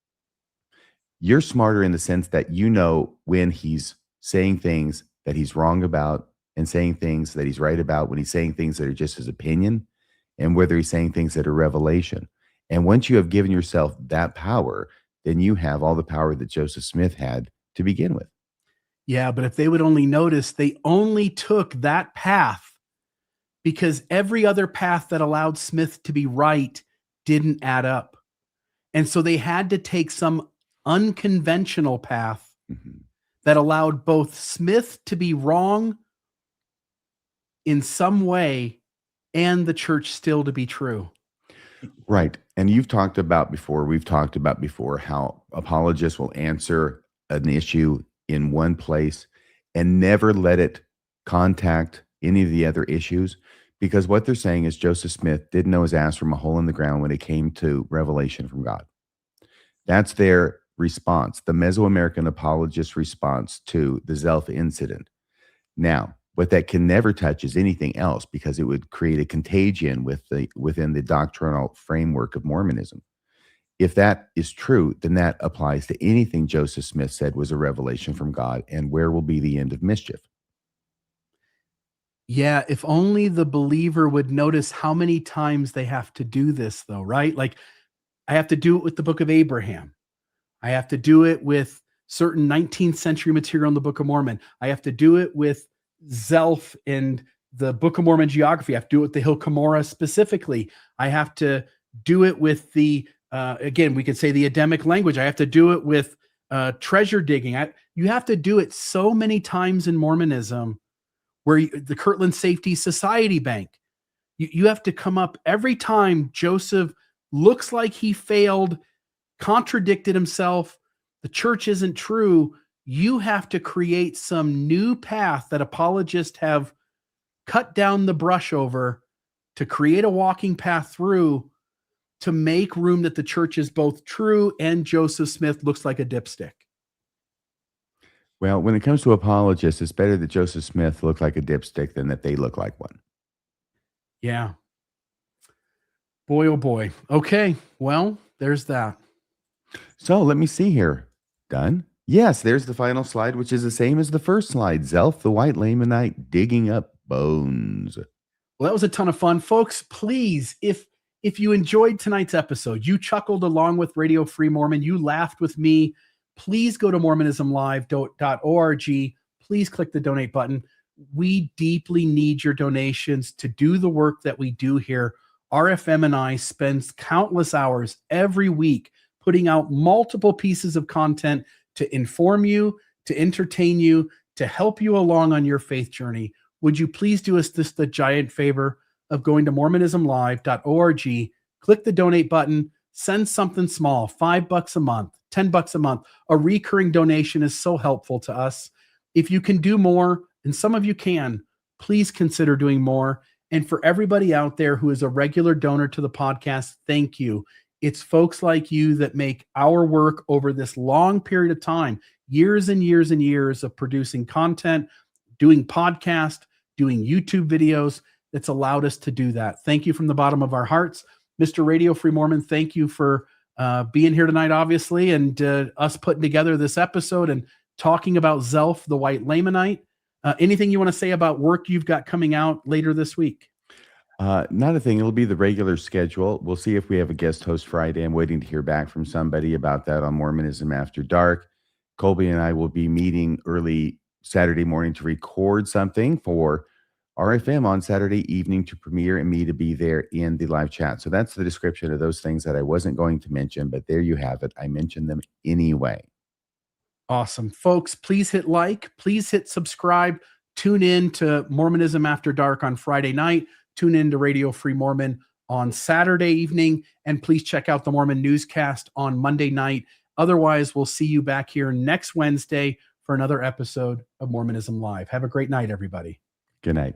You're smarter in the sense that you know when he's saying things that he's wrong about and saying things that he's right about, when he's saying things that are just his opinion, and whether he's saying things that are revelation. And once you have given yourself that power, then you have all the power that Joseph Smith had to begin with. Yeah, but if they would only notice, they only took that path because every other path that allowed Smith to be right didn't add up. And so they had to take some unconventional path that allowed both Smith to be wrong in some way and the church still to be true. Right. And we've talked about before how apologists will answer an issue in one place and never let it contact any of the other issues, because what they're saying is Joseph Smith didn't know his ass from a hole in the ground when it came to revelation from God. That's their response, the Mesoamerican apologist response to the Zelph incident. Now, what that can never touch is anything else, because it would create a contagion within the doctrinal framework of Mormonism. If that is true, then that applies to anything Joseph Smith said was a revelation from God, and where will be the end of mischief? Yeah, if only the believer would notice how many times they have to do this, though, right? Like, I have to do it with the book of Abraham. I have to do it with certain 19th century material in the Book of Mormon. I have to do it with Zelph and the Book of Mormon geography. I have to do it with the hill Cumorah specifically. I have to do it with the, again, we could say the Adamic language. I have to do it with treasure digging. You have to do it so many times in Mormonism, where the Kirtland Safety Society Bank, you have to come up every time Joseph looks like he failed, contradicted himself, the church isn't true. You have to create some new path that apologists have cut down the brush over to create a walking path through, to make room that the church is both true and Joseph Smith looks like a dipstick. Well, when it comes to apologists, it's better that Joseph Smith look like a dipstick than that they look like one. Yeah. Boy, oh boy. Okay. Well, there's that. So let me see here. Done? Yes, there's the final slide, which is the same as the first slide. Zelph, the white Lamanite, digging up bones. Well, that was a ton of fun. Folks, please, if you enjoyed tonight's episode, you chuckled along with Radio Free Mormon, you laughed with me, please go to mormonismlive.org. Please click the donate button. We deeply need your donations to do the work that we do here. RFM and I spend countless hours every week putting out multiple pieces of content to inform you, to entertain you, to help you along on your faith journey. Would you please do us the giant favor of going to mormonismlive.org, click the donate button, send something small, $5 a month, $10 a month. A recurring donation is so helpful to us. If you can do more, and some of you can, please consider doing more. And for everybody out there who is a regular donor to the podcast, thank you. It's folks like you that make our work over this long period of time, years and years and years of producing content, doing podcasts, doing YouTube videos, that's allowed us to do that. Thank you from the bottom of our hearts. Mr. Radio Free Mormon, thank you for being here tonight, obviously, and us putting together this episode and talking about Zelph, the white Lamanite. Anything you want to say about work you've got coming out later this week? Not a thing. It'll be the regular schedule. We'll see if we have a guest host Friday. I'm waiting to hear back from somebody about that on Mormonism After Dark. Colby and I will be meeting early Saturday morning to record something for RFM on Saturday evening to premiere and me to be there in the live chat. So that's the description of those things that I wasn't going to mention, but there you have it. I mentioned them anyway. Awesome. Folks, please hit like, please hit subscribe, tune in to Mormonism After Dark on Friday night, tune in to Radio Free Mormon on Saturday evening, and please check out the Mormon newscast on Monday night. Otherwise, we'll see you back here next Wednesday for another episode of Mormonism Live. Have a great night, everybody. Good night.